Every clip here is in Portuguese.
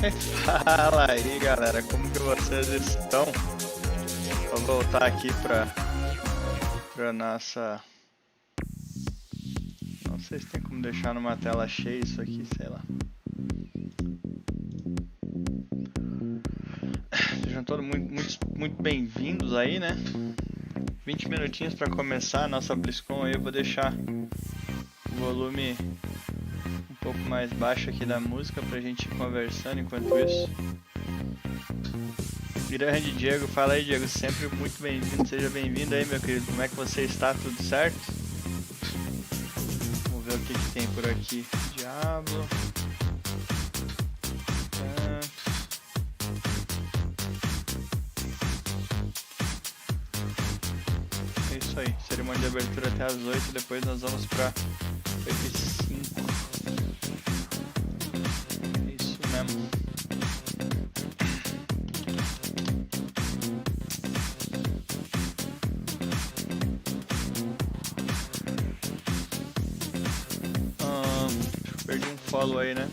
Fala aí, galera, como que vocês estão? Vou voltar aqui pra nossa... Não sei se tem como deixar numa tela cheia isso aqui, sei lá. Sejam todos muito bem-vindos aí, né? 20 minutinhos pra começar a nossa BlizzCon aí, eu vou deixar o volume um pouco mais baixo aqui da música pra gente ir conversando enquanto isso. Grande Diego, fala aí, Diego, sempre muito bem-vindo, seja bem-vindo aí, meu querido. Como é que você está? Tudo certo? Vamos ver o que tem por aqui. Diablo. É isso aí, cerimônia de abertura até as 8, depois nós vamos pra 8h05. É isso mesmo. Perdi um follow aí, né?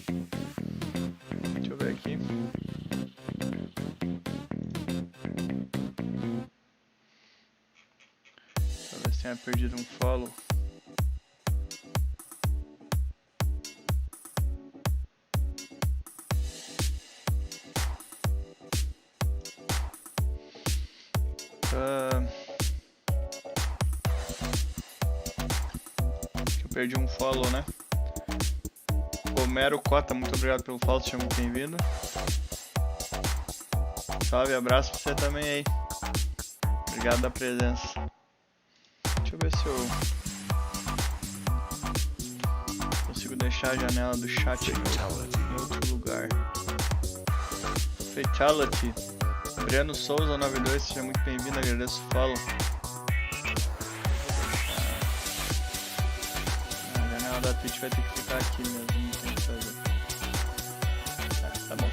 Deixa eu ver aqui. Talvez tenha perdido um follow. Acho que eu perdi um follow, né? Romero Cota, muito obrigado pelo follow, seja muito bem-vindo. Salve, abraço pra você também aí. Obrigado da presença. Deixa eu ver se eu consigo deixar a janela do chat em outro lugar. Fatality. Breno Souza 92, seja muito bem-vindo, agradeço o follow. A janela da Twitch vai ter que ficar aqui mesmo. Tá bom.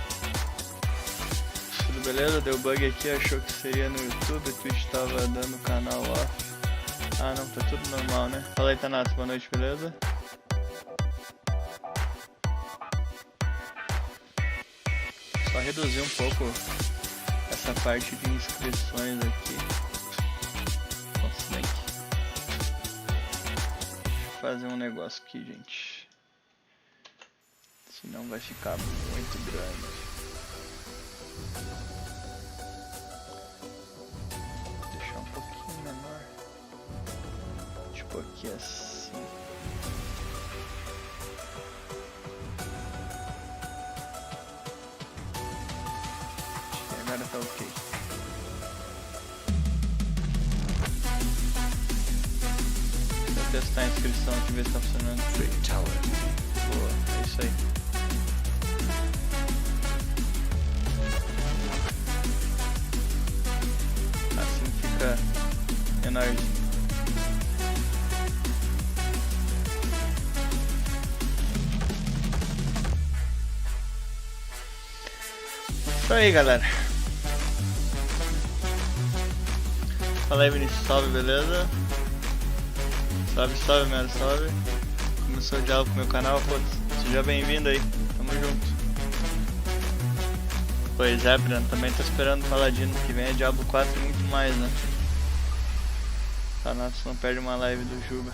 Tudo beleza? Deu bug aqui, achou que seria no YouTube, o Twitch tava dando o canal off. Ah não, tá tudo normal, né? Fala aí, Thanatos, boa noite, beleza? Só reduzir um pouco essa parte de inscrições aqui. Nossa, deixa eu fazer um negócio aqui, gente. Senão vai ficar muito grande. Vou deixar um pouquinho menor. Tipo aqui assim. Acho que agora tá ok. Vou testar a inscrição aqui, ver se tá funcionando. Boa, é isso aí. Menorzinho. Isso aí, galera. Fala aí, Vinícius, salve, beleza? Salve, salve, minhas, salve. Começou o diálogo com o meu canal, pô, seja bem-vindo aí, tamo junto. Pois é, Breno, também tô esperando o Paladino, que vem é Diablo 4 e muito mais, né? Thanatos não perde uma live do Juba.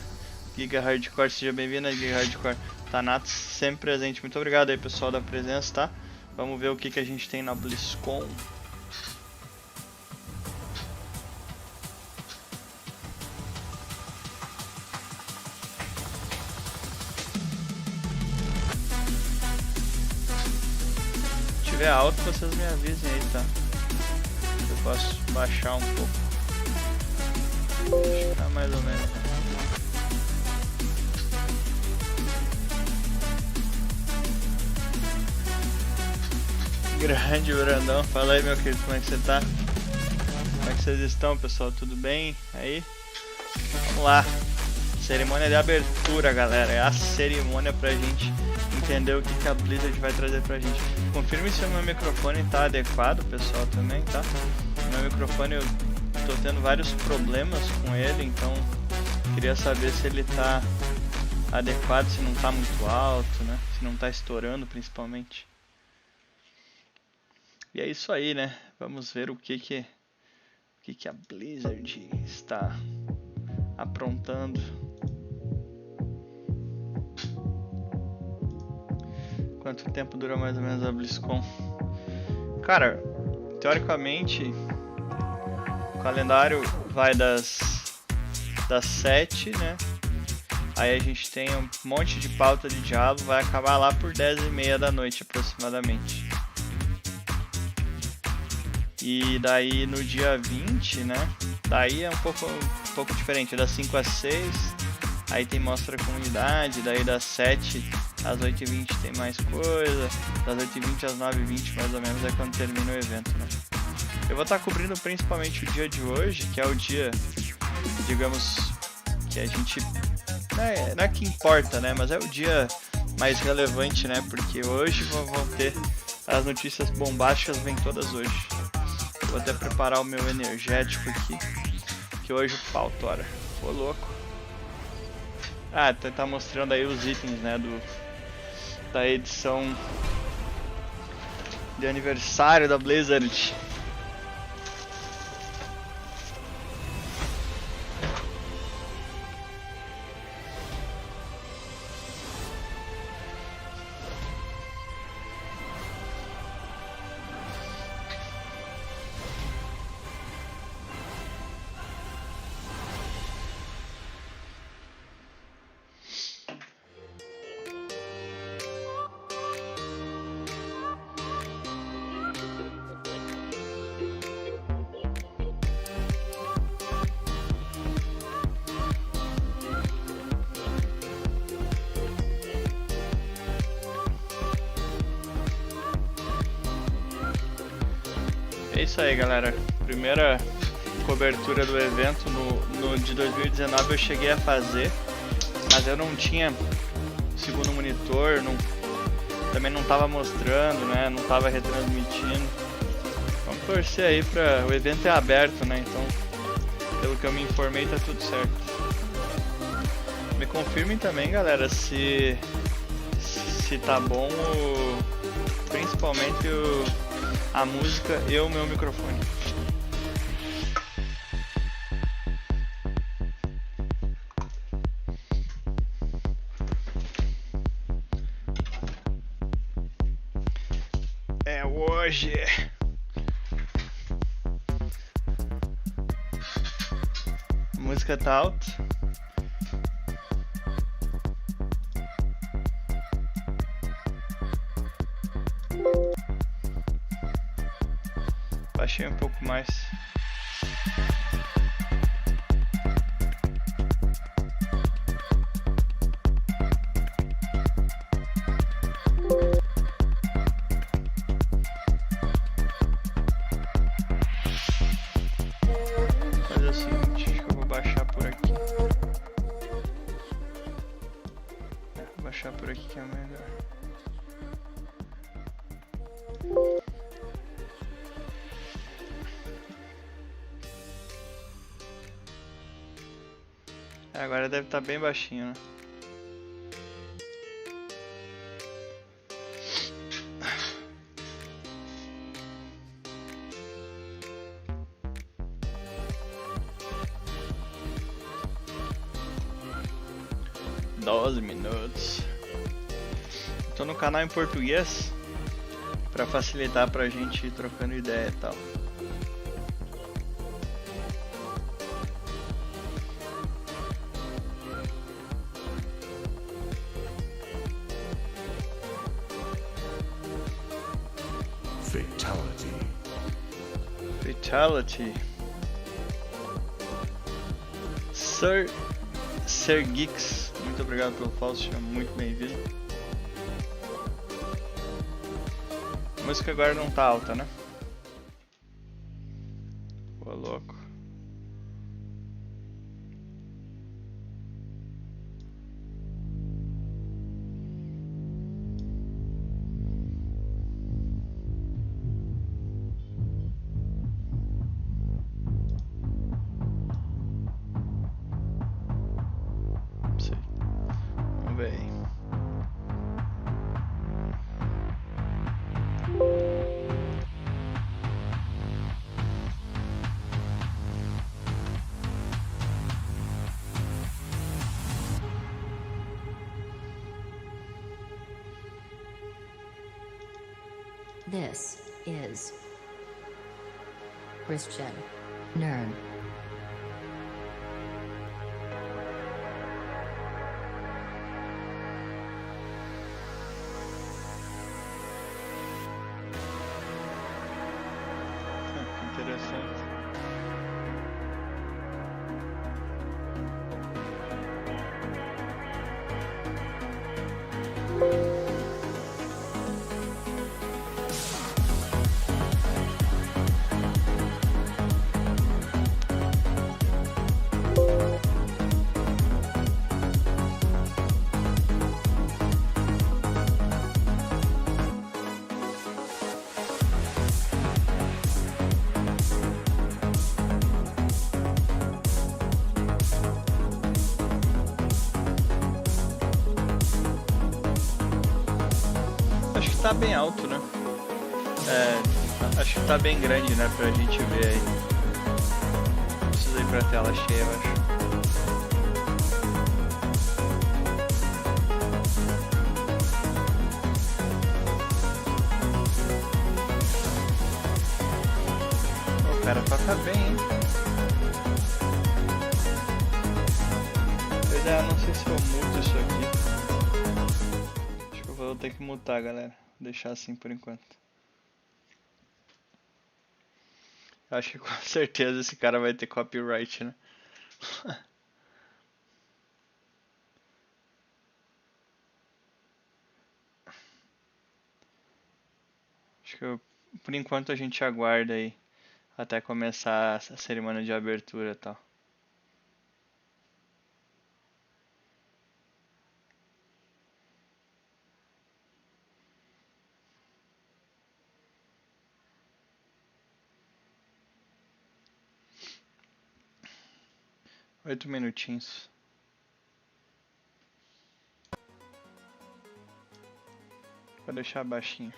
Giga Hardcore, seja bem-vindo, Giga Hardcore. Thanatos sempre presente, muito obrigado aí, pessoal, da presença, tá? Vamos ver o que a gente tem na BlizzCon. Se tiver alto, vocês me avisem aí, tá? Eu posso baixar um pouco. Acho que tá mais ou menos. Grande Brandão, fala aí, meu querido, como é que você tá? Como é que vocês estão, pessoal? Tudo bem? Aí? Vamos lá. Cerimônia de abertura, galera. É a cerimônia pra gente entender o que a Blizzard vai trazer pra gente. Confirme se o meu microfone tá adequado, pessoal, também, tá? O meu microfone, eu tô tendo vários problemas com ele, então queria saber se ele tá adequado, se não tá muito alto, né? Se não tá estourando, principalmente. E é isso aí, né? Vamos ver o que a Blizzard está aprontando. Quanto tempo dura mais ou menos a BlizzCon? Cara, teoricamente o calendário vai das 7, né? Aí a gente tem um monte de pauta de diálogo, vai acabar lá por 10h30 da noite aproximadamente. E daí no dia 20, né? Daí é um pouco diferente, das 5 às 6, aí tem mostra a comunidade, daí das 7 às 8h20 tem mais coisa, das 8h20 às 9h20 mais ou menos é quando termina o evento, né? Eu vou estar cobrindo principalmente o dia de hoje, que é o dia, digamos, que a gente... Não é que importa, né? Mas é o dia mais relevante, né? Porque hoje vão ter as notícias bombásticas, vêm todas hoje. Vou até preparar o meu energético aqui, que hoje o pau tora. Ô louco. Ah, tá mostrando aí os itens, né? Da edição de aniversário da Blizzard. É isso aí, galera. Primeira cobertura do evento no de 2019 eu cheguei a fazer, mas eu não tinha segundo monitor, também não estava mostrando, né? Não estava retransmitindo. Vamos torcer aí para o evento é aberto, né? Então, pelo que eu me informei, tá tudo certo. Me confirmem também, galera, se tá bom principalmente a música e o meu microfone. É hoje. A música tá alta. Baixei um pouco mais. Vou fazer o seguinte, acho que eu vou baixar por aqui. Vou baixar por aqui que é melhor. Agora deve estar bem baixinho, né? Doze minutos. Tô no canal em português para facilitar pra gente ir trocando ideia e tal. Fatality. Sir Geeks, muito obrigado pelo follow, seja muito bem-vindo. A música agora não tá alta, né? Ô louco. This is Christian Nerd. Que interessante. Acho que tá bem alto, né? Acho que tá bem grande, né? Pra gente ver aí. Precisa ir pra tela cheia, eu acho. O cara toca bem, hein? Pois é, não sei se eu mudo isso aqui. Vou ter que mutar, galera. Vou deixar assim por enquanto. Acho que com certeza esse cara vai ter copyright, né? Acho que por enquanto a gente aguarda aí até começar a cerimônia de abertura e tal. Oito minutinhos. Vou deixar baixinho.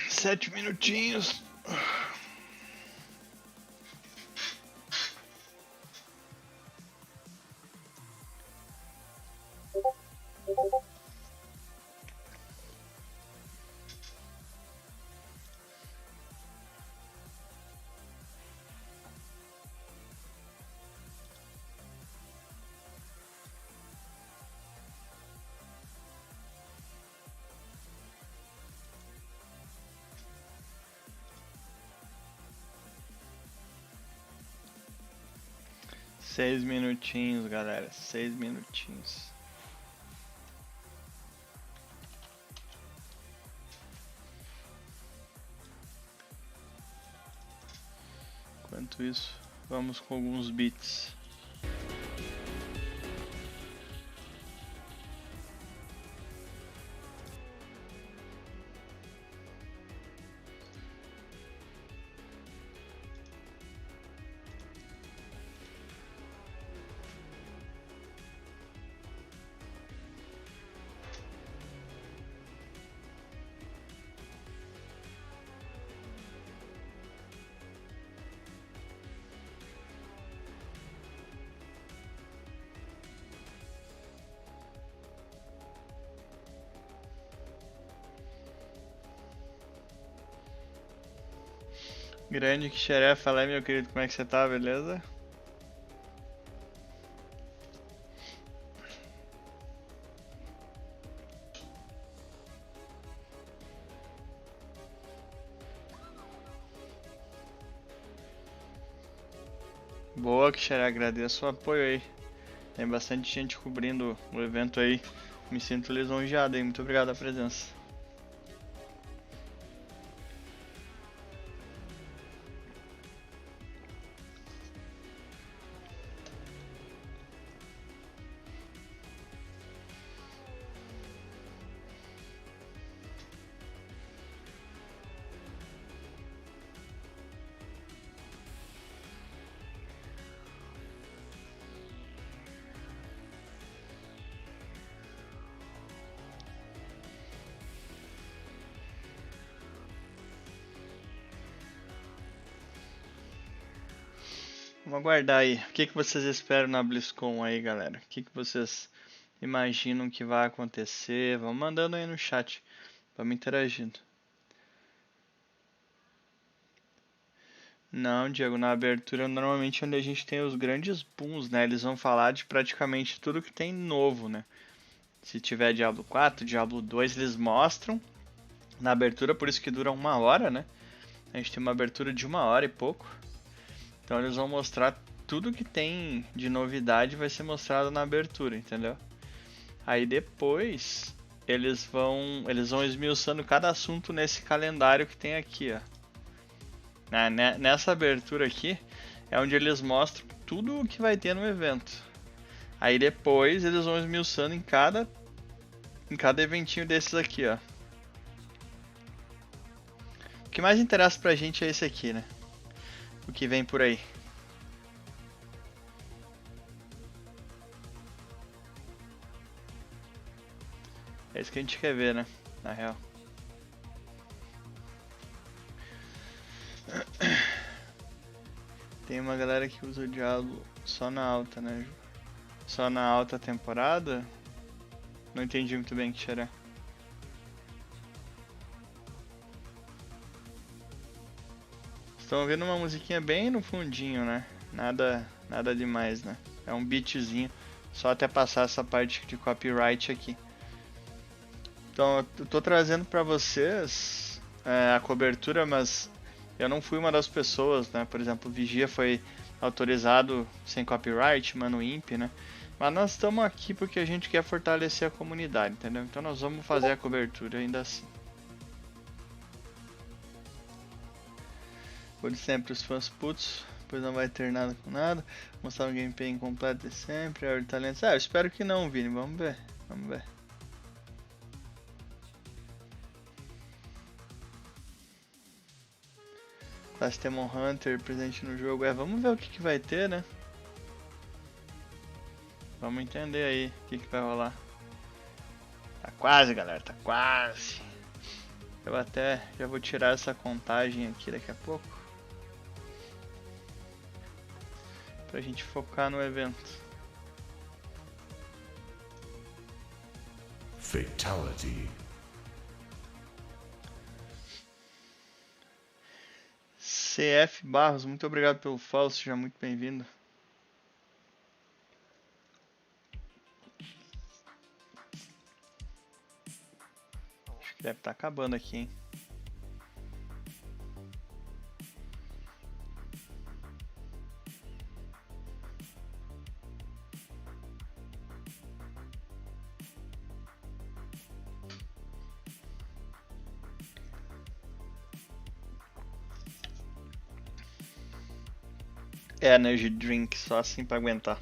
Sete minutinhos. Seis minutinhos, galera. 6 minutinhos. Enquanto isso, vamos com alguns beats. Grande que xeré, fala aí meu querido, como é que você tá, beleza? Boa que xeré, agradeço o apoio aí. Tem bastante gente cobrindo o evento aí. Me sinto lisonjeado aí, muito obrigado pela presença. Vamos aguardar aí. O que vocês esperam na BlizzCon aí, galera? O que vocês imaginam que vai acontecer? Vamos mandando aí no chat. Vamos interagindo. Não, Diego, na abertura normalmente é onde a gente tem os grandes booms, né? Eles vão falar de praticamente tudo que tem novo, né? Se tiver Diablo 4, Diablo 2, eles mostram na abertura, por isso que dura 1 hora, né? A gente tem uma abertura de 1 hora e pouco. Então eles vão mostrar tudo que tem de novidade, vai ser mostrado na abertura, entendeu? Aí depois eles vão esmiuçando cada assunto nesse calendário que tem aqui, ó. Nessa abertura aqui é onde eles mostram tudo o que vai ter no evento. Aí depois eles vão esmiuçando em cada eventinho desses aqui, ó. O que mais interessa pra gente é esse aqui, né? O que vem por aí. É isso que a gente quer ver, né? Na real. Tem uma galera que usa o Diablo só na alta, né? Só na alta temporada? Não entendi muito bem o que será. Estão ouvindo uma musiquinha bem no fundinho, né? Nada demais, né? É um beatzinho, só até passar essa parte de copyright aqui. Então, eu tô trazendo pra vocês a cobertura, mas eu não fui uma das pessoas, né? Por exemplo, o Vigia foi autorizado sem copyright, Mano Imp, né? Mas nós estamos aqui porque a gente quer fortalecer a comunidade, entendeu? Então nós vamos fazer a cobertura ainda assim. Por sempre os fãs putos, pois não vai ter nada com nada. Mostrar um gameplay incompleto de sempre, Hour Talentos. Eu espero que não, Vini, vamos ver. Vamos ver. Last Demon Hunter presente no jogo. Vamos ver o que vai ter, né? Vamos entender aí o que vai rolar. Tá quase, galera, tá quase. Eu até já vou tirar essa contagem aqui daqui a pouco. Pra gente focar no evento. Fatality. CF Barros, muito obrigado pelo follow, seja muito bem-vindo. Acho que deve estar acabando aqui, hein? Energy Drink, só assim pra aguentar.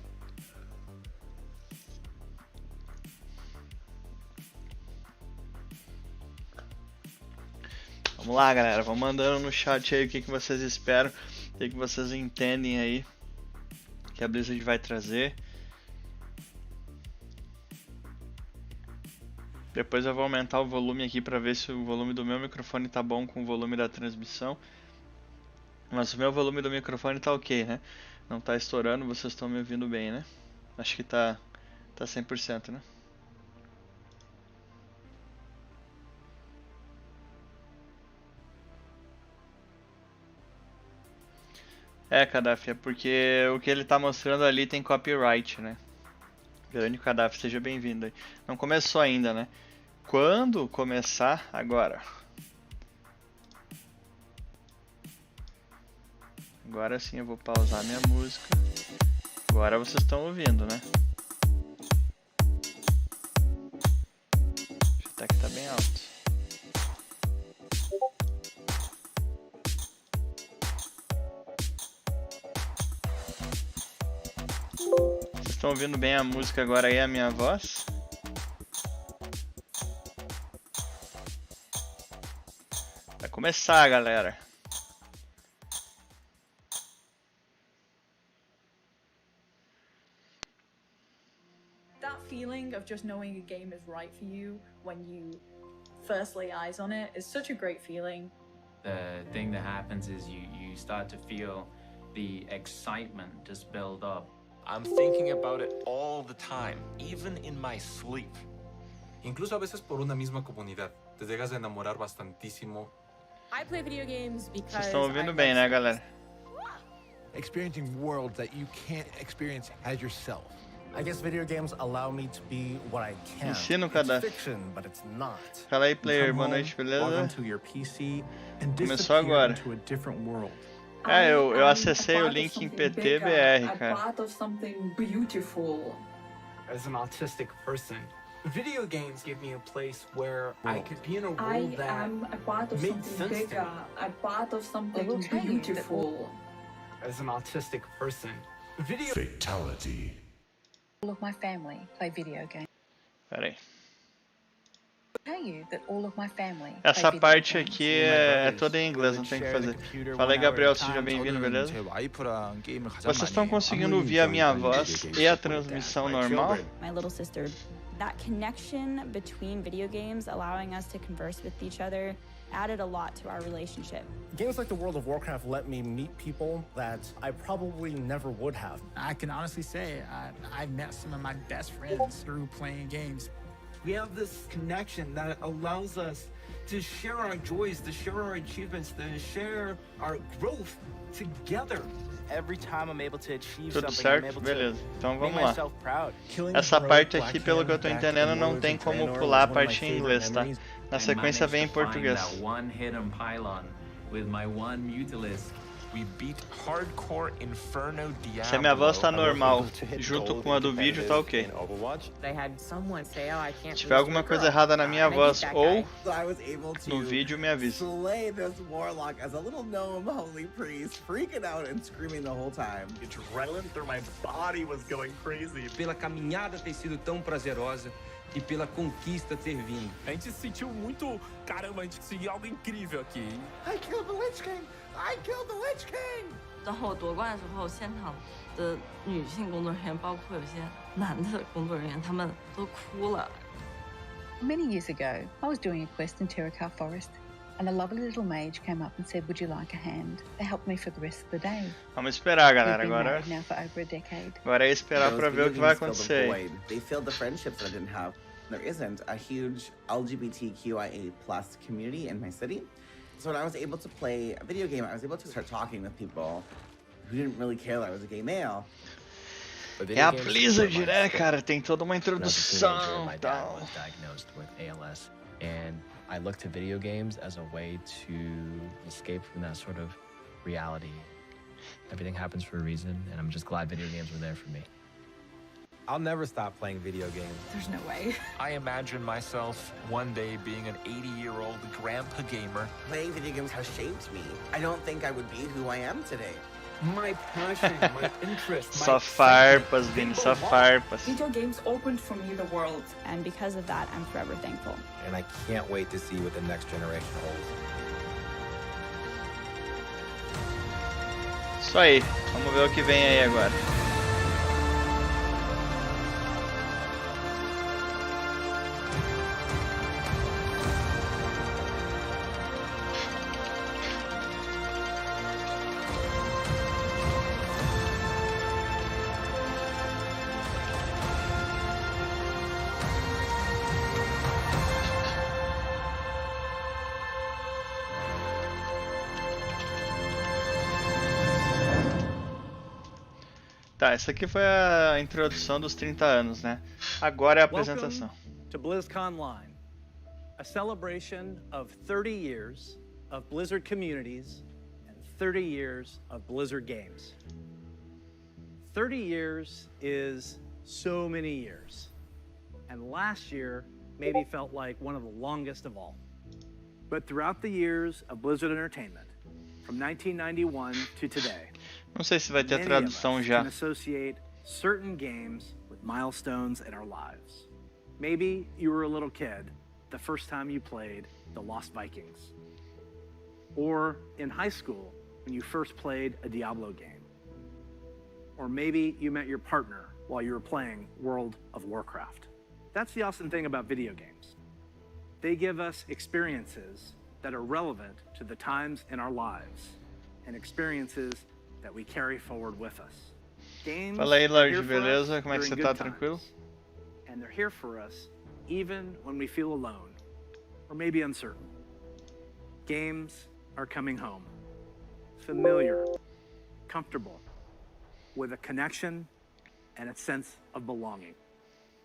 Vamos lá, galera, vão mandando no chat aí o que vocês esperam, o que vocês entendem aí que a Blizzard vai trazer. Depois eu vou aumentar o volume aqui pra ver se o volume do meu microfone tá bom com o volume da transmissão. Mas o meu volume do microfone tá ok, né? Não tá estourando, vocês estão me ouvindo bem, né? Acho que tá 100%, né? É, Kadhafi, é porque o que ele tá mostrando ali tem copyright, né? Grande Kadhafi, seja bem-vindo aí. Não começou ainda, né? Quando começar, agora. Agora sim eu vou pausar minha música. Agora vocês estão ouvindo, né? Até que tá bem alto. Vocês estão ouvindo bem a música agora aí, a minha voz? Vai começar, galera. That feeling of just knowing a game is right for you when you first lay eyes on it is such a great feeling. The thing that happens is you start to feel the excitement just build up. I'm thinking about it all the time, even in my sleep. Incluso a veces por una misma comunidad. Te llegas a enamorar bastantísimo. I play video games because Vocês estão ouvindo bem, né, galera? Experiencing worlds that you can't experience as yourself. I guess video games allow me to be what I can. Ensina o It's Kadhafi. fiction, but it's not. Fala aí, You player. come Boa home, noite, log beleza? onto your PC and Começou disappear agora. into a different world. É, eu I am acessei a o part of link em something PTBR, bigger, cara. A part of something beautiful. As an autistic person, video games give me a place where I could be in a I world that am a part of makes something sense to bigger, me. a part of something will tell you that beautiful. as an autistic person, video Fatality. All of my family play video games. Pera aí. Tell you that all of my family Essa play video parte games. aqui é toda em inglês, não tem o que fazer. Fala aí, Gabriel, seja bem-vindo, beleza? Vocês estão conseguindo ouvir a minha voz e a transmissão normal? my little sister. That connection between video games, allowing us to converse with each other, added a lot to our relationship. Games like the World of Warcraft let me meet people that I probably never would have. I can honestly say I've met some of my best friends through playing games. we have this connection that allows us to share our joys, to share our achievements, to share our growth together. Every time I'm able to achieve Tudo something, I'm certo? able Beleza, to então make vamos lá. myself proud. Essa parte aqui, pelo que eu tô entendendo, não tem como pular a parte em inglês, tá? Na I sequência managed vem em to find português. that one hidden pylon with my one Mutalisk. We beat hardcore Inferno Diablo. Se a minha voz tá normal, junto com a do vídeo, tá ok. They had someone say, "Oh, I can't." Se tiver alguma coisa errada na minha voz ou I was able to no vídeo, me avisa. slay this warlock as a little gnome holy priest, freaking out and screaming the whole time. Adrenaline through my body was going crazy. Pela caminhada ter sido tão prazerosa e pela conquista ter vindo. A gente se sentiu muito... Caramba, a gente conseguiu algo incrível aqui. I killed the Lich King! I killed the Lich King! 然后夺冠的时候，现场的女性工作人员，包括有些男的工作人员，他们都哭了。 Many years ago, I was doing a quest in Terracar Forest, and a lovely little mage came up and said, "Would you like a hand?" They helped me for the rest of the day. Vamos esperar, We've galera. been Agora, married now for over a decade. agora é esperar pra ver o que vai acontecer. They filled the friendships that I didn't have. There isn't a huge LGBTQIA+ community in my city. So when I was able to play a video game, I was able to start talking with people who didn't really care that I was a gay male. É a Blizzard, né, cara? Tem toda uma introdução My e dad tal. was diagnosed with ALS, and I looked to video games as a way to escape from that sort of reality. Everything happens for a reason, and I'm just glad video games were there for me. I'll never stop playing video games. There's no way. I imagine myself one day being an 80-year-old grandpa gamer. Playing video games has shaped me. I don't think I would be who I am today. My passion, my interest, my Só farpas, Vini, só farpas. Video games opened for me the world. And because of that, I'm forever thankful. And I can't wait to see what the next generation holds. Isso aí, vamos ver o que vem aí agora. Tá, essa aqui foi a introdução dos 30 anos, né? Agora é a apresentação. Welcome to BlizzConLine, a celebration of 30 years of Blizzard communities and 30 years of Blizzard games. 30 years is so many years, and last year maybe felt like one of the longest of all. But throughout the years of Blizzard Entertainment, from 1991 to today, não sei se vai ter a many of tradução us já. can associate certain games with milestones in our lives. Maybe you were a little kid the first time you played The Lost Vikings. Or in high school when you first played a Diablo game. Or maybe you met your partner while you were playing World of Warcraft. That's the awesome thing about video games. They give us experiences that are relevant to the times in our lives and experiences that we carry forward with us. Games Fala aí, are Lorde, here for us beleza? Como é que during você tá? good times, Tranquilo? and they're here for us even when we feel alone or maybe uncertain. Games are coming home. Familiar, comfortable, with a connection and a sense of belonging.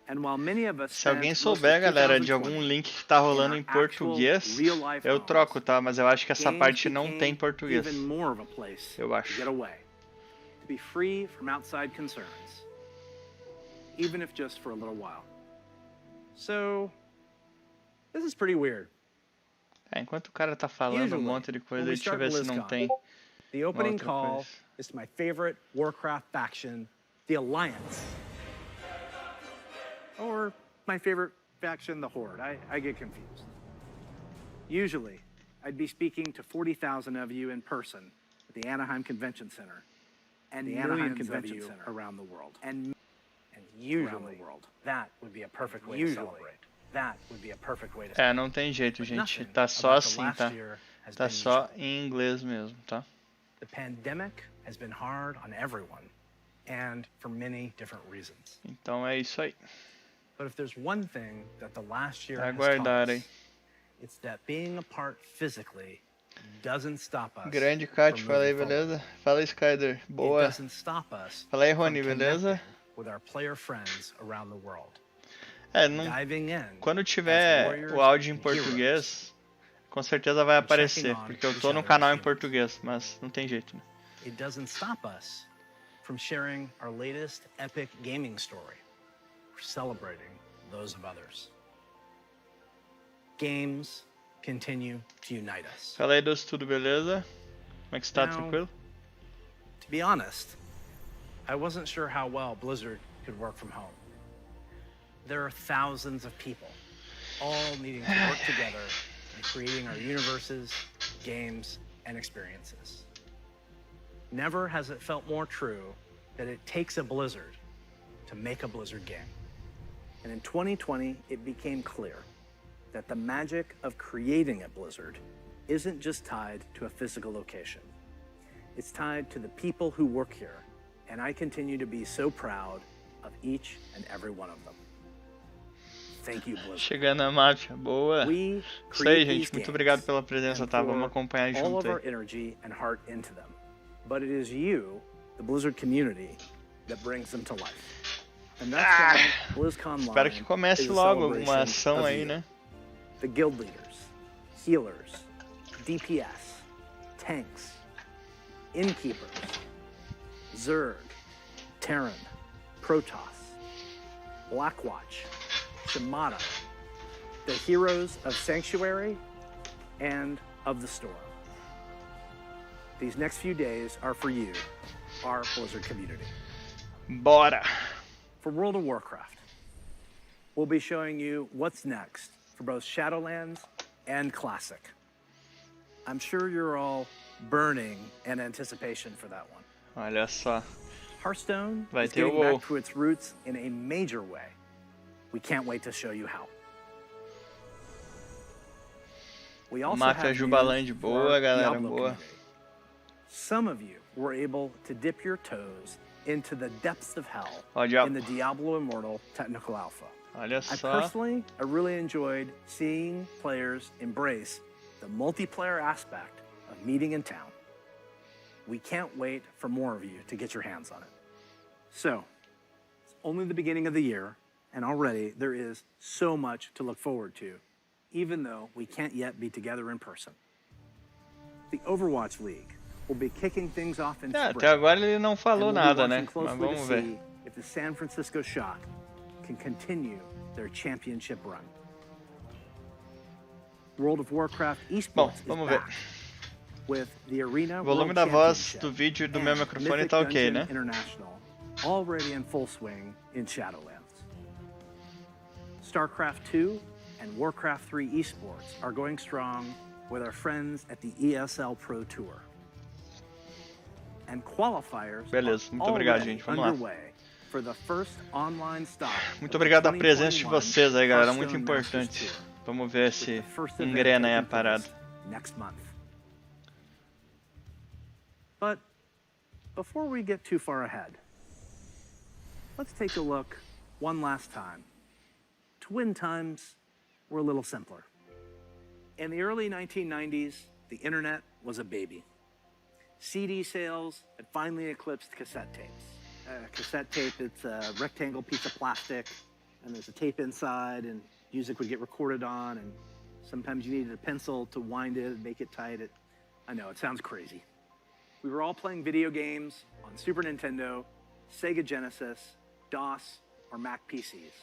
And while many of us Se alguém spent most souber, of galera, de 2020 algum link que tá rolando em português, eu troco, tá? Mas eu acho que essa games parte não became tem português. even more of a place Eu to acho. get away, to be free from outside concerns, even if just for a little while. So, this is pretty weird. É, enquanto o cara tá falando Usually, um monte de coisa, when we deixa eu start ver se não BlizzCon, tem. The opening outra call coisa. is to my favorite Warcraft faction, the Alliance. Or my favorite faction, the Horde. I get confused. Usually, I'd be speaking to 40,000 of you in person at the Anaheim Convention Center. And the Anaheim Convention Center around the world. And usually, around the world. That would be a perfect way to celebrate. That would be a perfect way to É, não tem jeito, gente. Tá só assim, tá? Tá só em inglês mesmo, tá? The pandemic has been hard on everyone, and for many different reasons. Então é isso aí. But if there's one thing that the last year has Aguardar taught aí. us, it's that being apart physically doesn't stop us. Grande Kat, from fala aí, moving forward. beleza? Fala aí, Skyder. It Boa. doesn't stop us Fala aí, from Rony, beleza? connecting with our player friends around the world. É, não... Diving in Quando as tiver warriors o áudio em and heroes. português, com certeza vai aparecer, porque eu tô no canal em português, mas não tem jeito, né? It doesn't stop us from sharing our latest epic gaming story or celebrating those of others. Games continue to unite us. Fala aí, Doce, tudo beleza? Como é que você tá? Now, Tranquilo? To be honest, I wasn't sure how well Blizzard could work from home. There are thousands of people all needing to work together and creating our universes, games, and experiences. Never has it felt more true that it takes a Blizzard to make a Blizzard game. And in 2020, it became clear that the magic of creating a Blizzard isn't just tied to a physical location. It's tied to the people who work here, and I continue to be so proud of each and every one of them. Thank you, Blizzard. Chegando na máfia, boa. We Isso aí, create gente. these Muito games obrigado pela presença, and tá? Vamos pour acompanhar all of junto our aí. energy and heart into them. But it is you, the Blizzard community, that brings them to life. And that's why BlizzConLine Espero que comece is a logo alguma celebration ação of aí, you. né? The guild leaders, healers, DPS, tanks, innkeepers, Zerg, Terran, Protoss, Blackwatch, Shimada, the heroes of Sanctuary and of the Storm. These next few days are for you, our Blizzard community. Bora! For World of Warcraft, we'll be showing you what's next for both Shadowlands and Classic. I'm sure you're all burning in anticipation for that one. Olha só. Hearthstone Vai is ter o getting WoW. back to its roots in a major way. We can't wait to show you how. We also Máfia have Jubaland, news for boa, our galera, Diablo boa. community. Some of you were able to dip your toes into the depths of hell Ó, Diablo. in the Diablo Immortal Technical Alpha. Olha I só. personally, I really enjoyed seeing players embrace the multiplayer aspect of meeting in town. We can't wait for more of you to get your hands on it. So, it's only the beginning of the year, and already there is so much to look forward to, even though we can't yet be together in person. The Overwatch League will be kicking things off in spring. Até agora ele não falou and we'll be nada, né? watching closely Mas vamos to ver. see if the San Francisco Shock can continue their championship run. World of Warcraft Bom, esports vamos is ver. back with the Arena O volume World da voz Championship do vídeo e do meu and microfone Mythic tá ok, Dungeon né? International already in full swing in Shadowlands. StarCraft 2 and Warcraft 3 esports are going strong with our friends at the ESL Pro Tour. And qualifiers Beleza, muito are obrigado, already gente. Vamos lá. underway for the first online stop Muito of the obrigado a presença de 2021 vocês aí, galera. Muito Hearthstone Masters importante. Tour, Vamos ver with se the first event engrena aí a taking place parada. next month. But before we get too far ahead, let's take a look one last time to when times were a little simpler. In the early 1990s, the internet was a baby. CD sales had finally eclipsed cassette tapes. Cassette tape, it's a rectangle piece of plastic, and there's a tape inside, and music would get recorded on, and sometimes you needed a pencil to wind it and make it tight. I know, it sounds crazy. We were all playing video games on Super Nintendo, Sega Genesis, DOS, or Mac PCs.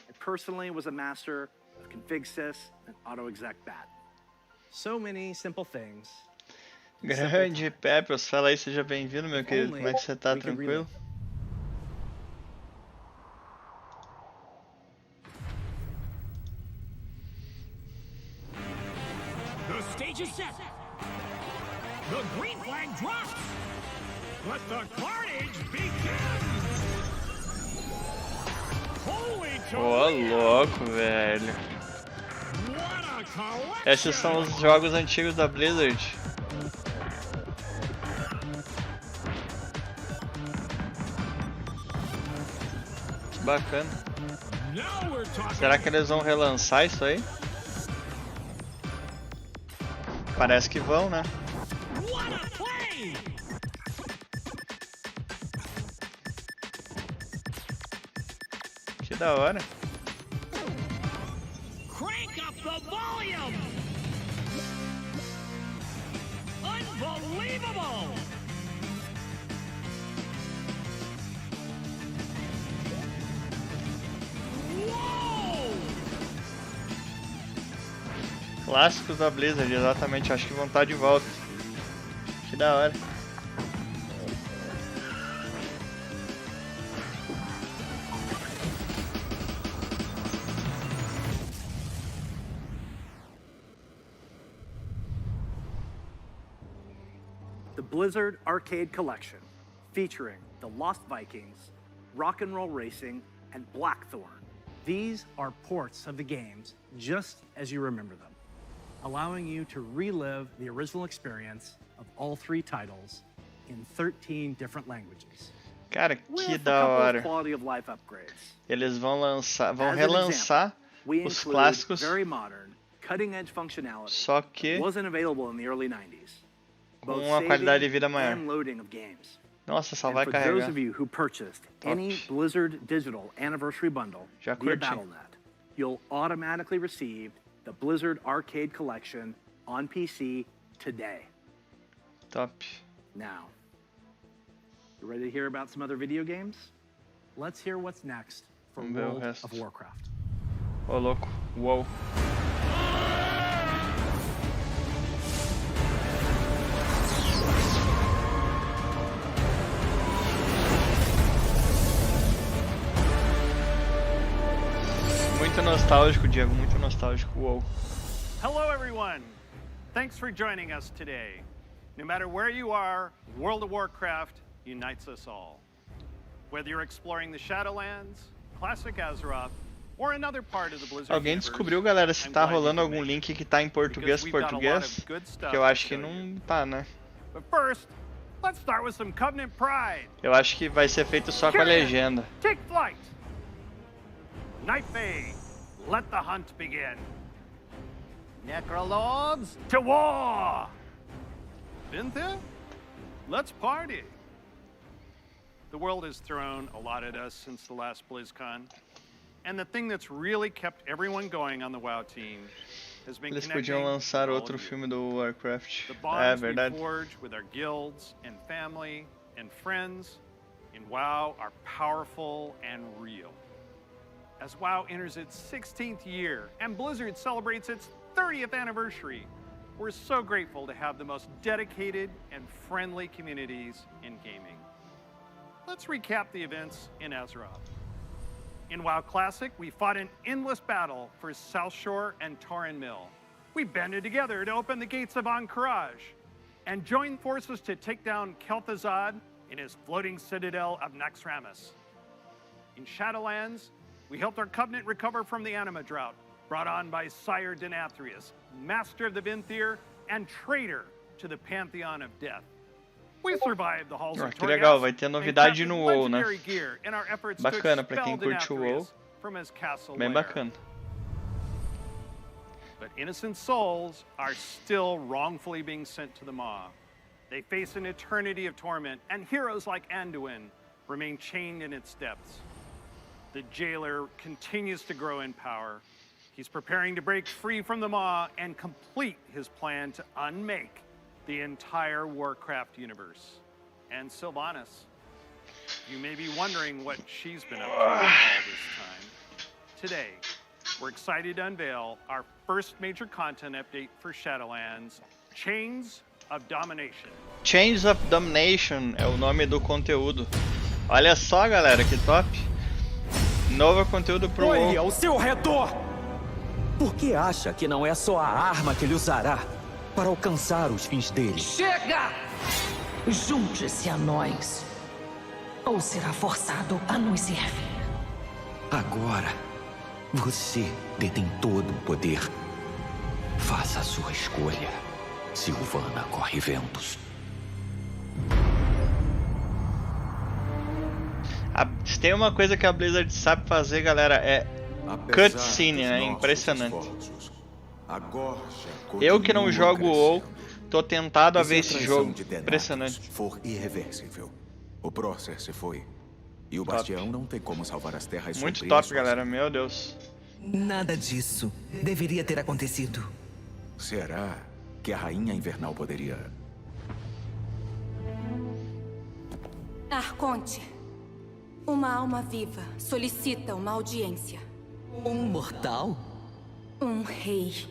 I personally was a master of config sys and auto-exec bat. So many simple things. Grande Pepos, fala aí, seja bem-vindo, meu querido. Como é que você tá? Tranquilo? The stage is set. The green flag drops. Let the carnage begin. Holy Ô, louco, velho. Esses são os jogos antigos da Blizzard. Que bacana. Será que eles vão relançar isso aí? Parece que vão, né? Que da hora. Crank up the volume. Unbelievable. Clássicos da Blizzard, exatamente. Acho que vão estar de volta. Que da hora. The Blizzard Arcade Collection, featuring the Lost Vikings, Rock and Roll Racing, and Blackthorn. These are ports of the games just as you remember them, allowing you to relive the original experience of all three titles in 13 different languages. Cara, que With a da couple of hora. quality of life upgrades. Eles vão lançar, vão As an relançar example, we os include clássicos, very modern, cutting-edge functionality só que that wasn't available in the early 90s. com Both uma qualidade de vida saving maior. and loading of games. Nossa, só And vai for those carregar. of you who purchased any Blizzard Digital Anniversary Bundle Já via curti. Battle.net, you'll automatically receive the Blizzard Arcade Collection on PC today. Top. Now, you ready to hear about some other video games? Let's hear what's next for Vamos ver o World resto. of Warcraft. Ô, louco. Uou. Muito nostálgico, Diego. Muito nostálgico. Uou. Hello, everyone. Thanks for joining us today. No matter where you are, World of Warcraft unites us all. Whether you're exploring the Shadowlands, Classic Azeroth, or another part of the Blizzard Alguém universe, descobriu, galera, se I'm tá glad you rolando can algum make it. link que tá em português Because we've got a lot português? of good stuff Que eu to acho que show não tá, né? But first, let's start with some Covenant Pride. Eu acho que vai ser feito só com a legenda. Take flight. Night Fae, let the hunt begin. Necrologs, to war! Been there? Let's party. the world has thrown a lot at us since the last BlizzCon. And the thing that's really kept everyone going on the WoW team has been Eles connecting podiam lançar all outro of you. filme do Warcraft. The É bonds we verdade. forge with our guilds and family and friends in WoW are powerful and real. As WoW enters its 16th year and Blizzard celebrates its 30th anniversary, we're so grateful to have the most dedicated and friendly communities in gaming. Let's recap the events in Azeroth. In WoW Classic, we fought an endless battle for South Shore and Tauren Mill. We banded together to open the gates of Ahn'Qiraj and joined forces to take down Kel'Thuzad in his floating citadel of Naxxramas. In Shadowlands, we helped our Covenant recover from the Anima Drought, brought on by Sire Denathrius, Master of the Vinthier and traitor to the Pantheon of Death. We survived the halls of Que legal, Torghast vai ter and novidade crafted no WoW, né? legendary gear in our efforts to Bacana pra quem expel curte o WoW. Denathrius from his castle Bem lair. bacana. But innocent souls are still wrongfully being sent to the Maw. They face an eternity of torment, and heroes like Anduin remain chained in its depths. The jailer continues to grow in power. He's preparing to break free from the Maw and complete his plan to unmake the entire Warcraft universe. And Sylvanas, you may be wondering what she's been up to all this time. Today, we're excited to unveil our first major content update for Shadowlands, Chains of Domination. Chains of Domination é o nome do conteúdo. Olha só, galera, que top. Novo conteúdo pro WoW. Olhe ao seu redor! Por que acha que não é só a arma que ele usará para alcançar os fins dele? Chega! Junte-se a nós, ou será forçado a nos servir. Agora, você detém todo o poder. Faça a sua escolha, Sylvana Corre-Ventos. Se tem uma coisa que a Blizzard sabe fazer, galera, é cutscene, né? Impressionante. Eu que não jogo WoW, tô tentado a ver esse jogo. Impressionante. For irreversível. O processo foi. E o bastião não tem como salvar as terras. Muito top, galera. Meu Deus. Nada disso deveria ter acontecido. Será que a Rainha Invernal poderia... Arconte, uma alma viva solicita uma audiência. Um mortal? Um rei.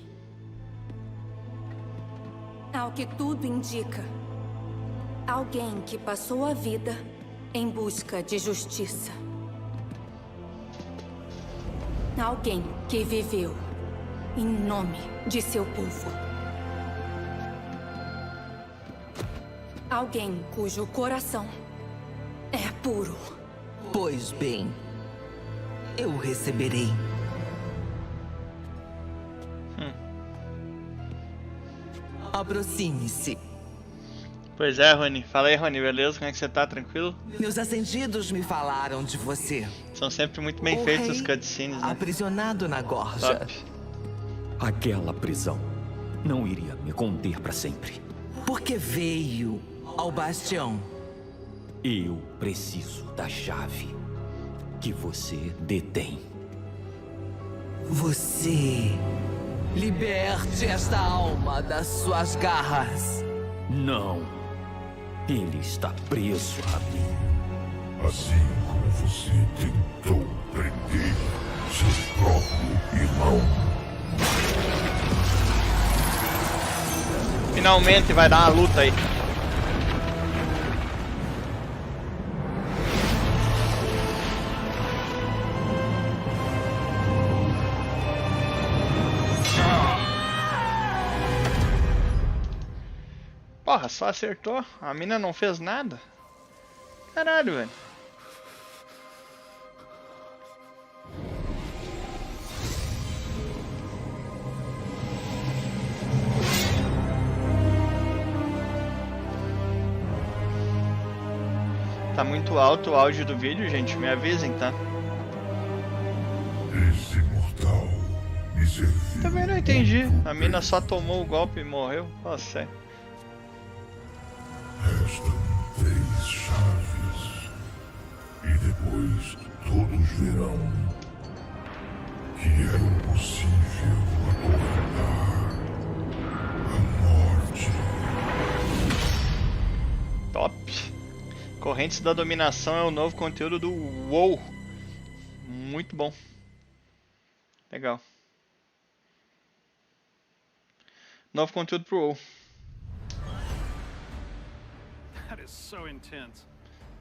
Ao que tudo indica, alguém que passou a vida em busca de justiça. Alguém que viveu em nome de seu povo. Alguém cujo coração é puro. Pois bem, eu receberei. Aproxime-se. Pois é, Rony. Fala aí, Rony, beleza? Como é que você tá? Tranquilo? Meus ascendidos me falaram de você. São sempre muito bem feitos os cutscenes, né? Aprisionado na gorja. Top. Aquela prisão não iria me conter para sempre. Porque veio ao bastião. Eu preciso da chave que você detém. Você liberte esta alma das suas garras. Não. Ele está preso a mim. Assim como você tentou prender seu próprio irmão. Finalmente vai dar uma luta aí. Porra, só acertou? A mina não fez nada? Caralho, velho. Tá muito alto o áudio do vídeo, gente, me avisem, tá? Esse mortal me serviu. Também não entendi. A mina só tomou o golpe e morreu. Nossa, Restam 3 chaves. verão que é impossível acorrentar a morte. Top. Correntes da Dominação é o novo conteúdo do WoW. Muito bom. Legal. Novo conteúdo pro WoW. That is so intense.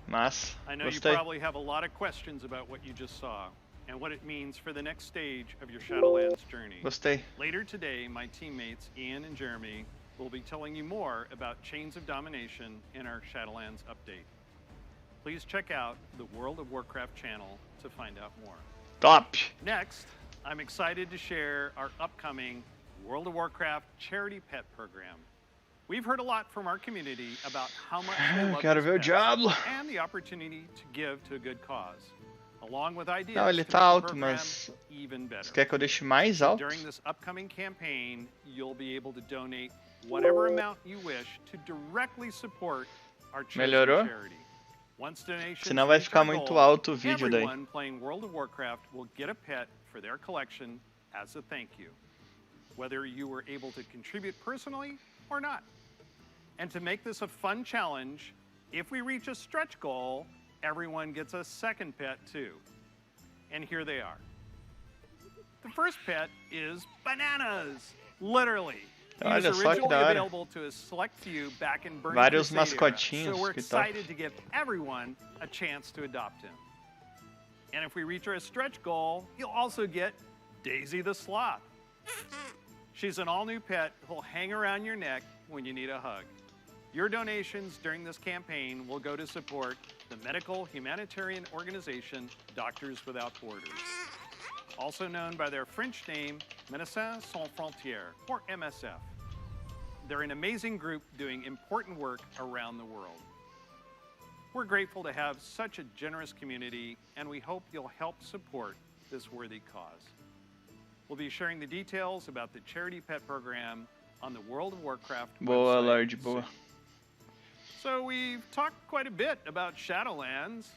Mas, I know you gostei. probably have a lot of questions about what you just saw and what it means for the next stage of your Shadowlands journey. Gostei. Later today, my teammates Ian and Jeremy will be telling you more about Chains of Domination in our Shadowlands update. Please check out the World of Warcraft channel to find out more. Top. Next, I'm excited to share our upcoming World of Warcraft charity pet program. We've heard a lot from our community about how much they love Quero these ver o pets Diablo. and the opportunity to give to a good cause, along with ideas Não, ele to tá make the alto, program mas even better. você quer que eu deixe mais alto? During this upcoming campaign, you'll be able to donate whatever amount you wish to directly support our chosen Melhorou? charity. Once donations Senão vai reach ficar our muito goal, alto o vídeo daí. everyone playing World of Warcraft will get a pet for their collection as a thank you, whether you were able to contribute personally or not. And to make this a fun challenge, if we reach a stretch goal, everyone gets a second pet too. And here they are. The first pet is bananas, literally. He was Olha só que originally da hora. available to a select few back in Burning Vários Crusade era, mascotinhos, so we're que top. excited to give everyone a chance to adopt him. And if we reach our stretch goal, you'll also get Daisy the Sloth. She's an all-new pet who'll hang around your neck when you need a hug. Your donations during this campaign will go to support the medical humanitarian organization Doctors Without Borders, also known by their French name, Médecins Sans Frontières, or MSF. They're an amazing group doing important work around the world. We're grateful to have such a generous community, and we hope you'll help support this worthy cause. We'll be sharing the details about the charity pet program on the World of Warcraft Boa, website Lorde, boa. soon. So we've talked quite a bit about Shadowlands.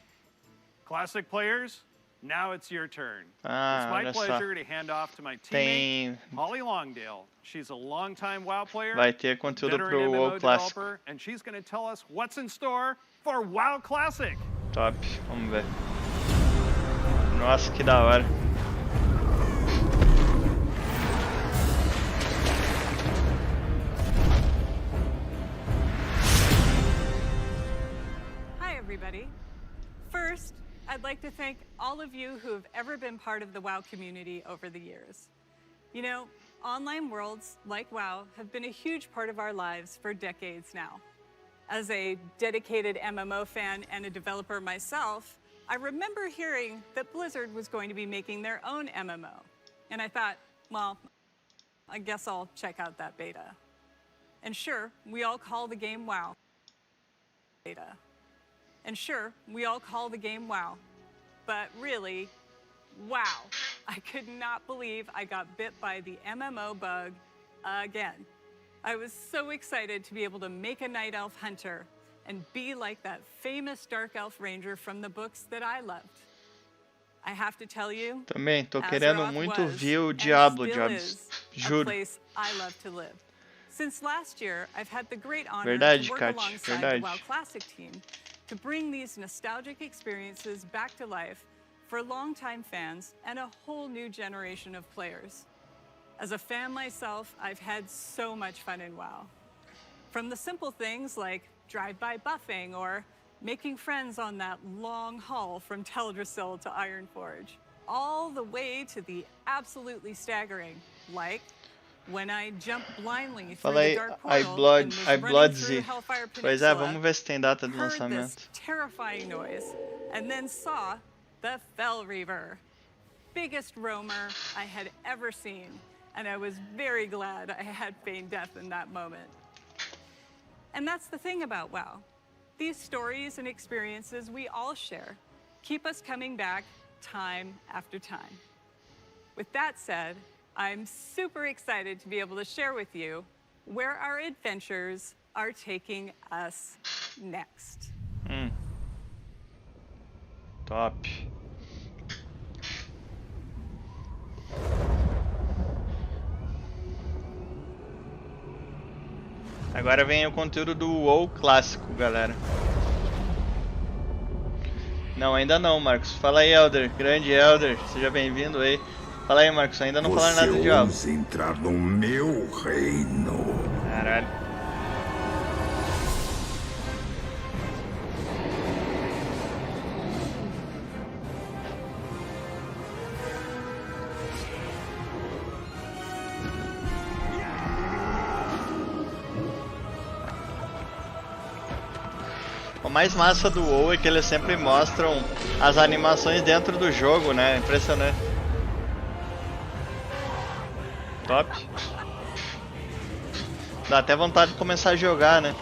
Classic players, now it's your turn. Ah, It's my olha só. pleasure to hand off to my teammate, Tem... Holly Longdale. She's a longtime WoW player, Vai ter conteúdo veteran pro MMO WoW Clássico. developer, and she's going to tell us what's in store for WoW Classic. Top. Vamos ver. Nossa, que da hora. Hi, everybody. First, I'd like to thank all of you who have ever been part of the WoW community over the years. You know, online worlds like WoW have been a huge part of our lives for decades now. As a dedicated MMO fan and a developer myself, I remember hearing that Blizzard was going to be making their own MMO. And I thought, well, I guess I'll check out that beta. And sure, we all call the game WoW. Beta. And sure, we all call the game WoW. But really, wow. I could not believe I got bit by the MMO bug again. I was so excited to be able to make a night elf hunter and be like that famous dark elf ranger from the books that I loved. I have to tell you, Também, tô querendo Azeroth muito was, ver o and Diablo, still is, a juro. place I love to live. Since last year, I've had the great honor Verdade, to work Kat, alongside verdade. the WoW Classic team to bring these nostalgic experiences back to life for longtime fans and a whole new generation of players. As a fan myself, I've had so much fun in WoW. From the simple things like drive-by buffing or making friends on that long haul from Teldrassil to Ironforge, all the way to the absolutely staggering, like when I jumped blindly through Fala the aí, dark portal and was running through Hellfire Pois é, Peninsula, vamos ver se tem data de heard lançamento. this terrifying noise, and then saw the Fell Reaver. Biggest roamer I had ever seen, and I was very glad I had feigned death in that moment. And that's the thing about WoW. These stories and experiences we all share keep us coming back time after time. With that said, I'm super excited to be able to share with you where our adventures are taking us next. Top. Agora vem o conteúdo do WoW clássico, galera. Não, ainda não, Marcos. Fala aí, Elder. Grande Elder. Seja bem-vindo aí. Fala aí, Marcos. Ainda não falaram nada de Diablo. Você ousa entrar no meu reino. Caralho. O mais massa do WoW é que eles sempre mostram as animações dentro do jogo, né? Impressionante. Top. Dá até vontade de começar a jogar, né?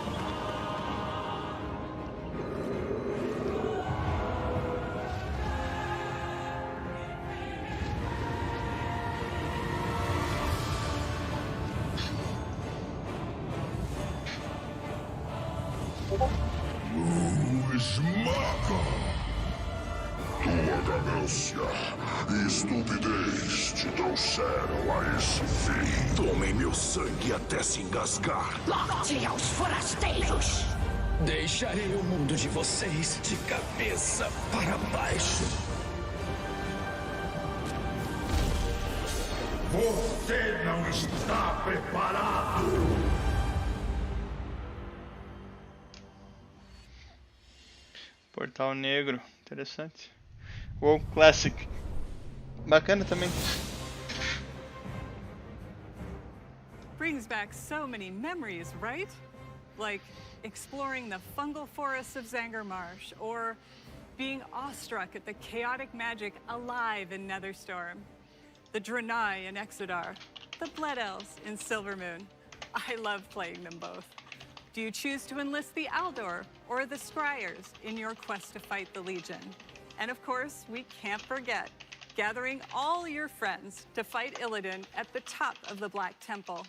Esmaga! Tua ganância e estupidez te trouxeram a esse fim. Tomem meu sangue até se engasgar. Lorde aos forasteiros! Deixarei o mundo de vocês de cabeça para baixo. Você não está preparado! Portal Negro, interessante. WoW Classic, bacana também. Brings back so many memories, right? Like exploring the fungal forests of Zangarmarsh, or being awestruck at the chaotic magic alive in Netherstorm, the Draenei in Exodar, the Blood Elves in Silvermoon. I love playing them both. Do you choose to enlist the Aldor or the Scryers in your quest to fight the Legion? And of course, we can't forget gathering all your friends to fight Illidan at the top of the Black Temple.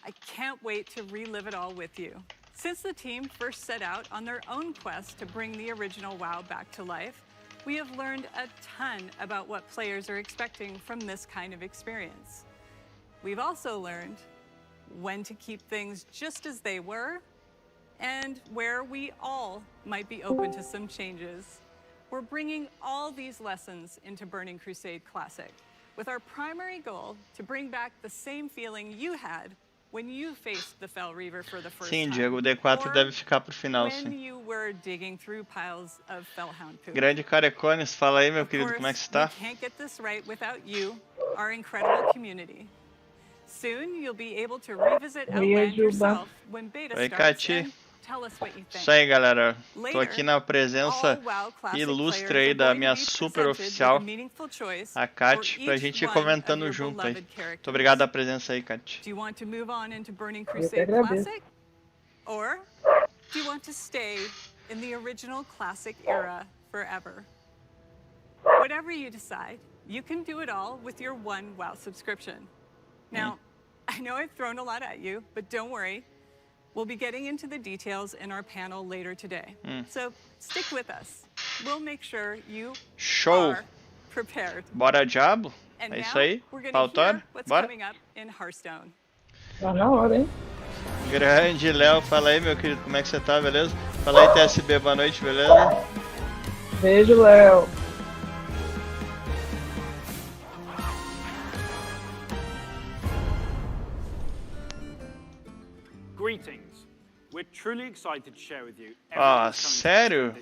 I can't wait to relive it all with you. Since the team first set out on their own quest to bring the original WoW back to life, we have learned a ton about what players are expecting from this kind of experience. We've also learned when to keep things just as they were, and where we all might be open to some changes. We're bringing all these lessons into Burning Crusade Classic, with our primary goal to bring back the same feeling you had when you faced the Fel Reaver for the first Sim, time. Diego, o D4 deve ficar pro final, When sim. you were digging through piles of Felhound poop. Grande Carecones, fala aí, meu querido, como é que você tá? We can't get this right without you, our incredible community. Soon you'll be able to revisit Outland yourself when beta Oi, starts Kati. and tell us what you think. Isso aí, galera. Tô Later, aqui na presença all WoW Classic ilustre players aí are da going to minha be super presented oficial, with a meaningful choice a for Kati, pra each gente ir one comentando of your junto aí. beloved Muito characters. obrigado pela presença aí, Kati. Do you want to move on into Burning que Crusade agradeço. Classic? Or do you want to stay in the original Classic era forever? Whatever you decide, you can do it all with your one WoW subscription. Now, I know I've thrown a lot at you, but don't worry. We'll be getting into the details in our panel later today. So stick with us. We'll make sure you Show! are prepared. Bora, Diablo? And É isso now aí? we're going to Pautor? hear what's Bora? coming up in Hearthstone. Tá na hora, hein? Grande Léo, fala aí, meu querido, como é que você tá, beleza? Fala aí, TSB, boa noite, beleza? Beijo, Léo. Greetings. We're truly excited to share with you Ah, sério?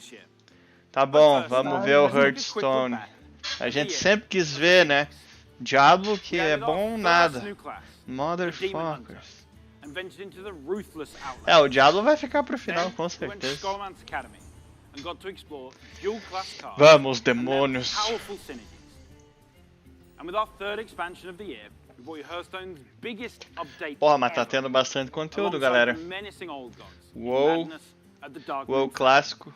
Tá bom, vamos ver o Hearthstone. A gente sempre quis ver, né? Diablo que é bom nada. Motherfuckers. É, o Diablo vai ficar pro final, com certeza. Vamos, demônios. Pô, mas tá tendo bastante conteúdo, galera. WoW, WoW clássico,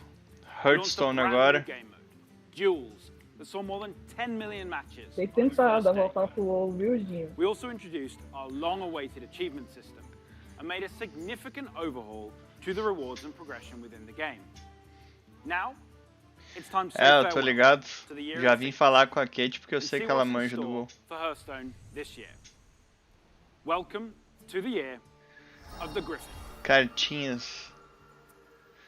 Hearthstone agora. Tem tentado voltar pro WoW, viu, Dinho? We also introduced our long-awaited achievement system and made a significant overhaul to the rewards and progression within the game. Now, it's time to say É, eu tô farewell ligado. to the year Já of vim six falar com a Kate porque eu and sei see que ela what's in manja do store WoW. for Hearthstone this year. Welcome to the year of the Griffin. cartinhas.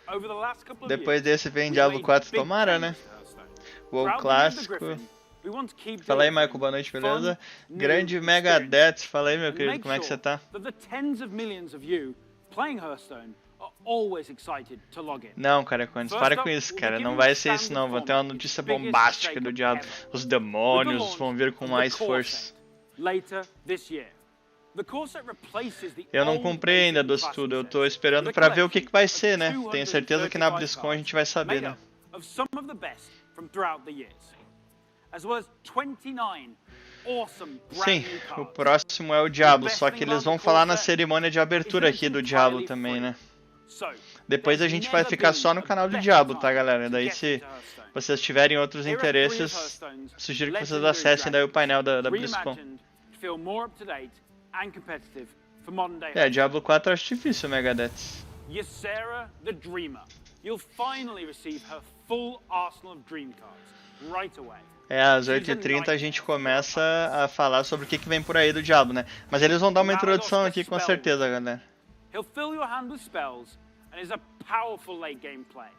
Over the last couple of Depois years, desse vem we've Diablo made 4, big tomara, né? changes to Hearthstone. O WoW Throughout the years of clássico. Griffin, we want to keep Fala aí, delivering Michael, boa noite, beleza? fun, new Grande Megadeth, fala aí, meu and querido, make como é que você tá? that the tens of millions of you playing Hearthstone are always excited to log in. Não, cara, Cones, para com isso, cara. Não vai ser isso, não. Vou ter uma notícia bombástica do Diablo. Os demônios vão vir com mais força. Later this year. The core set replaces the Eu não old comprei ainda do basic estudo, eu classic tô set esperando with a pra ver o que collection vai ser, né? of Tenho certeza que na 235 BlizzCon a gente vai saber, made né? up of some of the best from throughout the years, as well as 29 awesome brand Sim, new o cards. próximo é o Diablo, só que eles vão falar na cerimônia de abertura aqui do Diablo também, né? Depois a gente vai ficar só no canal do Diablo, tá, galera? Daí se vocês tiverem outros interesses, sugiro que vocês acessem daí o painel da BlizzCon. To feel more up to date and competitive for modern day. É, Diablo 4 eu acho difícil, Megadeth. Ysera the Dreamer. You'll finally receive her full arsenal of dream cards right away. É, às 8h30 a gente começa a falar sobre o que vem por aí do Diablo, né? Mas eles vão dar uma introdução aqui com certeza, galera. He'll fill your hand with spells and is a powerful late game play.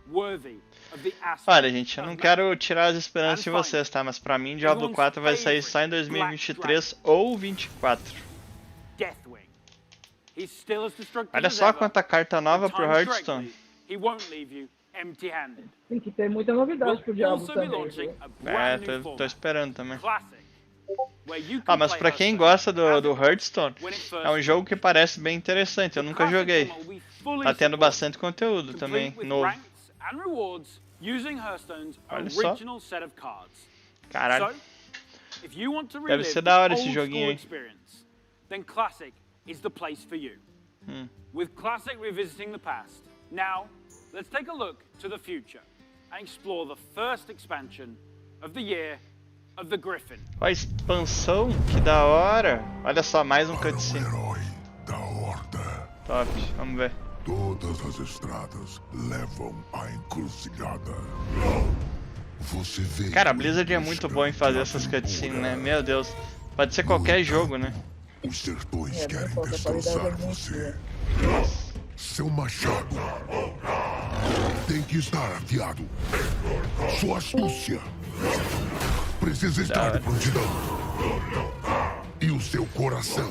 Worthy of the Olha, gente, eu não quero tirar as esperanças de vocês, tá? Mas pra mim, Diablo 4 vai sair só em 2023 ou 24. Olha só quanta carta nova pro Hearthstone. Tem que ter muita novidade pro Diablo também. É, tô esperando também. Ah, mas pra quem gosta do Hearthstone, é um jogo que parece bem interessante, eu nunca joguei. Tá tendo bastante conteúdo também, novo. And rewards using Hearthstone's Olha só. original set of cards. Caralho. So, if you want to Deve relive ser da hora the esse old joguinho, school hein? experience, then Classic is the place for you. With Classic revisiting the past, now let's take a look to the future and explore the first expansion of the year of the Griffin. Ó, a expansão, que da hora. Olha só, mais um cutscene. Top, vamos ver. Todas as estradas levam à encruzilhada. Você vê. Cara, a Blizzard é muito boa em fazer essas cutscenes, né? Meu Deus. Pode ser qualquer jogo, né? Os sertões querem destroçar você. Seu machado tem que estar afiado. Sua astúcia precisa estar de prontidão. E o seu coração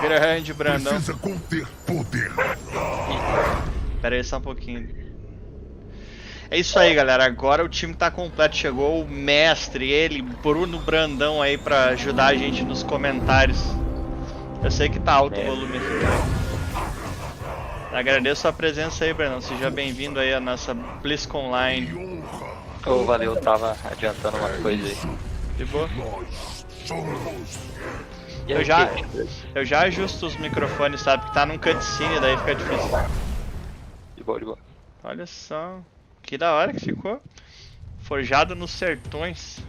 Grande, Brandão. precisa conter poder. Pera aí só um pouquinho. É isso aí, galera. Agora o time tá completo. Chegou o mestre, ele, Bruno Brandão aí pra ajudar a gente nos comentários. Eu sei que tá alto o volume aqui. Agradeço a presença aí, Brandão. Seja bem-vindo aí à nossa BlizzConLine. Oh, valeu, tava adiantando uma coisa aí. De boa? Eu já ajusto os microfones, sabe? Porque tá num cutscene, daí fica difícil. De boa, de boa. Olha só, que da hora que ficou. Forjado nos sertões.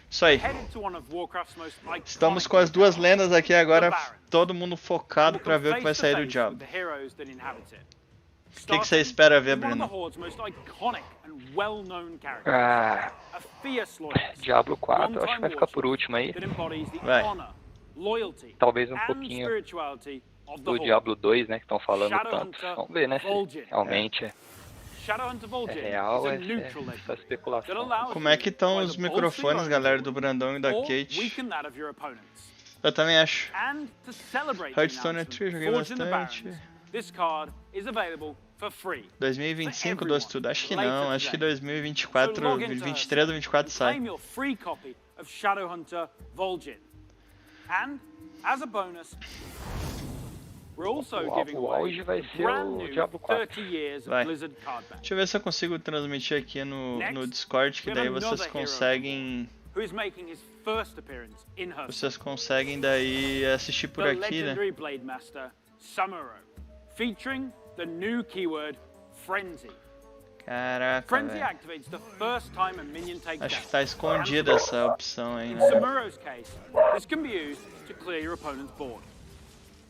Isso aí. Estamos com as duas lendas aqui agora, todo mundo focado pra ver o que vai sair do Diablo. O que você espera ver, Bruno? Diablo 4, acho que vai ficar por último aí. Vai. Talvez um pouquinho do Diablo 2, né, que estão falando tanto. Vamos ver, né, se realmente é real, é só especulação. Como é que estão os microfones, galera, do Brandão e da Kate? Eu também acho. Hearthstone é true, joguei bastante. 2025 do estudo? Acho que não, acho que 2024, 23 ou 24 sai. O auge vai ser o Diablo 4. Vai. Deixa eu ver se eu consigo transmitir aqui no Discord, que daí vocês conseguem... Vocês conseguem daí assistir por aqui, né? Featuring the new keyword Frenzy. Caraca, Frenzy velho. activates the first time a minion takes Acho que damage. tá escondida essa opção aí, In né? Samuro's case, this can be used to clear your opponent's board.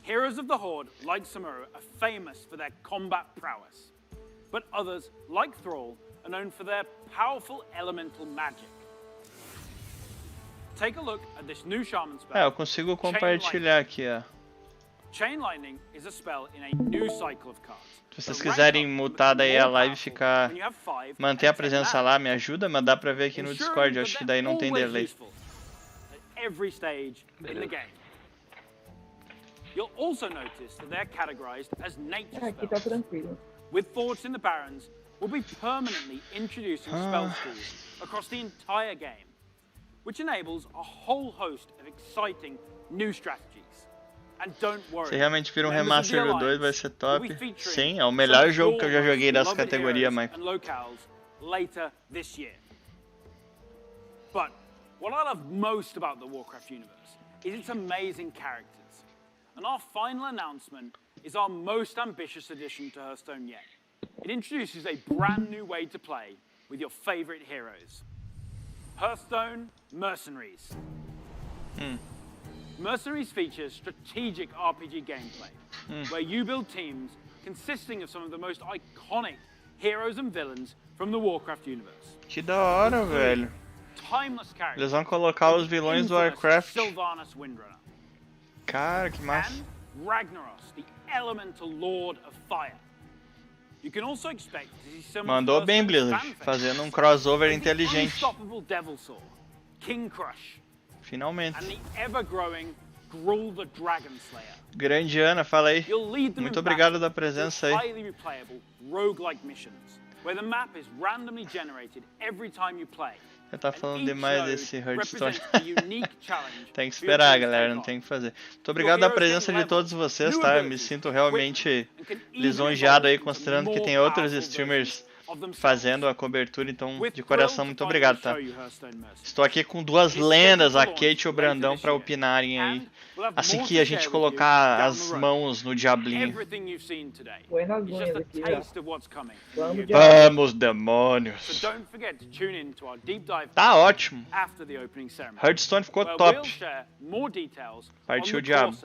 Heroes of the Horde, like Samuro, are famous for their combat prowess. But others, like Thrall, are known for their powerful elemental magic. Take a look at this new shaman spell. É, eu consigo compartilhar aqui, ó. Chain Lightning is a spell in a new cycle of cards. Se vocês quiserem mutar daí a live e ficar... manter a presença lá, me ajuda, mas dá pra ver aqui no Discord, eu acho que daí não tem delay. Every stage in the game. You'll also notice that they're categorized as nature Aqui tá spells. tranquilo. With Forged in the Barrens, we'll be permanently introducing spell schools across the entire game, which enables a whole host of exciting new strategies. And don't worry, Se realmente vira remaster do 2 vai ser top. Sim, é o melhor jogo que eu já joguei dessa categoria, Mike. Later this year. But what I love most about the Warcraft universe is its amazing characters. And our final announcement is our most ambitious addition to Hearthstone yet. It introduces a brand new way to play with your favorite heroes. Hearthstone Mercenaries. Mercenaries features strategic RPG gameplay, where you build teams consisting of some of the most iconic heroes and villains from the Warcraft universe. Que da hora, velho. Eles vão colocar os vilões do Warcraft. Cara, que massa. Ragnaros, the elemental lord of fire. You can also expect to see some Mandou bem, Blizzard, fazendo um crossover inteligente. Unstoppable Devil Saw, King Crush, finalmente. and the ever-growing Gruul the Dragon Slayer. Grande Ana, fala aí. Muito obrigado da presença aí. Highly replayable roguelike missions, where the map is randomly generated every time you play. Já tá falando demais desse Hearthstone. Tem que esperar, galera, não tem o que fazer. Muito obrigado da presença de todos vocês, tá? Eu me sinto realmente lisonjeado aí, considerando que tem outros streamers fazendo a cobertura, então de coração muito obrigado, tá? Estou aqui com duas lendas, a Kate e o Brandão, para opinarem aí, assim que a gente colocar as mãos no diablinho. Vamos, demônios! Tá ótimo! Hearthstone ficou top! Partiu o diabo.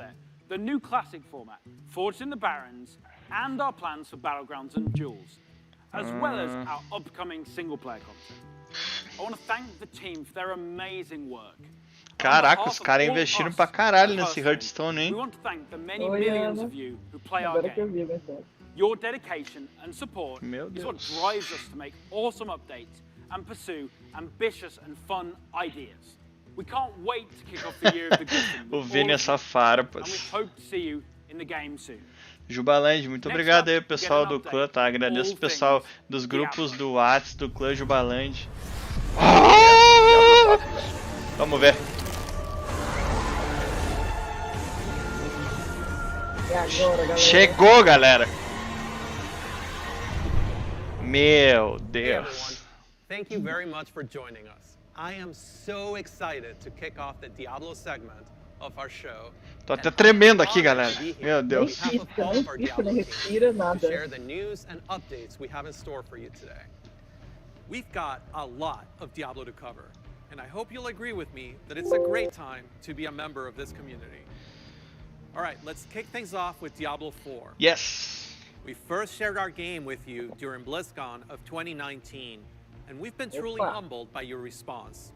The new classic format, Forged in the Barrens, and our plans for Battlegrounds and Duels, as well as our upcoming single-player content. I want to thank the team for their amazing work. Caraca, os caras investiram pra caralho nesse Hearthstone, hein? We want to thank the many millions of you who play our game. Your dedication and support is what drives us to make awesome updates and pursue ambitious and fun ideas. We can't wait to kick off the year of the Griffin. O Vini é só farpas. And we hope to see you in the game soon. Jubaland, muito obrigado aí pessoal do clã, tá? Agradeço o pessoal dos grupos do WhatsApp do clã Jubaland. Vamos ver. Chegou, galera. Meu Deus. Thank you very much for joining us. I am so excited to kick off the Diablo segment of our show. Tô até tremendo aqui, galera. Meu Deus. Não respira nada. Share the news and updates we have in store for you today. We've got a lot of Diablo to cover, and I hope you'll agree with me that it's a great time to be a member of this community. All right, let's kick things off with Diablo 4. Yes. We first shared our game with you during BlizzCon of 2019, and we've been truly humbled by your response.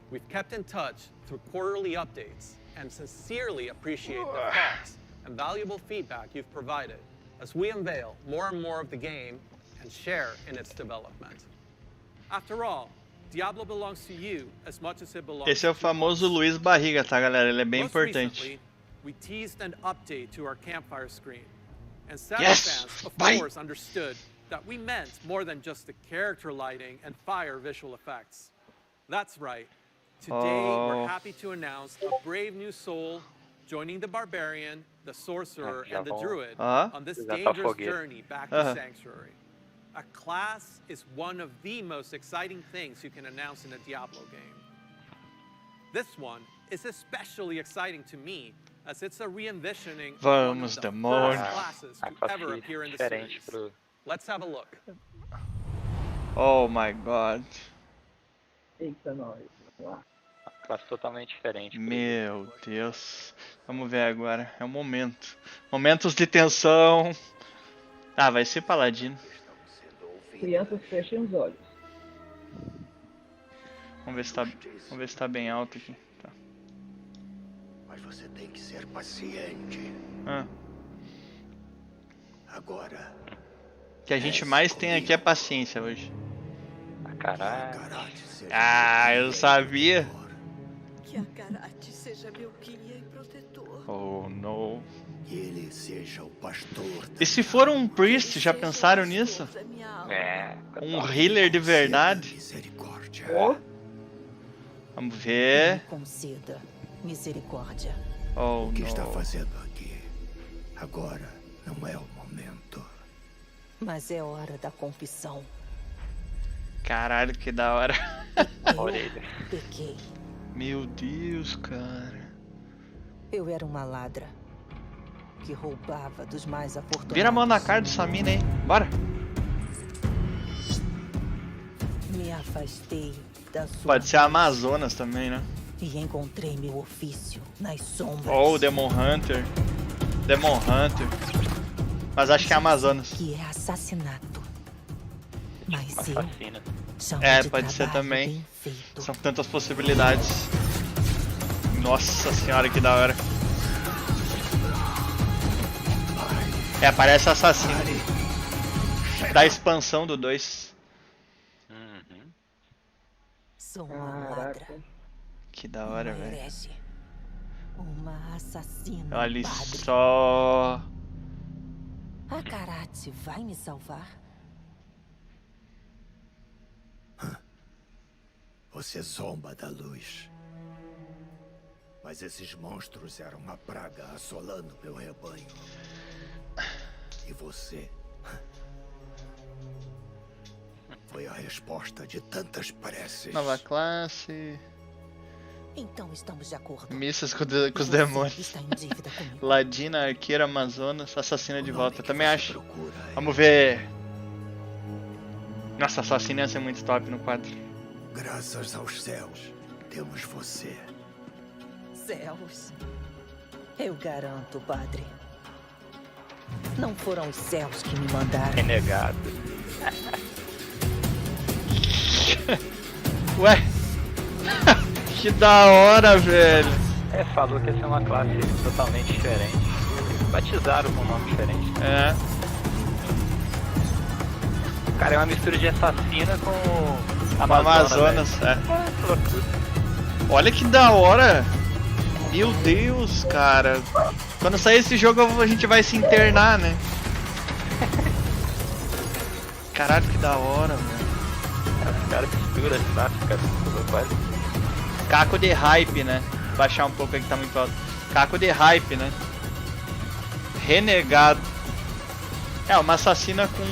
We've kept in touch through quarterly updates and sincerely appreciate the thoughts and valuable feedback you've provided as we unveil more and more of the game and share in its development. After all, Diablo belongs to you as much as it belongs to us. Esse é o famoso Luiz Barriga, tá, galera? Ele é bem importante. We teased an update to our campfire screen, and fans, of course, understood that we meant more than just the character lighting and fire visual effects. That's right. Today, we're happy to announce a brave new soul joining the barbarian, the sorcerer, and the druid on this dangerous journey back to Sanctuary. A class is one of the most exciting things you can announce in a Diablo game. This one is especially exciting to me, as it's a re-envisioning of one of the first classes to ever appear in the series. Let's have a look. Oh my god. Eita, nós. Classe totalmente diferente. Meu Deus. Vamos ver agora. É o momento. Momentos de tensão. Ah, vai ser paladino. Crianças, fechem os olhos. Vamos ver se tá bem alto aqui. Tá. Mas Você tem que ser paciente. Agora. O que a gente mais tem aqui é paciência hoje. Caralho. Ah, eu sabia. Que a Karate seja meu guia e protetor. Oh, não. Que ele seja o pastor. E se for um priest, já pensaram nisso? É. Um healer de verdade? Oh. Vamos ver. Me conceda misericórdia. Oh, o que não. está fazendo aqui? Agora não é o momento. Mas é hora da confissão. Caralho, que da hora. Orelha. Pequei. Meu Deus, cara. Eu era uma ladra que roubava dos mais afortunados. Vira a mão na cara dessa mina aí. Bora. Me afastei da sua Pode ser Amazonas também, né? e encontrei meu ofício nas sombras. Ou Demon Hunter. Demon Hunter. Mas acho que é Amazonas. Que é assassinato. Mas Assassina. É, pode ser também. São tantas possibilidades. Nossa senhora, que da hora. É, parece assassino. Da expansão do 2. Sou uma ladra. Que da hora, velho. Uma assassina. Olha só. A Karate vai me salvar? Você zomba da luz. Mas esses monstros eram uma praga assolando meu rebanho. E você foi a resposta de tantas preces. Nova classe. Então estamos de acordo. Missas com os demônios. Está em dívida comigo. Ladina, arqueira, Amazonas, assassina de volta. Eu também acho. Vamos ver. Nossa, assassina ia ser muito top no 4. Graças aos céus, temos você. Céus. Eu garanto, padre. Não foram os céus que me mandaram. Renegado. Ué? Que da hora, velho. É, falou que ia ser uma classe totalmente diferente. Batizaram com um nome diferente. É. Cara, é uma mistura de assassina com Amazonas, é. Olha que da hora. Meu Deus, cara. Quando sair esse jogo a gente vai se internar, né? Caralho, que da hora, velho. Os caras misturam as classes, cara. Caco de hype, né? Vou baixar um pouco aqui que tá muito alto. Caco de hype, né? Renegado. É, uma assassina com...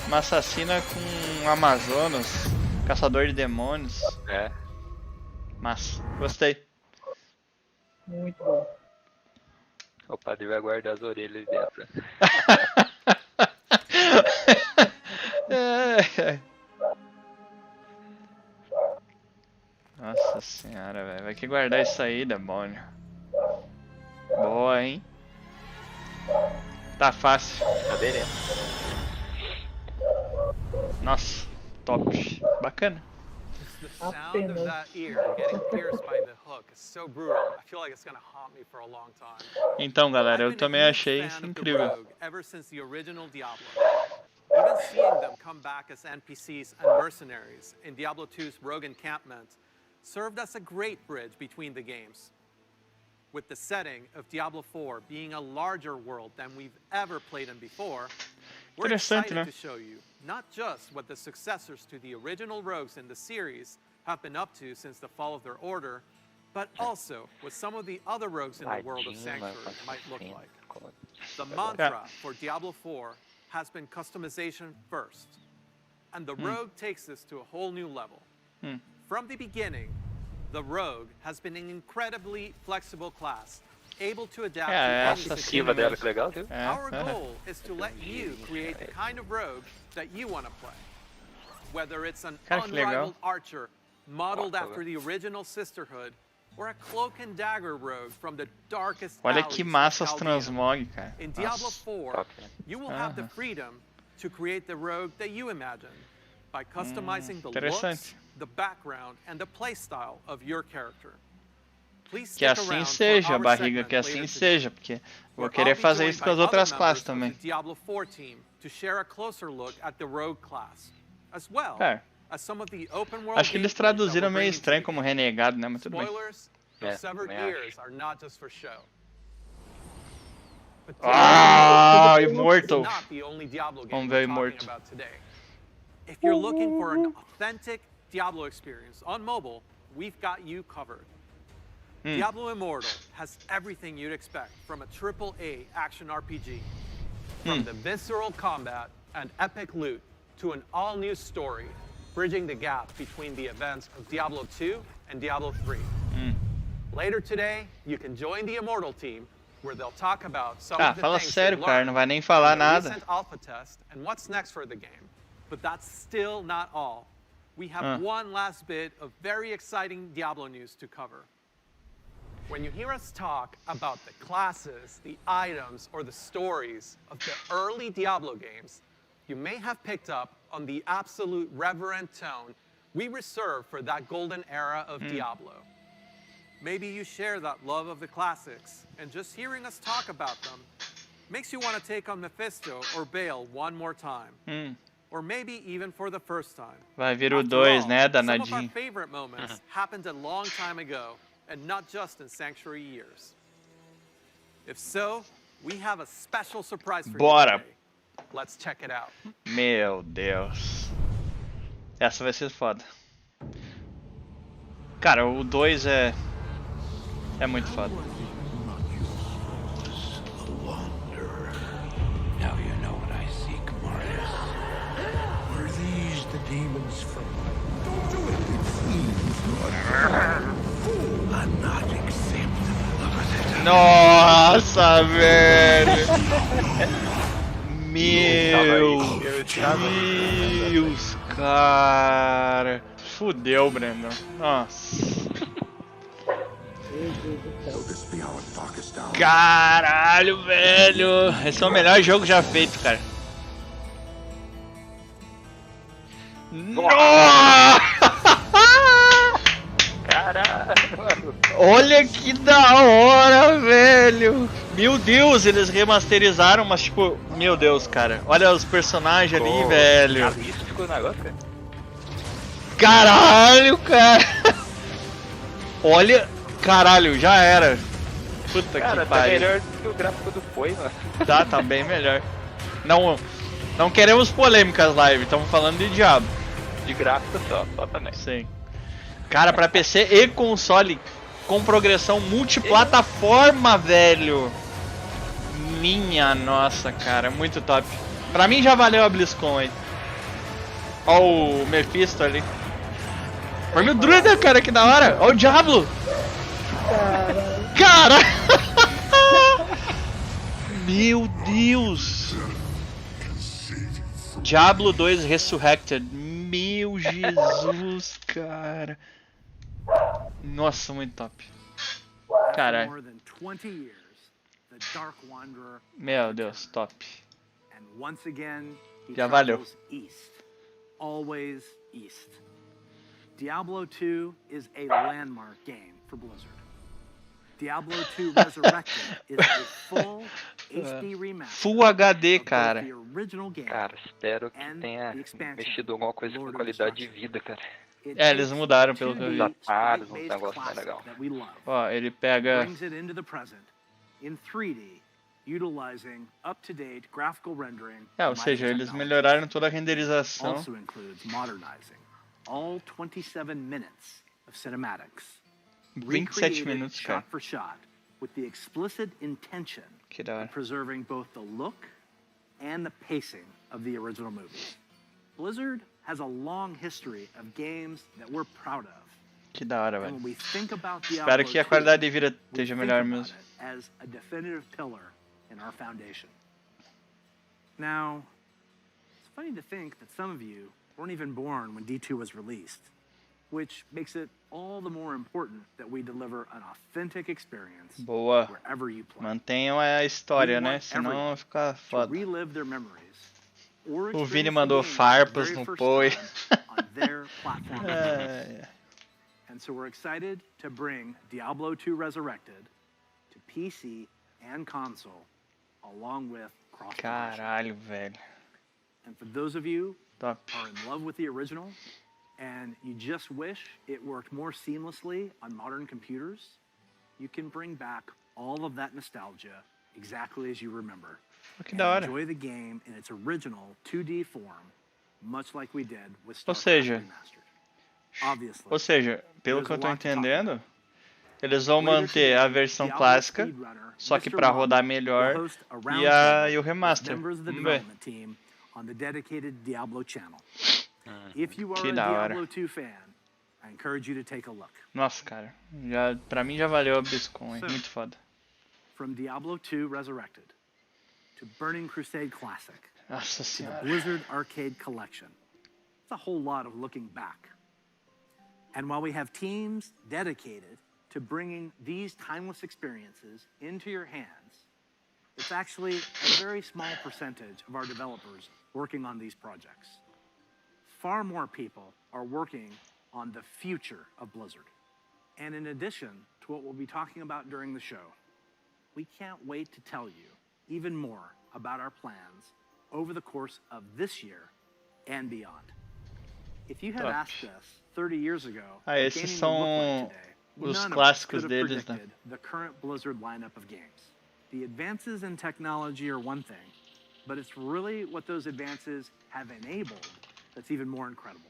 Uma assassina com Amazonas. Caçador de demônios. É. Massa. Gostei. Muito bom. O padre vai guardar as orelhas dentro. Nossa senhora, velho. Vai que guardar isso aí, demônio. Boa, hein? Tá fácil. Tá beleza. Nossa, top. Bacana. The sound of that ear getting pierced by the hook is so brutal. I feel like it's gonna haunt me for a long time. Então, galera, eu também achei isso incrível. Ever since the original Diablo. Even seeing them come back as NPCs and mercenaries in Diablo 2's Rogue Encampment served as a great bridge between the games. With the setting of Diablo 4 being a larger world than we've ever played in before, we're excited to show you not just what the successors to the original rogues in the series have been up to since the fall of their order, but also what some of the other rogues in the world of Sanctuary might look like. The mantra for Diablo 4 has been customization first, and the rogue takes this to a whole new level. From the beginning, the rogue has been an incredibly flexible class, able to adapt to any situation. Our goal is to let you create the kind of rogue that you want to play. Whether it's an unrivaled archer modeled after the original Sisterhood, or a cloak and dagger rogue from the darkest Olha alleys que massa of os Chaldea. transmog, cara. In Diablo 4, you will have the freedom to create the rogue that you imagine by customizing the looks, the background, and the playstyle of your character. Que assim seja, barriga, que assim seja, porque vou querer fazer isso com as outras classes também. É. Acho que eles traduziram meio estranho como renegado, né? Mas tudo bem. Ah, Immortal. Vamos ver o Immortal. If you're looking for an authentic Diablo experience on mobile, we've got you covered. Diablo Immortal has everything you'd expect from a AAA action RPG. From the visceral combat and epic loot to an all-new story, bridging the gap between the events of Diablo 2 and Diablo 3. Later today, you can join the Immortal team, where they'll talk about some of the fala things sério, they cara, learned não vai nem falar from the nada. recent alpha test and what's next for the game. But that's still not all. We have one last bit of very exciting Diablo news to cover. When you hear us talk about the classes, the items, or the stories of the early Diablo games, you may have picked up on the absolute reverent tone we reserve for that golden era of Diablo. Maybe you share that love of the classics, and just hearing us talk about them makes you want to take on Mephisto or Baal one more time. Or maybe even for the first time. Vai vir o 2, né, Some of our danadinho. favorite moments happened a long time ago, and not just in Sanctuary years. If so, we have a special surprise for you Bora. today. Let's check it out. Meu Deus. Essa vai ser foda. Cara, o 2 é muito foda. Now you know what I seek, Marius. Were these the demons from... Don't do it! I'm not acceptable. Nossa, velho! Meu Deus, cara! Fudeu, Brandon. Nossa. Caralho, velho! Esse é o melhor jogo já feito, cara. Nossa! Caralho! Olha que da hora, velho! Meu Deus, eles remasterizaram, mas tipo, meu Deus, cara. Olha os personagens ali, velho. Realístico o negócio, cara. Caralho, cara! Olha, caralho, já era. Puta Cara, que tá pariu. melhor do que o gráfico do Foi, mano. Tá bem melhor. Não queremos polêmicas live, estamos falando de Diablo. De gráfico só também. Sim. Cara, pra PC e console com progressão multiplataforma, velho. Minha nossa, cara, muito top. Pra mim já valeu a BlizzCon aí. Ó o Mephisto ali. Olha o druida, cara, que da hora. Ó o Diablo. Cara. Meu Deus. Diablo 2 Resurrected. Meu Jesus, cara. Nossa, muito top. Caralho. Meu Deus, top. Já valeu. Always east. Diablo 2 is a landmark game for Blizzard. Diablo 2 Resurrected is a full HD remaster. Full HD, cara. Cara, espero que tenha mexido alguma coisa com qualidade de vida, cara. É, eles mudaram pelo que eu vi. Os atalhos, uns negócios mais legal. Ó, ele pega... ou seja, eles melhoraram toda a renderização. All 27 minutes of cinematics. 27 minutos, cara. Shot for shot, with the explicit intention of preserving both the look and the pacing of the original movies. Blizzard has a long history of games that we're proud of. Que da hora, velho. And when we think about Diablo Espero que a qualidade de vida 2, esteja melhor mesmo. as a definitive pillar in our foundation. Now, it's funny to think that some of you weren't even born when D2 was released, which makes it all the more important that we deliver an authentic experience Boa. wherever you play. Mantenham a história, né? Senão fica foda. Relive their memories, or O Vini experience mandou the game farpas for the no very Poi. first time on their platform. And so we're excited to bring Diablo 2 Resurrected to PC and console, along with cross-promotion. Caralho, velho. And for those of you Top. who are in love with the original, and you just wish it worked more seamlessly on modern computers, you can bring back all of that nostalgia exactly as you remember. Que da hora. Enjoy the game in its original 2D form, much like we did with Ou StarCraft seja, Remastered. Obviously, Ou seja, pelo there's que a eu tô lot to talk entendendo, eles vão Later manter a today, versão Diablo clássica, speedrunner só que Mr. pra One rodar melhor, will host a e roundtable o with remaster. members of the Vamos ver. development team on the dedicated Diablo channel. If you are Que a da hora. Diablo 2 fan, I encourage you to take a look. Nossa, cara, pra mim já valeu a BlizzCon, So, muito foda. From Diablo 2 Resurrected to Burning Crusade Classic Nossa to the senhora. Blizzard Arcade Collection. It's a whole lot of looking back. And while we have teams dedicated to bringing these timeless experiences into your hands, it's actually a very small percentage of our developers working on these projects. Far more people are working on the future of Blizzard. And in addition to what we'll be talking about during the show, we can't wait to tell you even more about our plans over the course of this year and beyond. If you had Top. asked us 30 years ago Ah, what esses gaming would look são like today, os none of us clássicos could have deles, né? predicted the current Blizzard lineup of games. The advances in technology are one thing, but it's really what those advances have enabled that's even more incredible.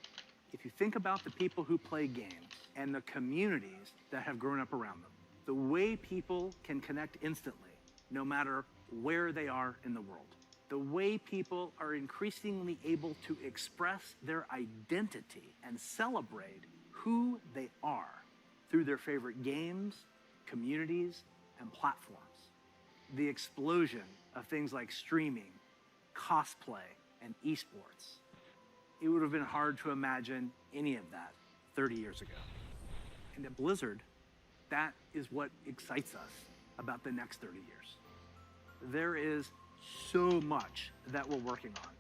If you think about the people who play games and the communities that have grown up around them, the way people can connect instantly, no matter where they are in the world, the way people are increasingly able to express their identity and celebrate who they are through their favorite games, communities, and platforms. The explosion of things like streaming, cosplay, and esports. It would have been hard to imagine any of that 30 years ago. And at Blizzard, that is what excites us about the next 30 years. There is so much that we're working on.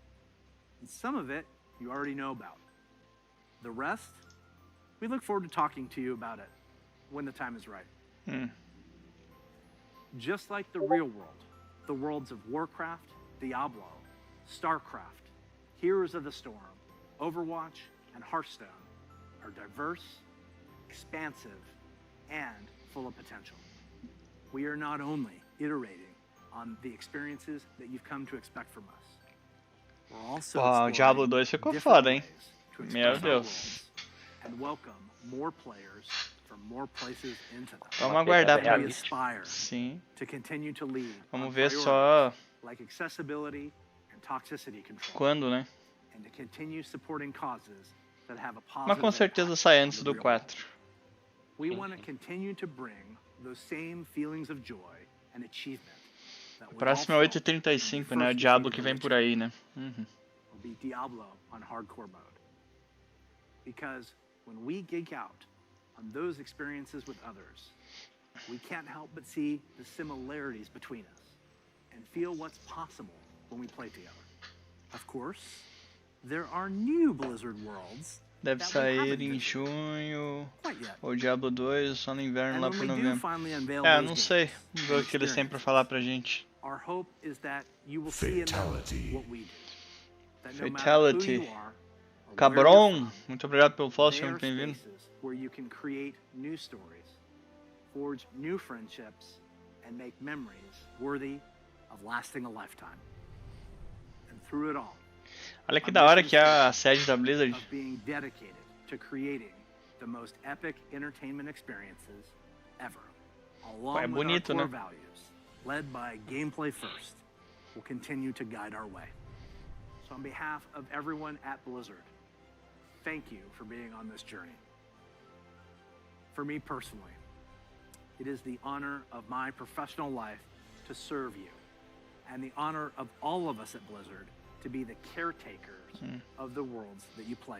And some of it you already know about. The rest, we look forward to talking to you about it when the time is right. Just like the real world, the worlds of Warcraft, Diablo, StarCraft, Heroes of the Storm, Overwatch, and Hearthstone are diverse, expansive, and full of potential. We are not only iterating on the experiences that you've come to expect from us, we're also Uau, o Diablo 2 ficou foda, hein? Meu Deus. and welcome more players from more places into them. Vamos aguardar pra We isso. aspire Sim. to continue to lead Vamos on ver priorities só like accessibility and toxicity control, quando, né? and to continue supporting causes that have a Mas positive com certeza sai antes do 4. We want to continue to bring those same feelings of joy and achievement that O we próximo all é felt 8h35, né? O Diablo que vem por aí, né? Uhum. will be Diablo on hardcore mode. Because when we geek out on those experiences with others, we can't help but see the similarities between us and feel what's possible when we play together. Of course, there are new Blizzard worlds Deve that we sair haven't em visited junho. quite yet. O Diablo 2 só no inverno And lá when por we do novembro. finally unveil É, those não sei. games Vamos ver o que eles têm pra falar pra gente. Our hope is that you will see in them what we do. That no matter who Fatality. you are, or where you're Cabron, from, muito obrigado pelo follow, they seja are muito bem-vindo. spaces where you can create new stories, forge new friendships, and make memories worthy of lasting a lifetime. And through it all, Olha que da hora que é a sede da Blizzard. of being dedicated to creating the most epic entertainment experiences ever, along É with bonito, our core né? values, led by gameplay first, will continue to guide our way. So on behalf of everyone at Blizzard, thank you for being on this journey. For me personally, it is the honor of my professional life to serve you, and the honor of all of us at Blizzard to be the caretakers of the worlds that you play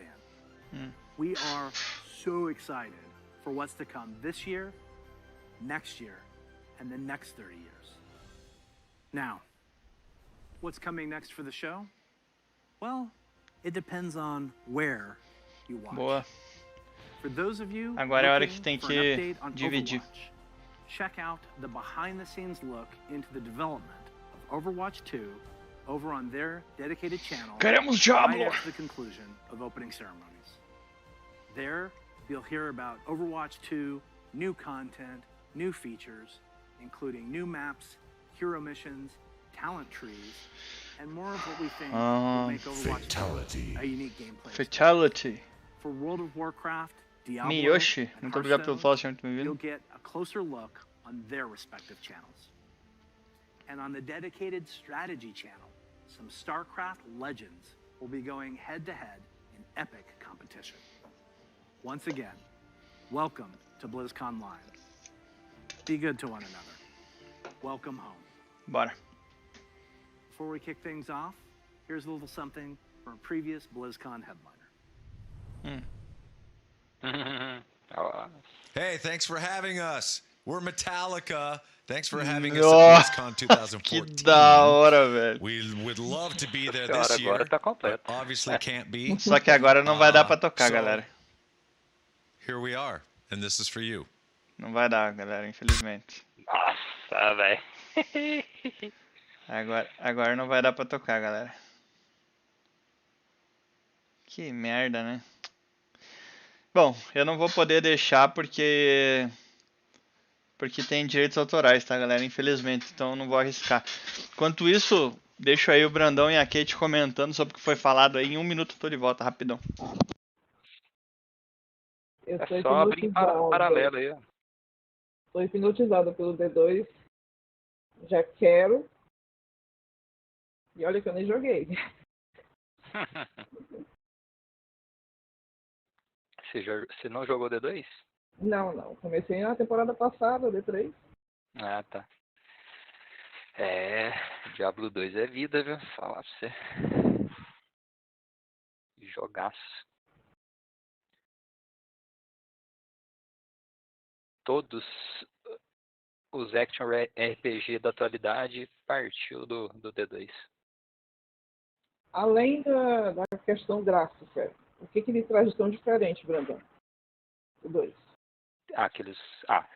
in. We are so excited for what's to come this year, next year, and the next 30 years. Now, what's coming next for the show? Well, it depends on where you watch. Boa. Agora é a hora que tem que dividir. Check out the behind-the-scenes look into the development of Overwatch 2 over on their dedicated channel. Queremos Diablo! Right after the conclusion of opening ceremonies. There, you'll hear about Overwatch 2, new content, new features, including new maps, hero missions, talent trees, and more of what we think will make Overwatch 2 a unique gameplay. Fatality. For World of Warcraft, Diablo, Miyoshi, and muito obrigado pelo follow, seja muito you'll bem-vindo. get a closer look on their respective channels. And on the dedicated strategy channel, some StarCraft legends will be going head-to-head in epic competition. Once again, welcome to BlizzConline. Be good to one another. Welcome home. Bora. Before we kick things off, here's a little something from a previous BlizzCon headliner. Hey, thanks for having us. We're Metallica. Thanks for having us at BlizzCon 2014. Que da hora, velho. We would love to be there this year, but obviously can't be. Só que agora não vai dar pra tocar, galera. Here we are, and this is for you. Não vai dar, galera, infelizmente. Nossa, velho. Agora não vai dar pra tocar, galera. Que merda, né? Bom, eu não vou poder deixar porque tem direitos autorais, tá, galera? Infelizmente, então eu não vou arriscar. Enquanto isso, deixo aí o Brandão e a Kate comentando sobre o que foi falado aí. Em 1 minuto eu tô de volta, rapidão. Eu É só abrir paralelo aí, ó. Tô hipnotizado pelo D2. Já quero. E olha que eu nem joguei. Você não jogou D2? Não. Comecei na temporada passada, D3. Ah, tá. Diablo 2 é vida, viu? Falar pra você. Jogaço. Todos os action RPG da atualidade partiu do D2. Além da questão gráfica, o que ele traz de tão diferente, Brandão? O 2.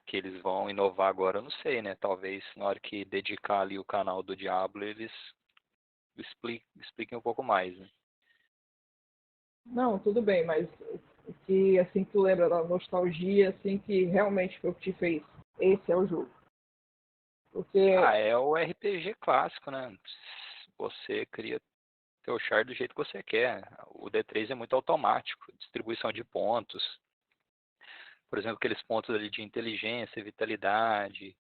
Que eles vão inovar agora, eu não sei, né? Talvez na hora que dedicar ali o canal do Diablo, eles expliquem um pouco mais, né? Não, tudo bem, mas que assim tu lembra da nostalgia, assim que realmente foi o que te fez. Esse é o jogo. Porque é o RPG clássico, né? Você cria teu char do jeito que você quer. O D3 é muito automático, distribuição de pontos. Por exemplo, aqueles pontos ali de inteligência, vitalidade,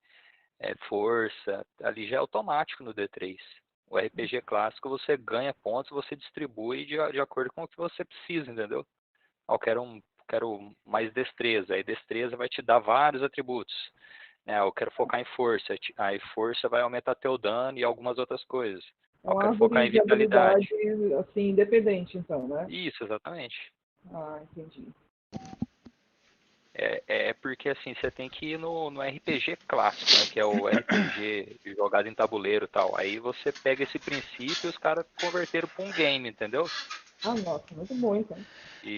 força, ali já é automático no D3. O RPG clássico você ganha pontos, você distribui de acordo com o que você precisa, entendeu? Eu quero mais destreza, aí destreza vai te dar vários atributos. Eu quero focar em força, aí força vai aumentar teu dano e algumas outras coisas. Eu quero focar em vitalidade. Assim, independente, então, né? Isso, exatamente. Ah, entendi. É porque assim, você tem que ir no RPG clássico, né? Que é o RPG jogado em tabuleiro e tal. Aí você pega esse princípio e os caras converteram para um game, entendeu? Ah, nossa, muito bom, então. E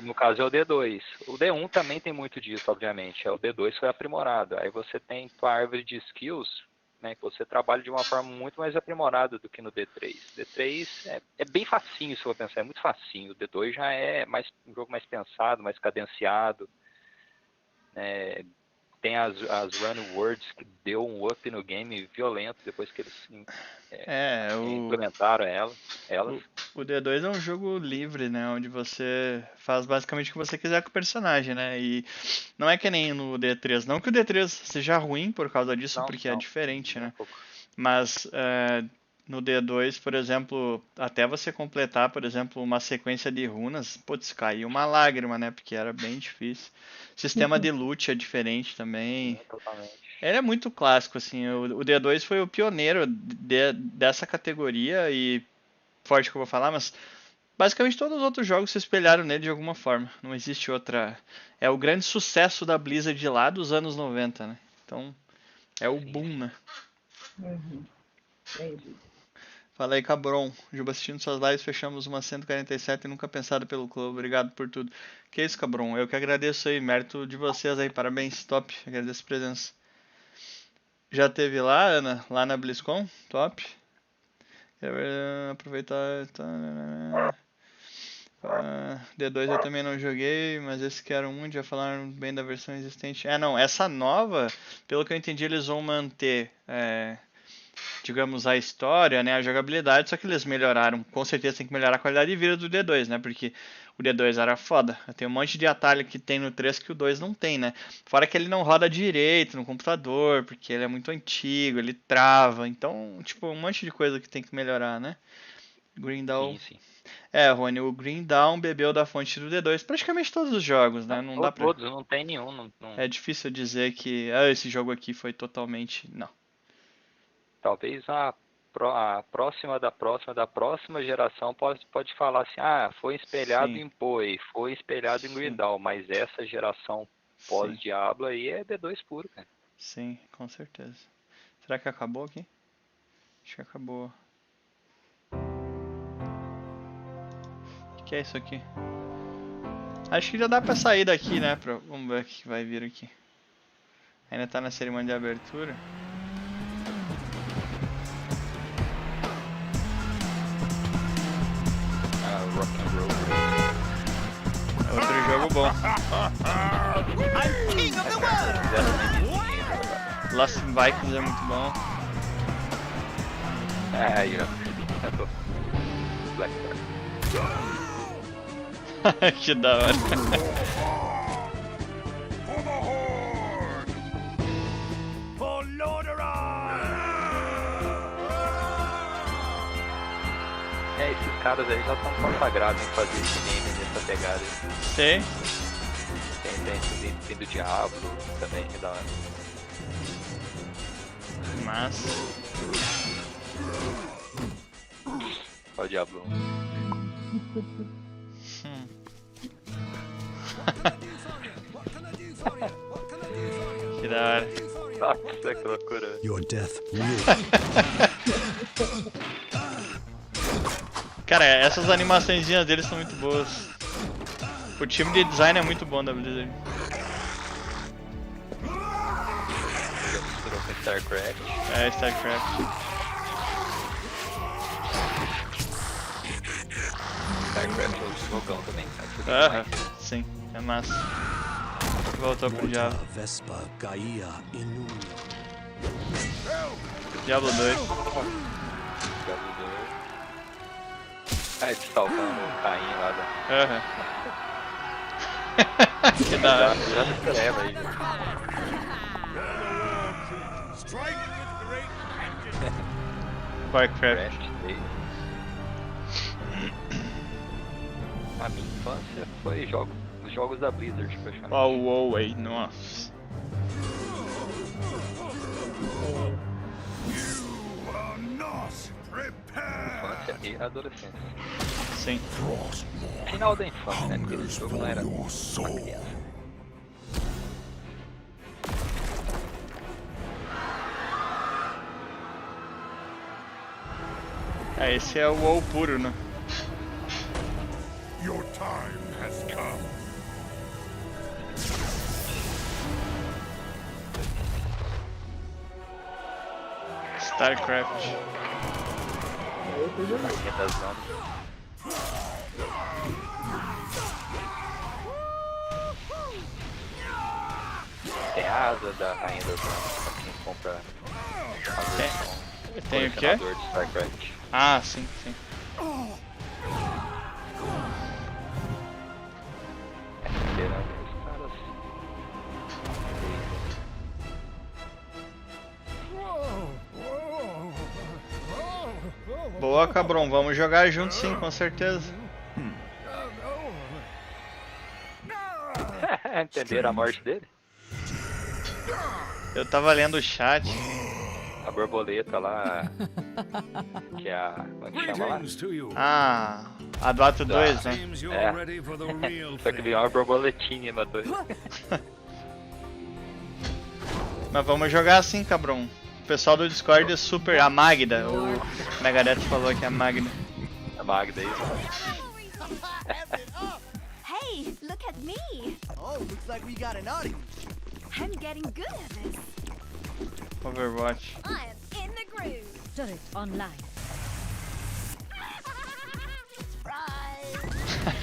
no caso é o D2. O D1 também tem muito disso, obviamente. O D2 foi aprimorado. Aí você tem tua árvore de skills, né? Que você trabalha de uma forma muito mais aprimorada do que no D3. D3 é bem facinho, se eu pensar, é muito facinho. O D2 já é um jogo mais pensado, mais cadenciado. Tem as run words que deu um up no game violento depois que eles implementaram elas. O D2 é um jogo livre, né? Onde você faz basicamente o que você quiser com o personagem, né? E não é que nem no D3. Não que o D3 seja ruim por causa disso, porque é diferente, né? Mas no D2, por exemplo, até você completar, por exemplo, uma sequência de runas, putz, caiu uma lágrima, né? Porque era bem difícil. O sistema de loot é diferente também. Ele é muito clássico, assim. O D2 foi o pioneiro dessa categoria e forte que eu vou falar, mas basicamente todos os outros jogos se espelharam nele de alguma forma. Não existe outra. É o grande sucesso da Blizzard de lá dos anos 90, né? Então, é o boom, né? Entendi. Fala aí, Cabron. Juba, assistindo suas lives, fechamos uma 147 e nunca pensado pelo clube. Obrigado por tudo. Que isso, Cabron? Eu que agradeço aí. Mérito de vocês aí. Parabéns. Top. Agradeço a presença. Já teve lá, Ana? Lá na BlizzCon? Top. Aproveitar... D2 eu também não joguei, mas esse que era um, já falaram bem da versão existente. Não, essa nova, pelo que eu entendi, eles vão manter, digamos, a história, né, a jogabilidade, só que eles melhoraram, com certeza tem que melhorar a qualidade de vida do D2, né, porque o D2 era foda. Tem um monte de atalho que tem no 3 que o 2 não tem, né, fora que ele não roda direito no computador, porque ele é muito antigo, ele trava, então, tipo, um monte de coisa que tem que melhorar, né. Greendown. Sim. Rony, o Greendown bebeu da fonte do D2 praticamente todos os jogos, né? Não dá pra... Todos, não tem nenhum. Não... É difícil dizer que esse jogo aqui foi totalmente... Não. Talvez a próxima da próxima geração pode falar assim, foi espelhado em Poe, foi espelhado em Greendown, mas essa geração pós-Diablo aí é D2 puro, cara. Sim, com certeza. Será que acabou aqui? Acho que acabou. O que é isso aqui? Acho que já dá pra sair daqui, né? Vamos ver o que vai vir aqui. Ainda tá na cerimônia de abertura. Rock and roll. Outro jogo bom. Lost Vikings é muito bom. Aí, ó. Black que da hora. Esses caras aí já estão consagrados em fazer esse game nessa pegada aí. Sim. Tem do Diablo também, que da hora. Mas... Olha o Diablo. Que da hora. Nossa, que loucura. Your death Cara, essas animaçõezinhas deles são muito boas. O time de design é muito bom da Blizzard. StarCraft. StarCraft. StarCraft é o jogão também, sim, é massa. Voltou pro Diablo. Diablo 2. Eles salvando o Caim lá da... Que da hora. Já me leva aí. Warcraft. A minha infância foi os jogos da Blizzard, praticamente. Ó, o WoW aí, nossa. Infância e adolescência. Sim. Final da infância, né? Porque esse jogo não era uma criança. Esse é o WoW puro, né? Your time has come. StarCraft. Tem a asa da Rainha das Lamas pra quem compra a versão. Tem o quê? De StarCraft. Ah, sim, sim. Boa, Cabron, vamos jogar junto sim, com certeza. Entenderam a morte dele? Eu tava lendo o chat. A borboleta lá, que é a... como é que chama lá? Ah, a do ato 2, né? Só que veio uma borboletinha e matou ele. Mas vamos jogar assim, Cabron. O pessoal do Discord é super... A Magda, o Megadeth falou que é a Magda. A Magda aí. Hey, look at me. Oh, looks like we got an audience. I'm getting good at this. Overwatch. I am in the groove. Turret online.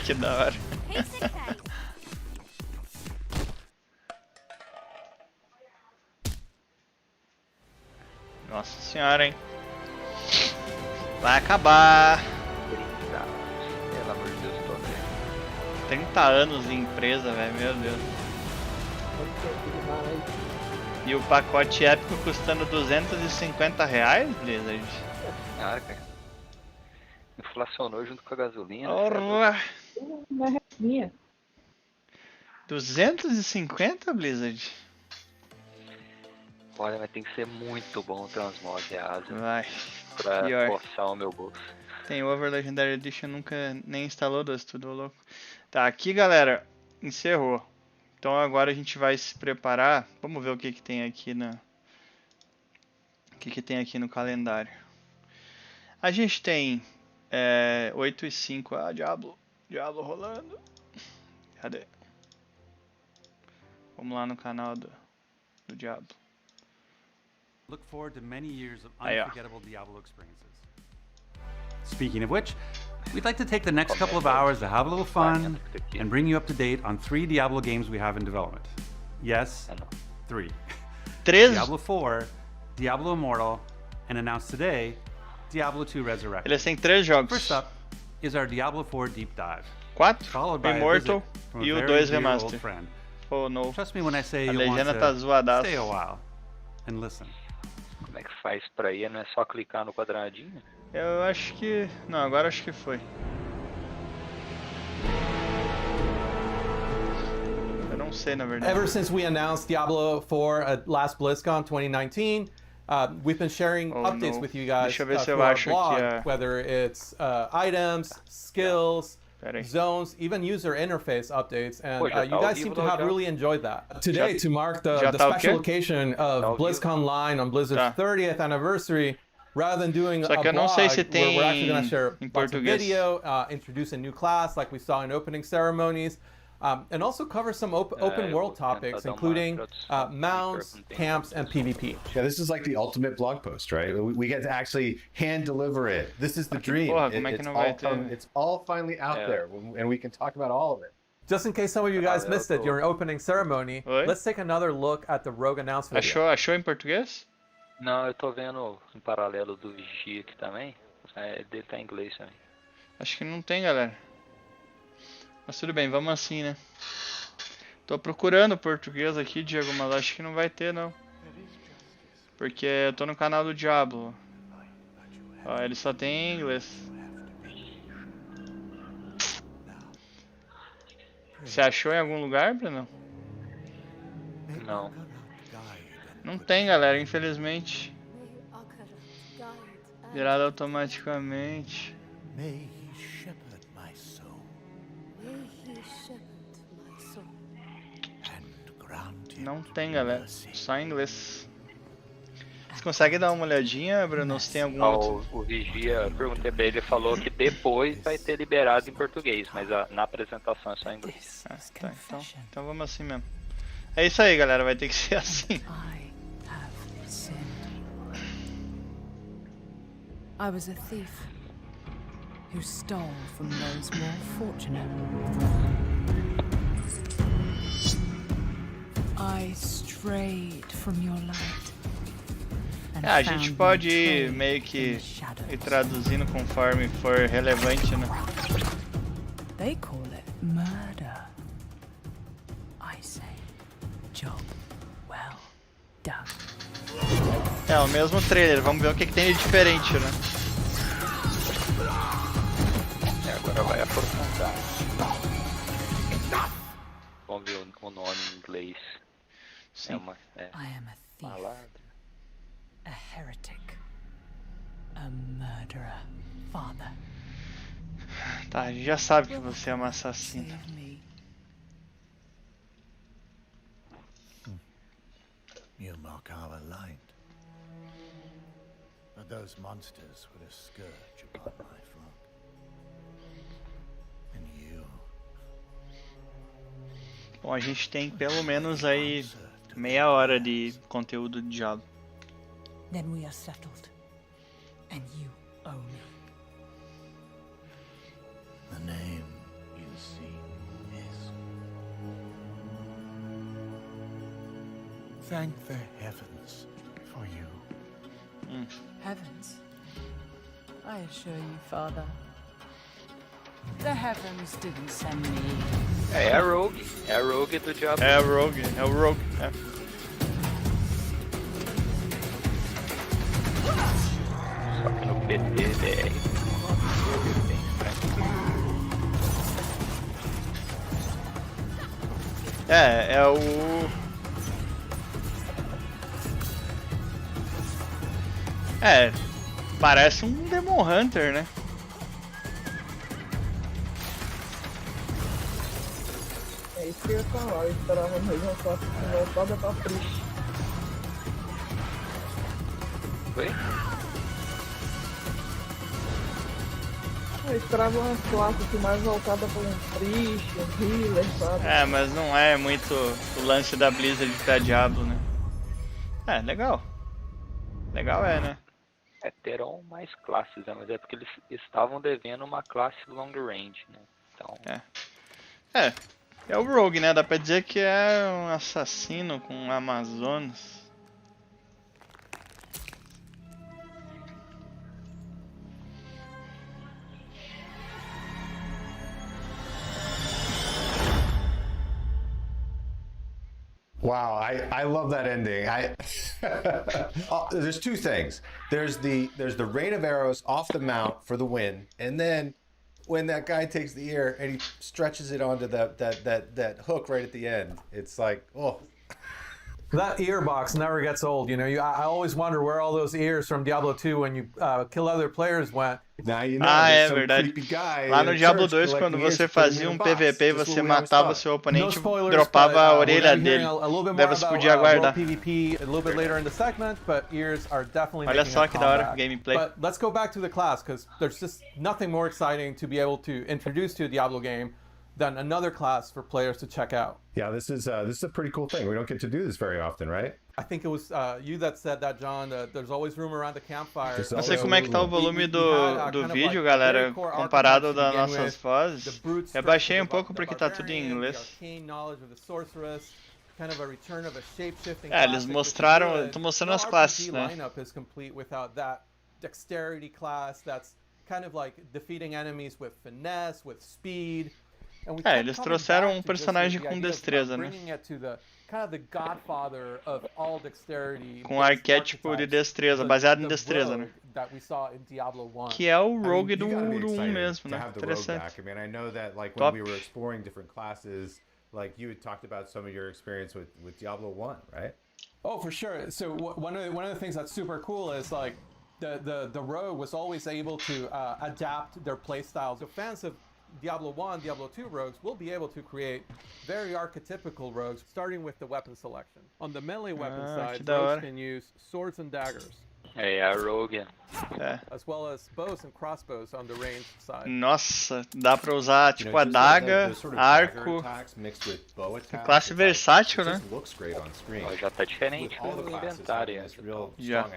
Que da hora. Nossa senhora, hein? Vai acabar. 30 anos. Pelo amor de Deus, tô vendo. 30 anos de empresa, velho. Meu Deus. E o pacote épico custando R$250, Blizzard? Ah, cara. Inflacionou junto com a gasolina. Uma retinha. 250, Blizzard? Olha, mas tem que ser muito bom o transmog Ásia. Vai. Pra Pior. forçar o meu bolso. Tem o Over Legendary Edition, nunca nem instalou, tudo louco. Tá, aqui galera, encerrou. Então agora a gente vai se preparar. Vamos ver o que tem aqui na... O que tem aqui no calendário. A gente tem 8 e 5. Ah, Diablo rolando. Cadê? Vamos lá no canal do Diablo. Look forward to many years of Aí, ó. unforgettable Diablo experiences. Speaking of which, we'd like to take the next couple of hours to have a little fun and bring you up to date on 3 Diablo games we have in development. Yes, 3. Diablo 4, Diablo Immortal, and announced today, Diablo 2 Resurrected. Eles têm 3 jogos. First up is our Diablo 4 Deep Dive. 4? Followed by Immortal e o 2 remaster. Remaster. Oh, no. Trust me when I say A you want legenda tá to zoadaça. stay a while and listen. Como é que faz pra ir? Não é só clicar no quadradinho? Eu acho que... Não, agora acho que foi. Eu não sei, na verdade. Ever since we announced Diablo 4 at last BlizzCon 2019, we've been sharing updates with you guys Deixa eu ver se eu through our acho blog, que whether it's items, skills, zones, even user interface updates, and you guys seem to have really enjoyed that. Today, to mark the special occasion of BlizzConline on Blizzard's 30th anniversary, rather than doing a blog, eu não sei se where we're actually going to share em lots of português. video, introduce a new class like we saw in opening ceremonies, and also cover some open world topics, including mounts, camps, and PvP. Yeah, this is like the ultimate blog post, right? We get to actually hand deliver it. This is the dream. It's all finally out there, and we can talk about all of it. Just in case some of you guys missed it during opening ceremony, let's take another look at the Rogue announcement. Achou em português? Não, eu tô vendo em paralelo do G aqui também. Dele tá em inglês também. Acho que não tem, galera. Mas tudo bem, vamos assim, né? Tô procurando português aqui, Diego, mas acho que não vai ter, não. Porque eu tô no canal do Diablo. Ó, ele só tem em inglês. Você achou em algum lugar, Bruno? Não. Não tem, galera, infelizmente. Virado automaticamente. Não tem, galera. Só em inglês. Você consegue dar uma olhadinha, Bruno? Se tem algum outro? O Vigia, eu perguntei pra ele, falou que depois vai ter liberado em português, mas na apresentação é só em inglês. Tá, então vamos assim mesmo. É isso aí, galera, vai ter que ser assim. I was a thief who stole from those more fortunate. I strayed from your light. A gente pode ir meio que ir traduzindo conforme for relevante, né? They call it murder. I say, job well done. É o mesmo trailer, vamos ver o que tem de diferente, né? Agora vai aprofundar. Vamos ver o nome em inglês. Sim. I am a thief, maladro. a heretic, a murderer, father. Tá, a gente já sabe que você é uma assassina. You mark our line. those monsters with a scourge upon my front. And you. Bom, a gente tem pelo menos aí meia hora de conteúdo de diálogo. Then we are settled. And you owe me. The name you seek is. Thank the heavens for you. Heavens? I assure you, Father, the heavens didn't send me. É a Rogue. É a Rogue do Diablo. É a Rogue. É o Rogue. É. Só que no PT, velho. É o... É, parece um Demon Hunter, né? É isso que eu ia falar, eu esperava mesmo uma classe voltada pra Priest. Oi? Eu esperava uma classe assim, mais voltada pra um Priest, um Healer, sabe? É, mas não é muito o lance da Blizzard pra Diablo, né? É, legal. Legal né? É, terão mais classes, né? Mas é porque eles estavam devendo uma classe long range, né? Então... É o Rogue, né? Dá pra dizer que é um assassino com Amazonas. Wow, I love that ending. There's two things. There's the rain of arrows off the mount for the win, and then when that guy takes the ear and he stretches it onto that hook right at the end, it's like, oh. That ear box never gets old, you know. I always wonder where all those ears from Diablo 2 when you kill other players went. Now you know, é verdade. Lá no Diablo 2, quando você fazia um PVP e você matava o seu oponente, dropava a orelha dele. Daí você podia guardar. Olha só que da hora o gameplay. But let's go back to the class, because there's just nothing more exciting to be able to introduce to a Diablo game than another class for players to check out. Yeah, this is a pretty cool thing. We don't get to do this very often, right? I think it was you that said that, John, that there's always room around the campfire. Não sei como é que tá o volume do vídeo, galera, comparado das nossas vozes. Eu baixei um pouco porque tá tudo em inglês. É, eles mostraram, tô mostrando as classes, né? Dexterity class that's kind of like defeating enemies with finesse, with speed. É, eles trouxeram um personagem com destreza, né? Com arquétipo de destreza, baseado em destreza, né? Que é o Rogue do 1 mesmo, né? Interessante. I know that like when we were exploring different classes, like you had talked about some of your experience with Diablo 1, right? Oh, for sure. So one of the things that's super cool is like the rogue was always able to adapt their playstyles. So fans of Diablo 1, Diablo 2 rogues will be able to create very archetypical rogues, starting with the weapon selection. On the melee weapon side, rogues can use swords and daggers. É a Rogue. As well as bows and crossbows on the ranged side. Nossa, dá pra usar tipo adaga, arco. Classe versátil, né? Já tá diferente do inventário. Já.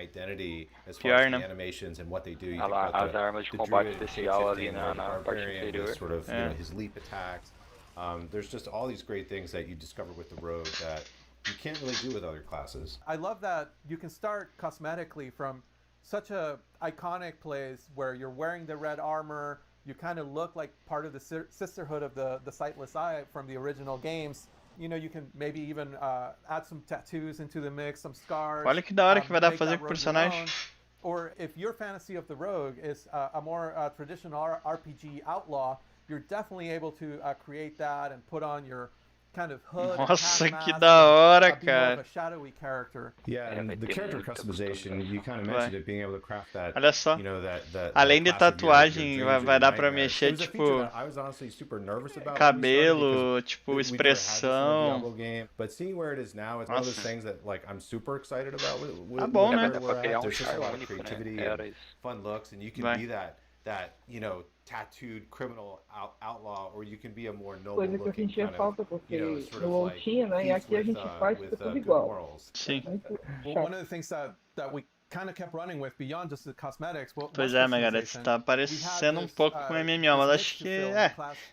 Pior, né? Olha lá, as armas de combate especial ali na parte inferior. There's just all these great things that you discover with the rogue that you can't really do with other classes. I love that you can start cosmetically from such a iconic place where you're wearing the red armor, you kind of look like part of the sisterhood of the Sightless Eye from the original games. You know, you can maybe even add some tattoos into the mix, some scars. Olha que da hora que vai dar pra fazer com o personagem. Or if your fantasy of the rogue is a more traditional RPG outlaw, you're definitely able to create that and put on your kind of hood. Nossa, que da hora, cara. Yeah, and the character customization, you kind of mentioned it, being able to craft that. Olha só. You know, that além de tatuagem, vai dar pra mexer, tipo, cabelo, tipo, expressão. But seeing where it is now, it's one of those things that like I'm super excited about. Tá bom, né? There's just a lot of creativity and fun looks, and you can be that you know, tattooed criminal outlaw, or you can be a more noble Coisa que eu sentia falta, porque no WoW tinha, né? E aqui a gente faz tudo igual. Sim. One of the things that we kind of kept running with beyond just the cosmetics. Pois é, Megara, isso tá parecendo um pouco com MMO, mas acho que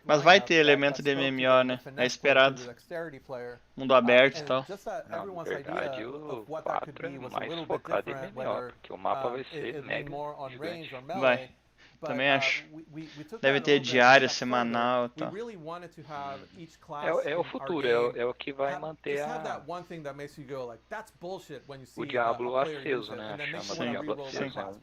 mas vai ter elemento de MMO, né? É esperado. Mundo aberto e tal. Não, na verdade o 4 é mais focado em MMO, porque o mapa vai ser mega gigante. Vai. Também acho. Deve ter diária, semanal e tal. É o futuro, é o que vai manter o Diablo aceso, né? A chama do Diablo aceso.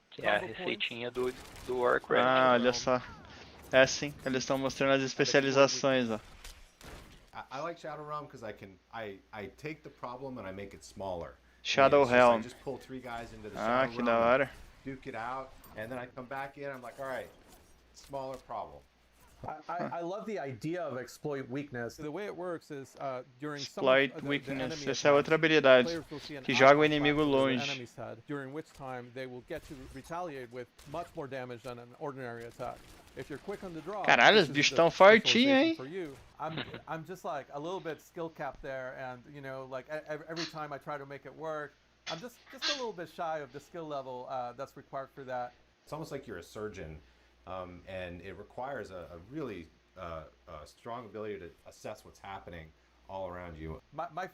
Que é a receitinha do Warcraft. Ah, olha só. É sim, eles estão mostrando as especializações, ó. I like Shadowrun because I take the problem and I make it smaller. Shadow Realm. Ah, que da hora. Duke it out, and then I come back in. I'm like, all right, smaller problem. I love the idea of exploit weakness. The way it works is during exploit weakness. Essa é outra habilidade que joga o inimigo longe. During which time they will get to retaliate with much more damage than an ordinary attack. If you're quick on the draw, caralho, os bichos tão fortinhos, hein? I'm just like a little bit skill capped there, and you know, like every time I try to make it work, I'm just a little bit shy of the skill level that's required for that. It's almost like you're a surgeon, and it requires a really strong ability to assess what's happening all around you. My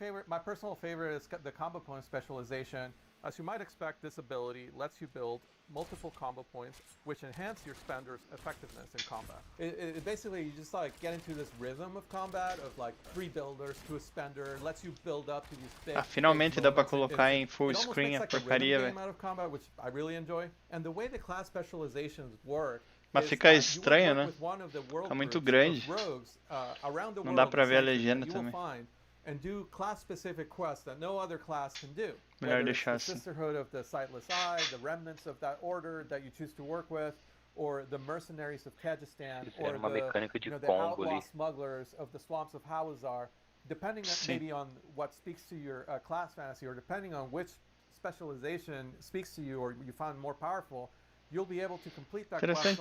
personal favorite is the combo point specialization. As you might expect, this ability lets you build multiple combo points which enhance your spender's effectiveness in combat. It basically, you just like get into this rhythm of combat of like 3 builders to a spender, lets you build up to these big. Finalmente dá pra colocar em full screen a porcaria, velho. Which I really enjoy. And the way the class specializations work. Mas fica estranho, né? Tá muito grande. Não dá pra ver a legenda também. And do class-specific quests that no other class can do. Melhor deixar assim. The Sisterhood of the Sightless Eye, the remnants of that order that you choose to work with, or the mercenaries of Kyrgyzstan, or the outlaw smugglers of the swamps of Hawazar, depending maybe on what speaks to your class fantasy, or depending on which specialization speaks to you or you find more powerful. Interessante.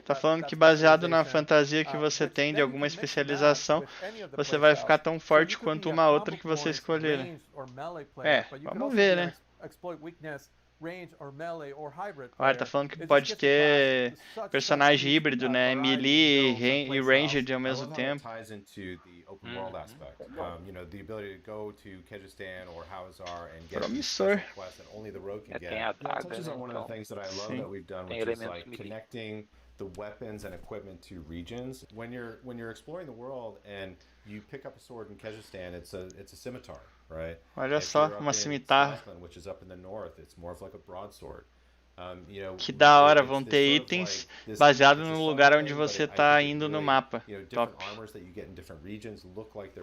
Tá falando que baseado na fantasia que você tem de alguma especialização, você vai ficar tão forte quanto uma outra que você escolher, né? Vamos ver, né? Olha, tá falando que pode ter personagem híbrido, né? Melee e ranged ao mesmo tempo. Promissor. Tem elementos connecting the weapons and equipment to regions. When you're exploring the world and you pick up a sword in Kyrgyzstan, it's a scimitar, right? Olha só, uma cimitarra. Which is up in the north, it's more of like a broadsword. Que da hora, vão ter itens baseados no lugar onde você tá indo no mapa. Top.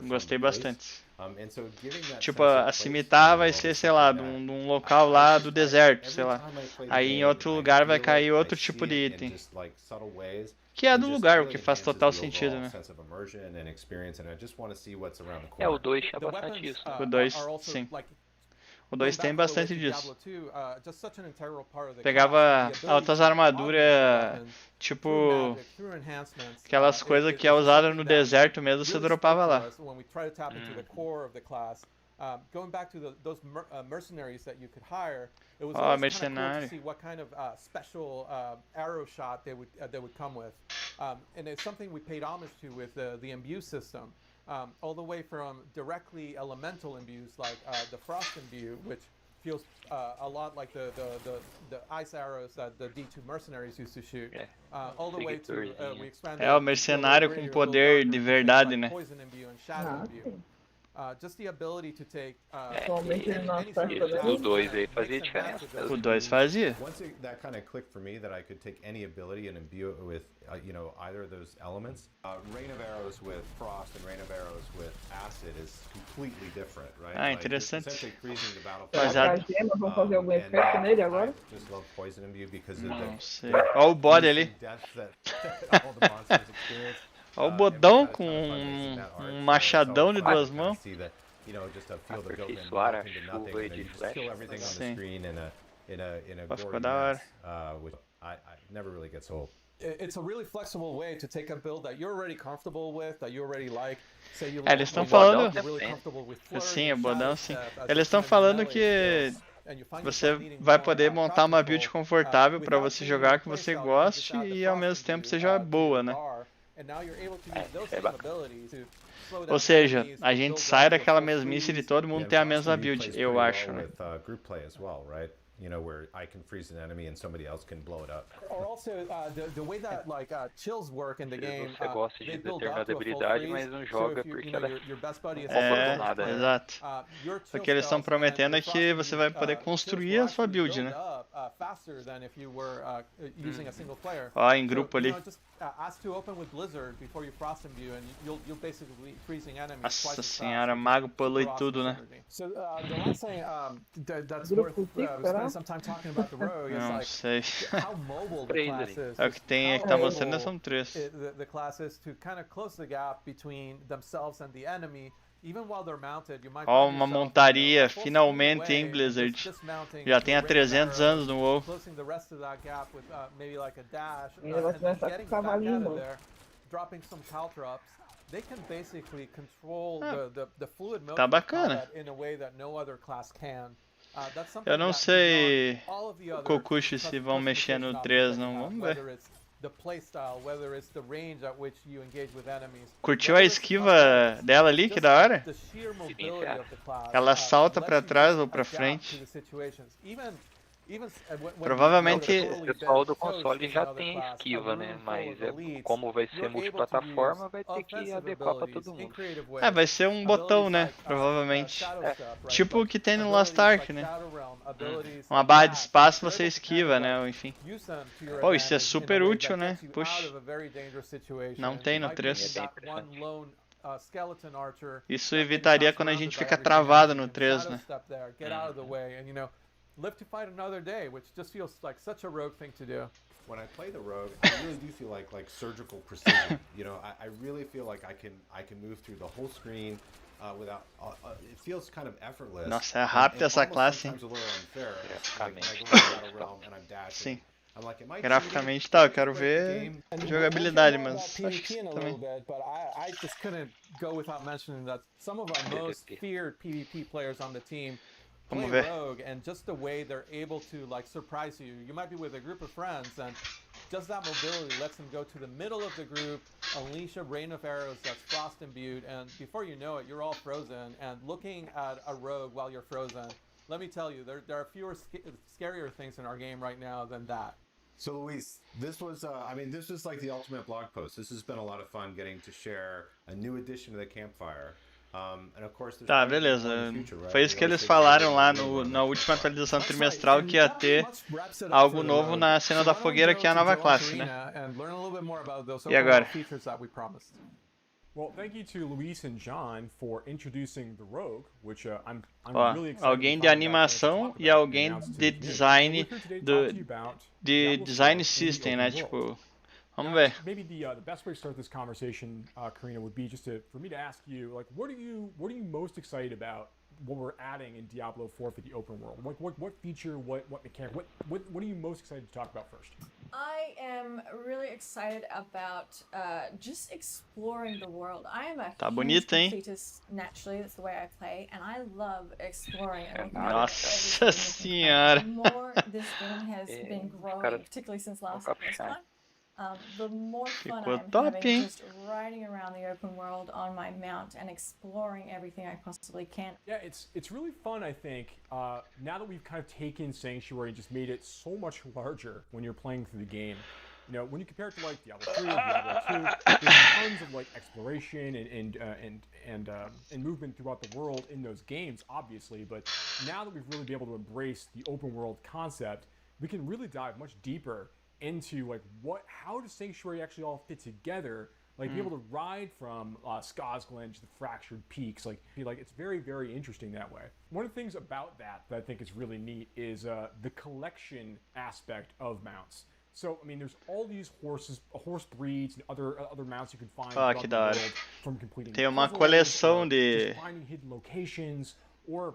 Gostei bastante. Tipo, a cimitarra vai ser, sei lá, de um local lá do deserto, sei lá. Aí em outro lugar vai cair outro tipo de item. Que é do lugar, o que faz total sentido, né? O 2 tinha bastante isso. O 2, sim. O 2 tem bastante disso. Pegava altas armaduras, tipo, aquelas coisas que é usada no deserto mesmo, você dropava lá. Ó, mercenário. All the way from directly elemental imbues like the frost imbue, which feels a lot like the ice arrows that the D2 mercenaries used to shoot. All the way to we expanded. O mercenário com poder de verdade, né? just the ability to take. O 2 aí fazia diferença. O 2 fazia. Once that kind of clicked for me that I could take any ability and imbue it with, you know, either of those elements. Rain of arrows with frost and rain of arrows with acid is completely different, right? Ah, interessante. Essentially freezing the Baseado. Vamos fazer algum efeito nele agora? Just love poison imbue because of Não the sei. Olha o bode ali. all the monsters experience. Olha o bodão com um machadão de duas mãos. Aperfeiçoar a chuva de flash. Sim. Ficou da hora. Never really gets old. It's a really flexible way to take a build that you're already comfortable with, that you already like. Say you Eles estão falando. Sim, o bodão sim. Eles estão falando que você vai poder montar uma build confortável para você jogar que você goste e ao mesmo tempo seja boa, né? Ou seja, a gente sai daquela mesmice de todo mundo ter a mesma build, eu acho, né? You know, where I can freeze an enemy and somebody else can blow it up. Or also the way that like chills work in the game. Você gosta de determinada habilidade, mas não joga porque ela exato. O que eles estão prometendo é que você vai poder construir a sua build, né? Ó, em grupo ali. Nossa senhora, mago polui tudo, né? Não sei. É o que tem, que tá mostrando são 3. Ó, uma montaria, finalmente, hein, Blizzard? Já tem há 300 anos no WoW. Ainda vai começar com o cavalinho, mano. Tá bacana. Eu não sei, Kokushi, se vão mexer no 3, não. Vamos ver. Curtiu a esquiva dela ali? Que da hora? Ela salta pra trás ou pra frente. Provavelmente o pessoal do console já tem esquiva, né? Mas como vai ser multiplataforma, vai ter que adequar pra todo mundo. Vai ser um botão, né? Provavelmente. Tipo o que tem no Lost Ark, né? Uma barra de espaço você esquiva, né? Enfim. Pô, isso é super útil, né? Puxa. Não tem no 3. Isso evitaria quando a gente fica travado no 3, né? Live to fight another day, which just feels like such a rogue thing to do. When I play the rogue, I really do feel like surgical precision. You know, I really feel like I can move through the whole screen without. It feels kind of effortless. Nossa, é rápida essa classe. Sim. Graficamente tá, eu quero ver jogabilidade, mas acho que também. I just couldn't go without mentioning that some of our most feared PvP players on the team play rogue, and just the way they're able to like surprise you. You might be with a group of friends, and just that mobility lets them go to the middle of the group, unleash a rain of arrows that's frost imbued, and before you know it, you're all frozen. And looking at a rogue while you're frozen, let me tell you, there are fewer scarier things in our game right now than that. So Luis, this was this was like the ultimate blog post. This has been a lot of fun getting to share a new addition to the campfire. Tá, beleza. Foi isso que eles falaram lá na última atualização trimestral, que ia ter algo novo na cena da fogueira, que é a nova classe, né? E agora? Well, thank you to Luis and John for introducing the Rogue, which I'm really excited. Alguém de animação e alguém de design de design system, né? Tipo, vamos ver. Maybe the best way to start this conversation, Karina, would be just for me to ask you, like, what are you most excited about what we're adding in Diablo 4 for the open world? What feature, what mechanic, what are you most excited to talk about first? I am really excited about just exploring the world. I am a huge completist naturally, that's the way I play, and I love exploring and Nossa senhora. The more this game has been growing, particularly since last BlizzCon, the more fun I'm having just riding around the open world on my mount and exploring everything I possibly can. Yeah, it's really fun, I think, now that we've kind of taken Sanctuary and just made it so much larger when you're playing through the game. You know, when you compare it to like Diablo 3 or Diablo 2, there's tons of like exploration and movement throughout the world in those games, obviously. But now that we've really been able to embrace the open world concept, we can really dive much deeper into like how does Sanctuary actually all fit together. Like, be able to ride from Skosglen to the Fractured Peaks. Like, it's very, very interesting that way. One of the things about that I think is really neat is the collection aspect of mounts. So, I mean, there's all these horse breeds and other mounts you can find que da hora. From completing Tem uma coleção de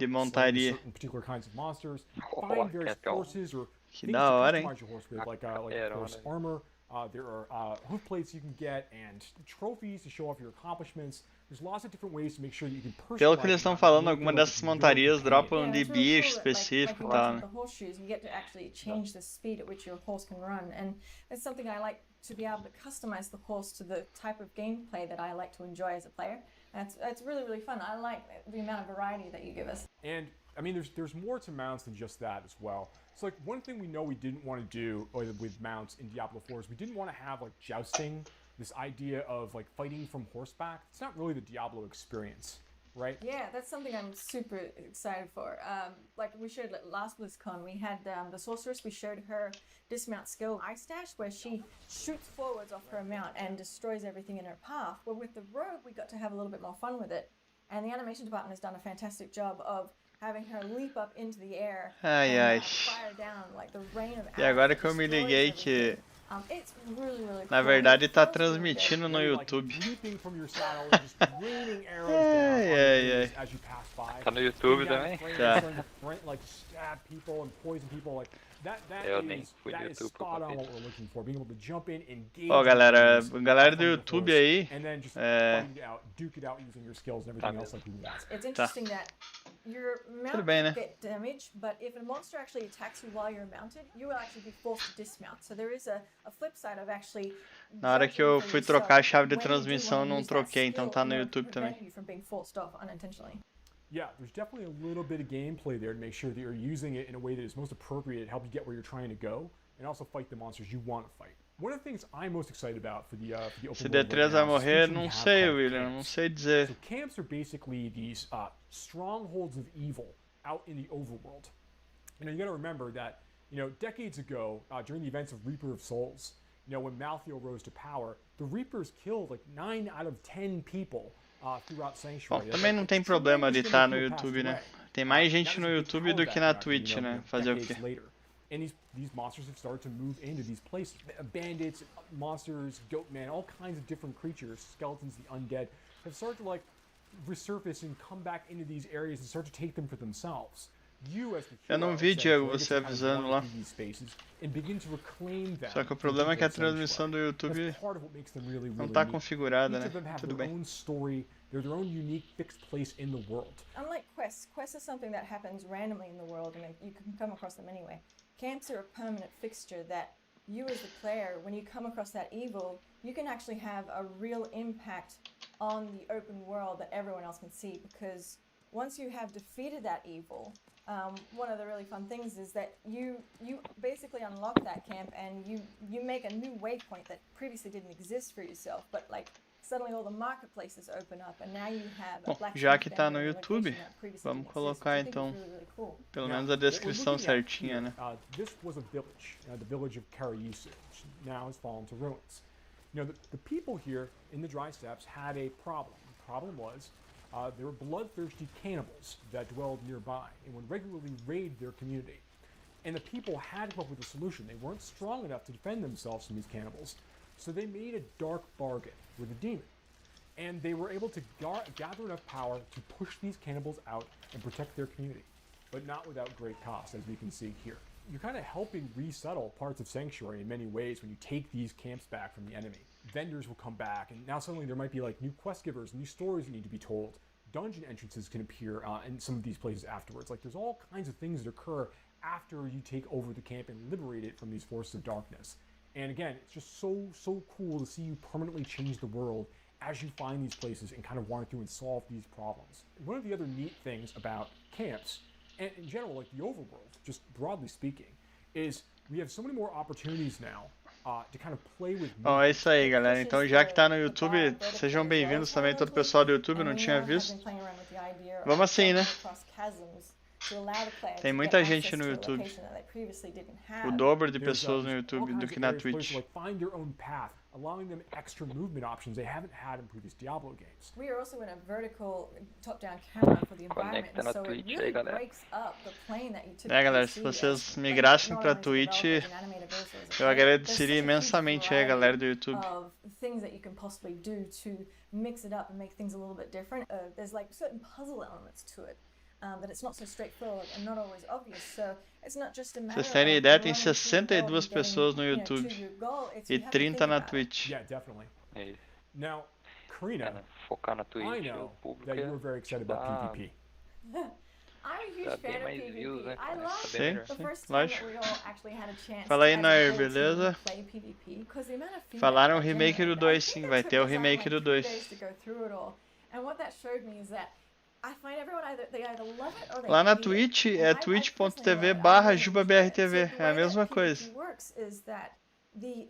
montaria. Certain particular kinds of monsters. Find various horses or que things da hora, to hein? customize your horse with, like horse armor. There are hoof plates you can get and trophies to show off your accomplishments. There's lots of different ways to make sure that you can personalize. Pelo que eles estão falando, algumas dessas montarias dropam de bicho específico e tal, né? The horseshoes, you get to actually change the speed at which your horse can run, and it's something I like to be able to customize the horse to the type of gameplay that I like to enjoy as a player. And it's really, really fun. I like the amount of variety that you give us. And I mean, there's more to mounts than just that as well. So like one thing we know we didn't want to do with mounts in Diablo 4 is we didn't want to have like jousting, this idea of like fighting from horseback. It's not really the Diablo experience, right? Yeah, that's something I'm super excited for. Like we showed last BlizzCon, we had the sorceress, we showed her dismount skill Ice Dash, where she shoots forwards off her mount and destroys everything in her path. Well, with the rogue, we got to have a little bit more fun with it. And the animation department has done a fantastic job of having her leap up into the air and fire down like the rain of arrows. E agora que eu me liguei que it's really, really na verdade tá transmitindo no YouTube. Tá no YouTube também? Tá. Eu nem fui no YouTube Ó, galera do YouTube aí, It's interesting that your mount get damaged, but if a monster actually attacks you while you're mounted, you will actually be forced to dismount. So there is a flip side of actually. Na hora que eu fui trocar a chave de transmissão, eu não troquei, então tá no YouTube também. Yeah, there's definitely a little bit of gameplay there to make sure that you're using it in a way that is most appropriate to help you get where you're trying to go, and also fight the monsters you want to fight. One of the things I'm most excited about for the open world. Se D3 vai morrer, não sei, William, não sei dizer. So camps are basically these strongholds of evil out in the overworld. You know, you got to remember that, you know, decades ago, during the events of Reaper of Souls, you know, when Malthael rose to power, the Reapers killed like 9 out of 10 people throughout Sanctuary. Bom, também não tem problema de estar no YouTube, né? Tem mais gente no YouTube do que na Twitch, né? Fazer o quê? And these monsters have started to move into these places. Bandits, monsters, goatmen, all kinds of different creatures, skeletons, the undead, have started to like resurface and come back into these areas and start to take them for themselves. Eu não vi, Diego, você avisando lá. Só que o problema é que a transmissão do YouTube não está configurada, né? Tudo bem. They're their own unique fixed place in the world. Unlike quests, quests are something that happens randomly in the world and you can come across them anyway. Camps are a permanent fixture that you as the player, when you come across that evil, you can actually have a real impact on the open world that everyone else can see, because once you have defeated that evil, one of the really fun things is that you basically unlock that camp and you make a new waypoint that previously didn't exist for yourself, but like suddenly all the marketplaces open up and now you have a black. Bom, já que tá no YouTube, vamos colocar então pelo menos a descrição certinha, né? This was a village, the village of Karayisu, which now has fallen to ruins. You know, the people here in the dry steppes had a problem. The problem was there were bloodthirsty cannibals that dwelled nearby and would regularly raid their community. And the people had to come up with a solution. They weren't strong enough to defend themselves from these cannibals, so they made a dark bargain with a demon. And they were able to gather enough power to push these cannibals out and protect their community, but not without great cost, as we can see here. You're kind of helping resettle parts of Sanctuary in many ways when you take these camps back from the enemy. Vendors will come back, and now suddenly there might be like new quest givers, new stories that need to be told. Dungeon entrances can appear in some of these places afterwards. Like there's all kinds of things that occur after you take over the camp and liberate it from these forces of darkness. And again, it's just so cool to see you permanently change the world as you find these places and kind of wander through and solve these problems. One of the other neat things about camps, and in general, like the overworld, just broadly speaking, is we have so many more opportunities now Bom, é isso aí, galera. Então, já que tá no YouTube, sejam bem-vindos também, todo o pessoal do YouTube, não tinha visto. Vamos assim, né? Tem muita gente no YouTube. O dobro de pessoas no YouTube do que na Twitch. Allowing them extra movement options they haven't had in previous Diablo games. We are also in a vertical top-down camera for the environment, so it really breaks up the plane that you typically galera, se vocês migrassem pra Twitch, eu agradeceria imensamente aí a galera do YouTube. Things that you can possibly do to mix it up and make things a little bit different. There's like certain puzzle elements to it. That it's not so straightforward and not always obvious. So it's not just a matter Vocês terem ideia, tem 62 pessoas no YouTube e 30 na Twitch. Yeah, definitely. Now, Karina, focar na Twitch, I know that you were very excited about PvP. I'm a huge fan of PvP. I love the first time that we all actually had a chance Fala aí, to Nair, beleza? play PvP, because the amount of feedback Falaram o that remake do generated, 2, I sim, think vai it ter o took us remake do 2. days to go through it all. And what that showed me is that I find everyone they either love it or they Lá na hate it. Twitch é twitch.tv/JubaBRTV, é a mesma coisa. Works is that the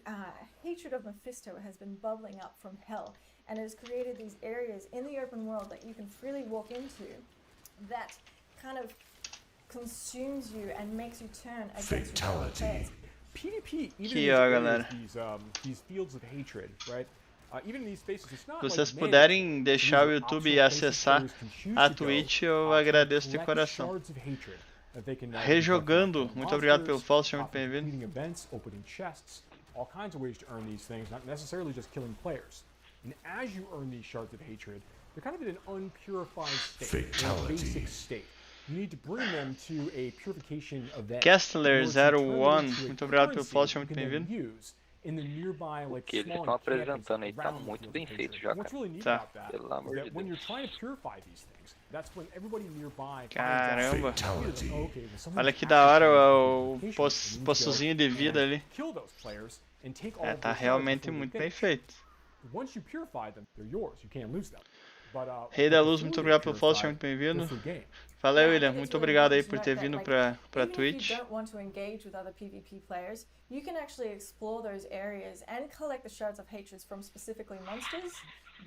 hatred of Mephisto has been bubbling up from hell and has created these areas in the open world that you can freely walk into that kind of consumes you and makes you turn against your players. PvP Aqui, ó, galera. These fields of hatred, right? Se vocês puderem deixar o YouTube e acessar a Twitch, eu agradeço de coração. Rejogando, muito obrigado pelo follow, seja muito bem-vindo. All kinds of ways to earn these things, not necessarily just killing players. And as you earn these shards of hatred, they're kind of in an unpurified state, a basic state. You need to bring them to a purification event. Kestler01, muito obrigado pelo follow, seja muito bem-vindo. O que eles estão apresentando aí tá muito bem feito já, cara. Tá. Pelo amor de Deus. Caramba. Olha que da hora o poçozinho de vida ali. É, tá realmente muito bem feito. Rei da Luz, muito obrigado pelo follow, seja muito bem-vindo. Fala aí, William, muito obrigado aí por ter vindo pra Twitch. You can actually explore those areas and collect the shards of hatred from specifically monsters,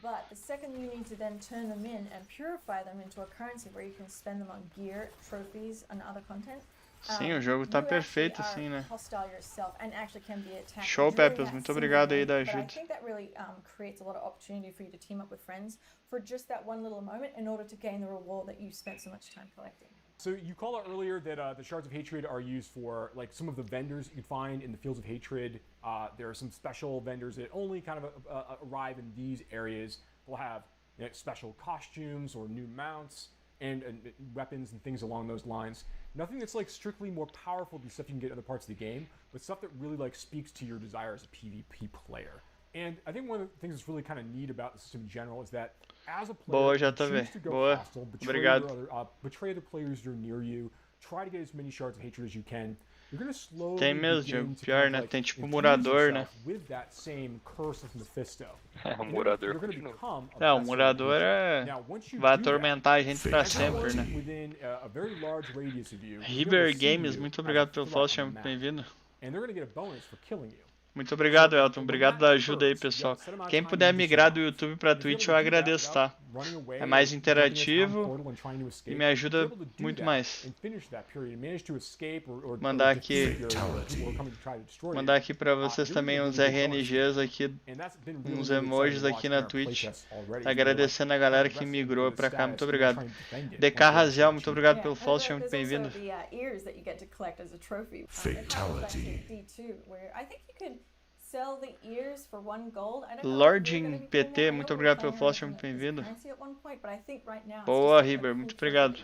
but the second you need to then turn them in and purify them into a currency where you can spend them on gear, trophies, and other content. Sim, o jogo tá perfeito assim, né? Show, Peppers, muito obrigado aí da ajuda. I think that really creates a lot of opportunity for you to team up with friends for just that one little moment in order to gain the reward that you spent so much time collecting. So you called out earlier that the shards of hatred are used for like some of the vendors you can find in the fields of hatred. There are some special vendors that only kind of arrive in these areas. They'll have special costumes or new mounts and weapons and things along those lines. Nothing that's like strictly more powerful than stuff you can get in other parts of the game, but stuff that really like speaks to your desire as a PvP player. And I think one of the things that's really kind of neat about the system in general is that as a player, you choose to go hostile, betray the players that are near you, try to get as many shards of hatred as you can. You're going to slowly Tem mesmo, pior, né? Tem tipo murador, né? With that same curse of Mephisto. O murador continua. Não, o murador vai atormentar a gente pra sempre, né? River Games, muito obrigado pelo follow, seja muito bem-vindo. And they're going to get a bonus for killing you. Muito obrigado, Elton. Obrigado da ajuda aí, pessoal. Quem puder migrar do YouTube pra Twitch, eu agradeço, tá? É mais interativo e me ajuda muito mais. Mandar aqui pra vocês também uns RNGs aqui, uns emojis aqui na Twitch. Agradecendo a galera que migrou pra cá. Muito obrigado. DK Raziel, muito obrigado pelo follow, seja muito bem-vindo. Fatality. Lordin PT, muito obrigado pelo follow, seja muito bem-vindo. Boa, Riber, muito obrigado.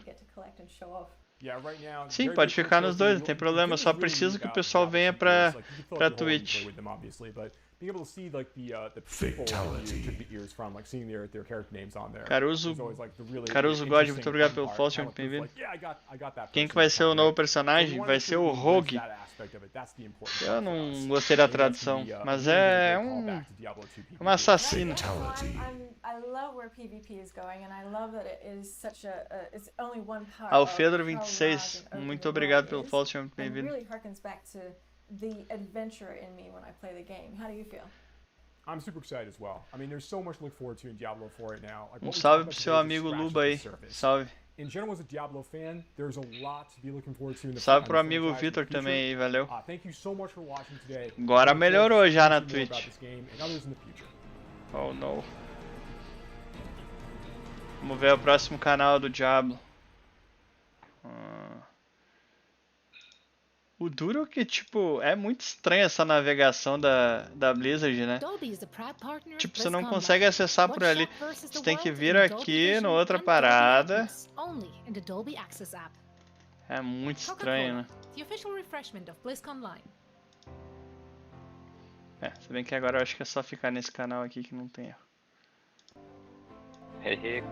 Sim, pode ficar nos dois, não tem problema, só preciso que o pessoal venha pra Twitch. Being able to see like the people that you took the ears from, like seeing their character names on there. Caruso God, muito obrigado pelo follow, seja muito bem-vindo. Quem que vai ser o novo personagem? Vai ser o Rogue. Eu não gostei da tradução, mas é um assassino. Alfedro 26, muito obrigado pelo follow, seja muito bem-vindo. the adventure in me when I play the game. How do you feel? I'm super excited as well. I mean, there's so much to look forward to in Diablo 4 right now. Like, salve pro seu amigo Luba aí. Salve. In general, as a Diablo fan, there's a lot to be looking forward to in the Salve pro amigo Vitor também aí, valeu. Thank you so much for watching today. Agora melhorou já na Twitch. Oh no. Vamos ver o próximo canal do Diablo. O duro é que, tipo, é muito estranha essa navegação da Blizzard, né? Tipo, você não consegue acessar por ali. Você tem que vir aqui na outra parada. É muito estranho, né? Se bem que agora eu acho que é só ficar nesse canal aqui que não tem erro.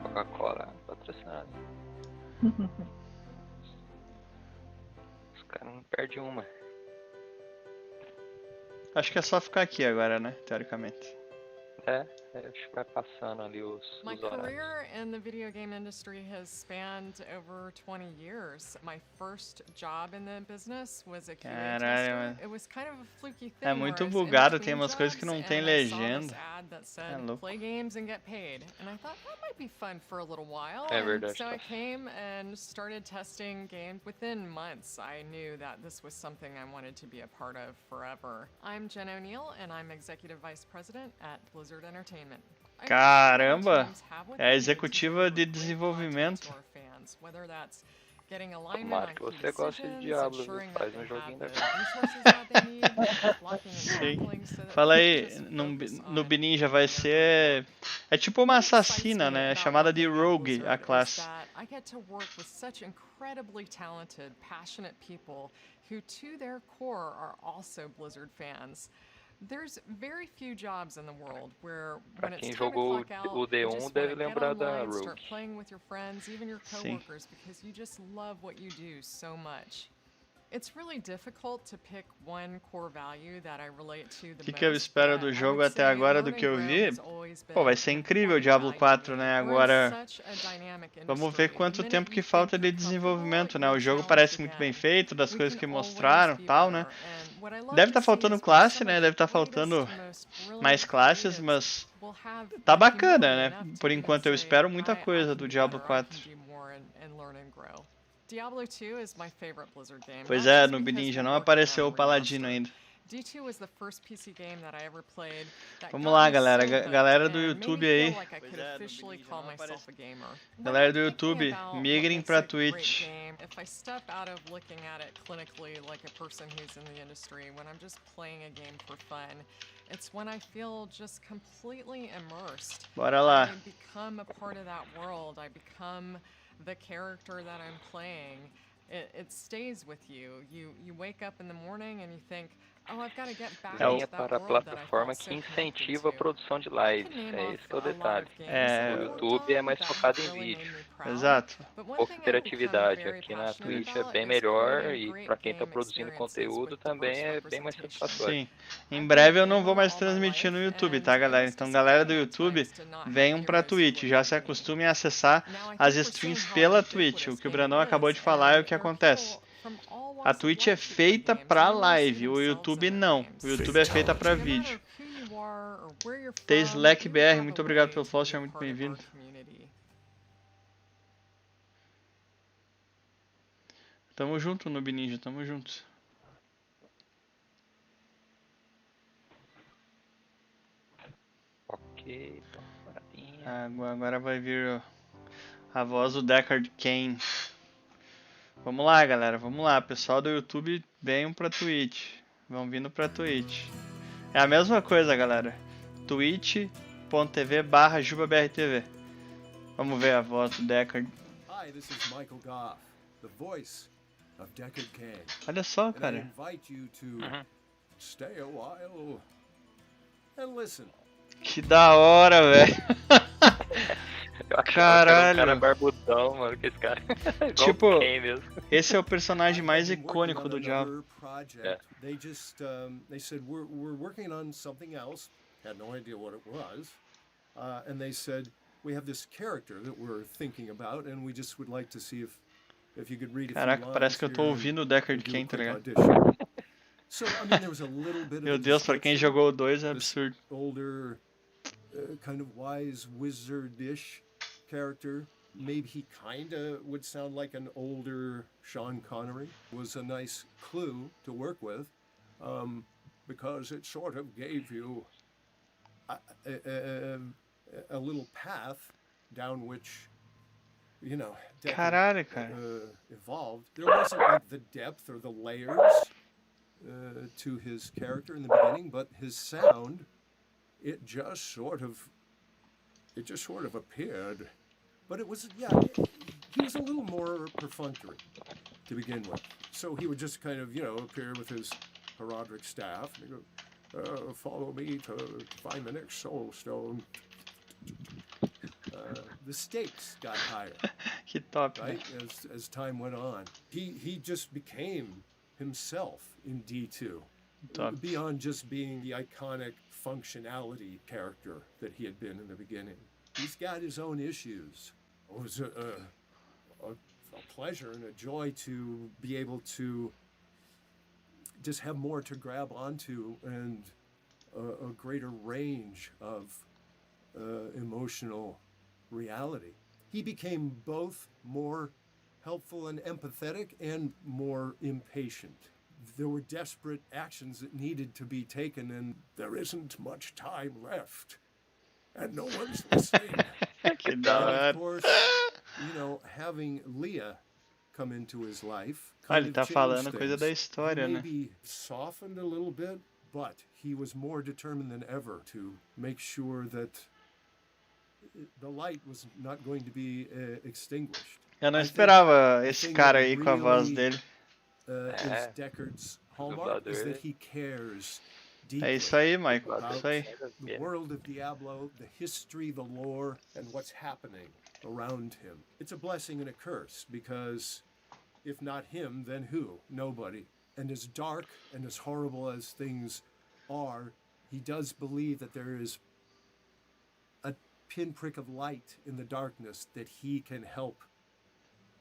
Coca-Cola patrocinado. Os caras não perdem uma. Acho que é só ficar aqui agora, né? Teoricamente. Acho que vai passando ali os My horários. career in the video game industry has spanned over 20 years. My first job in the business was a QA tester. It was kind of a fluky thing. É muito bugado, tem umas coisas que não tem legenda. É louco. Play games and get paid. And I thought that might be fun for a little while. É verdade. So I came and started testing games. Within months, I knew that this was something I wanted to be a part of forever. I'm Jen O'Neill and I'm Executive Vice President at Blizzard Entertainment. Caramba! É a executiva de desenvolvimento. Tomara que você goste de Diablo, faz um joguinho da Sim. Fala aí, no Ninja vai ser... É tipo uma assassina, né? É chamada de Rogue, a classe. I get to work with such incredibly talented, passionate people who to their core are also Blizzard fans. There's very few jobs in the world where when it's time to clock out, o D1 deve lembrar da Rogue. Start playing with your friends, even your coworkers, because you just love what you do so much. It's really difficult to pick one core value that I relate to the most. O que eu espero do jogo até agora, do que eu vi? Pô, vai ser incrível o Diablo 4, né? Agora, vamos ver quanto tempo que falta de desenvolvimento, né? O jogo parece muito bem feito, das coisas que mostraram e tal, né? Deve estar faltando classe, né? Deve estar faltando mais classes, mas tá bacana, né? Por enquanto eu espero muita coisa do Diablo 4. Diablo 2 is my favorite Blizzard game. Pois é, no Ninja não apareceu o Paladino ainda. D2 was the first PC game that I ever played. Vamos lá, galera. Galera do YouTube aí. Galera do YouTube, migrem pra Twitch. If I step out of looking at it clinically like a person who's in the industry, when I'm just playing a game for fun, it's when I feel just completely immersed. Bora lá. I become a part of that world. I become the character that I'm playing. It stays with you. You wake up in the morning and you think, oh, I've got to get back to that para a world that I plataforma felt que so incentiva a produção de lives. É esse que é o detalhe. O YouTube é mais focado em vídeo. Exato. Pouca interatividade. Aqui na Twitch é bem melhor e para quem está produzindo conteúdo também é bem mais satisfatório. Sim. Em breve eu não vou mais transmitir no YouTube, tá, galera? Então, galera do YouTube, venham pra Twitch. Já se acostumem a acessar as streams pela Twitch. O que o Brandão acabou de falar é o que acontece. A Twitch é feita pra live, o YouTube não. O YouTube é feita pra vídeo. Slack BR, muito obrigado pelo follow, seja muito bem-vindo. Tamo junto, Noob Ninja, tamo junto. Ok, agora vai vir a voz do Deckard Cain. Vamos lá, galera, vamos lá. Pessoal do YouTube, venham pra Twitch. Vão vindo pra Twitch. É a mesma coisa, galera. twitch.tv/JubaBRTV. Vamos ver a voz do Deckard. Hi, this is Michael Goff, the voice of Deckard Cain. Olha só, cara. I invite you to stay a while and listen. Que da hora, velho. Caralho. Cara barbudão, mano, que esse cara. Tipo, esse é o personagem mais icônico do Diablo. They just they said we're working on something else. Had no idea what it was. And they said we have this character that we're thinking about and we just would like to see if you could read it. Caraca, parece que eu tô ouvindo o Deckard Cain, tá ligado? So, I mean, there was a little bit Meu of Deus, pra quem jogou o 2 é absurdo. Older, kind of wise wizard-ish character. Maybe he kind of would sound like an older Sean Connery. Was a nice clue to work with, because it sort of gave you a little path down which, you know, Caralho, cara. evolved. There wasn't like the depth or the layers to his character in the beginning, but his sound, it just sort of appeared. But it was, yeah, he was a little more perfunctory to begin with. So he would just kind of, you know, appear with his heraldic staff and he'd go, follow me to find the next soul stone. The stakes got higher, right, as time went on. He just became himself in D2, beyond just being the iconic functionality character that he had been in the beginning. He's got his own issues. It was a pleasure and a joy to be able to just have more to grab onto and a greater range of emotional reality. He became both more helpful and empathetic and more impatient. There were desperate actions that needed to be taken, and there isn't much time left. And no one's listening. And of course, you know, having Leah come into his life kind ele tá falando coisa da história, né? Maybe softened a little bit, but he was more determined than ever to make sure that the light was not going to be extinguished. Eu não esperava esse cara aí com a voz dele. Is Deckard's hallmark is that he cares deeply. É isso aí, Michael. É isso aí. The world of Diablo, the history, the lore, and what's happening around him. It's a blessing and a curse, because if not him, then who? Nobody. And as dark and as horrible as things are, he does believe that there is a pinprick of light in the darkness that he can help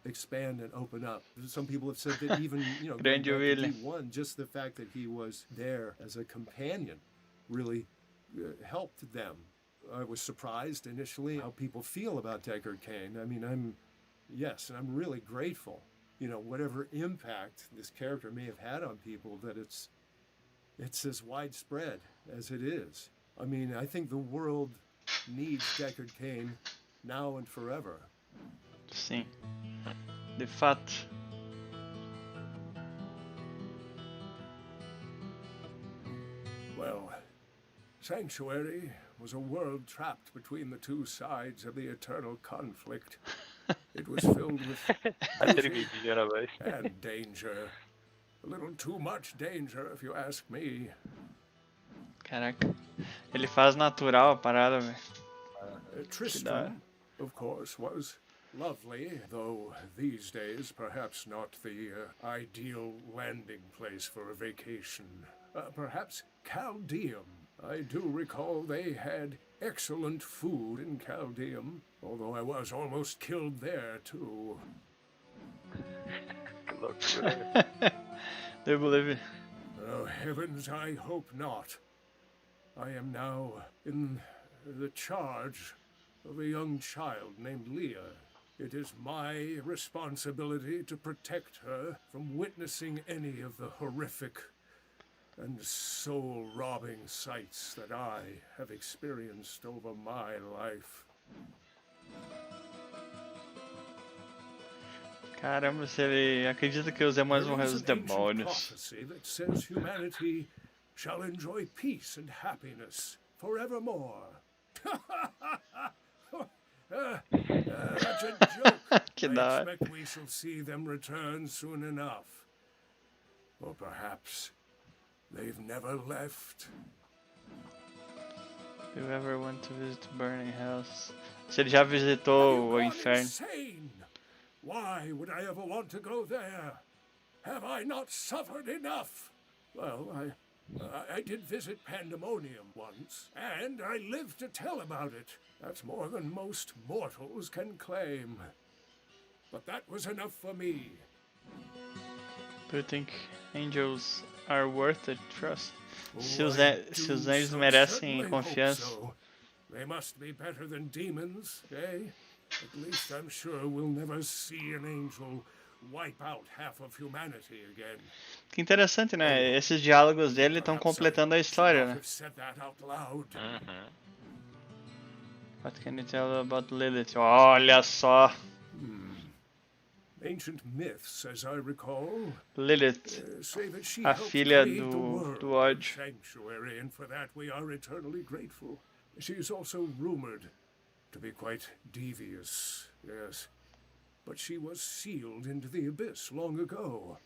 expand and open up. Some people have said that even, you know, D1, just the fact that he was there as a companion really helped them. I was surprised initially how people feel about Deckard Cain. I mean, I'm really grateful, you know, whatever impact this character may have had on people, that it's as widespread as it is. I mean, I think the world needs Deckard Cain now and forever. Sim, de fato. Well, Sanctuary was a world trapped between the two sides of the eternal conflict. It was filled with beauty and danger. A little too much danger, if you ask me. Caraca, ele faz natural a parada, velho. Tristram, of course, was lovely, though these days perhaps not the ideal landing place for a vacation. Perhaps Caldeum. I do recall they had excellent food in Caldeum, although I was almost killed there too. They believe it. Oh heavens, I hope not. I am now in the charge of a young child named Leah. It is my responsibility to protect her from witnessing any of the horrific and soul-robbing sights that I have experienced over my life. Caramba, se ele acredita que os demônios vão resolver os demônios. Prophecy that says humanity shall enjoy peace and happiness forevermore. That's a joke. I expect we shall see them return soon enough. Or perhaps they've never left. You ever went to visit Burning Hells? Se ele já visitou o inferno. Insane. Why would I ever want to go there? Have I not suffered enough? Well, I did visit Pandemonium once, and I lived to tell about it. That's more than most mortals can claim. But that was enough for me. Do you think angels are worth the trust. Se os anjos merecem confiança. They must be better than demons, eh? At least I'm sure we'll never see an angel wipe out half of humanity again. Que interessante, né? Esses diálogos dele estão completando a história, né? What can you tell about Lilith? Olha só! Ancient myths, as I recall, Lilith, a filha do ódio. Sanctuary, and for that we are eternally grateful. She is also rumored to be quite devious, yes. But she was sealed into the abyss long ago.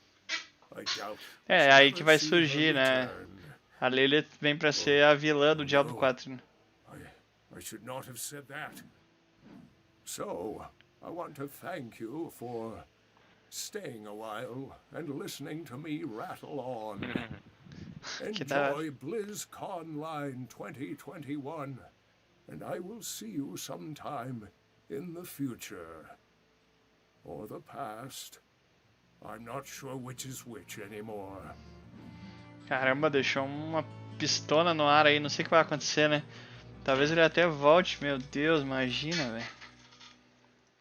I doubt. É aí que vai surgir, né? A Lilith vem pra ser a vilã do Diablo 4, né? I should not have said that. So, I want to thank you for staying a while and listening to me rattle on. Enjoy BlizzConLine 2021, and I will see you sometime in the future. Or the past. I'm not sure which is which anymore. Caramba, deixou uma pistona no ar aí, não sei o que vai acontecer, né? Talvez ele até volte, meu Deus, imagina, velho.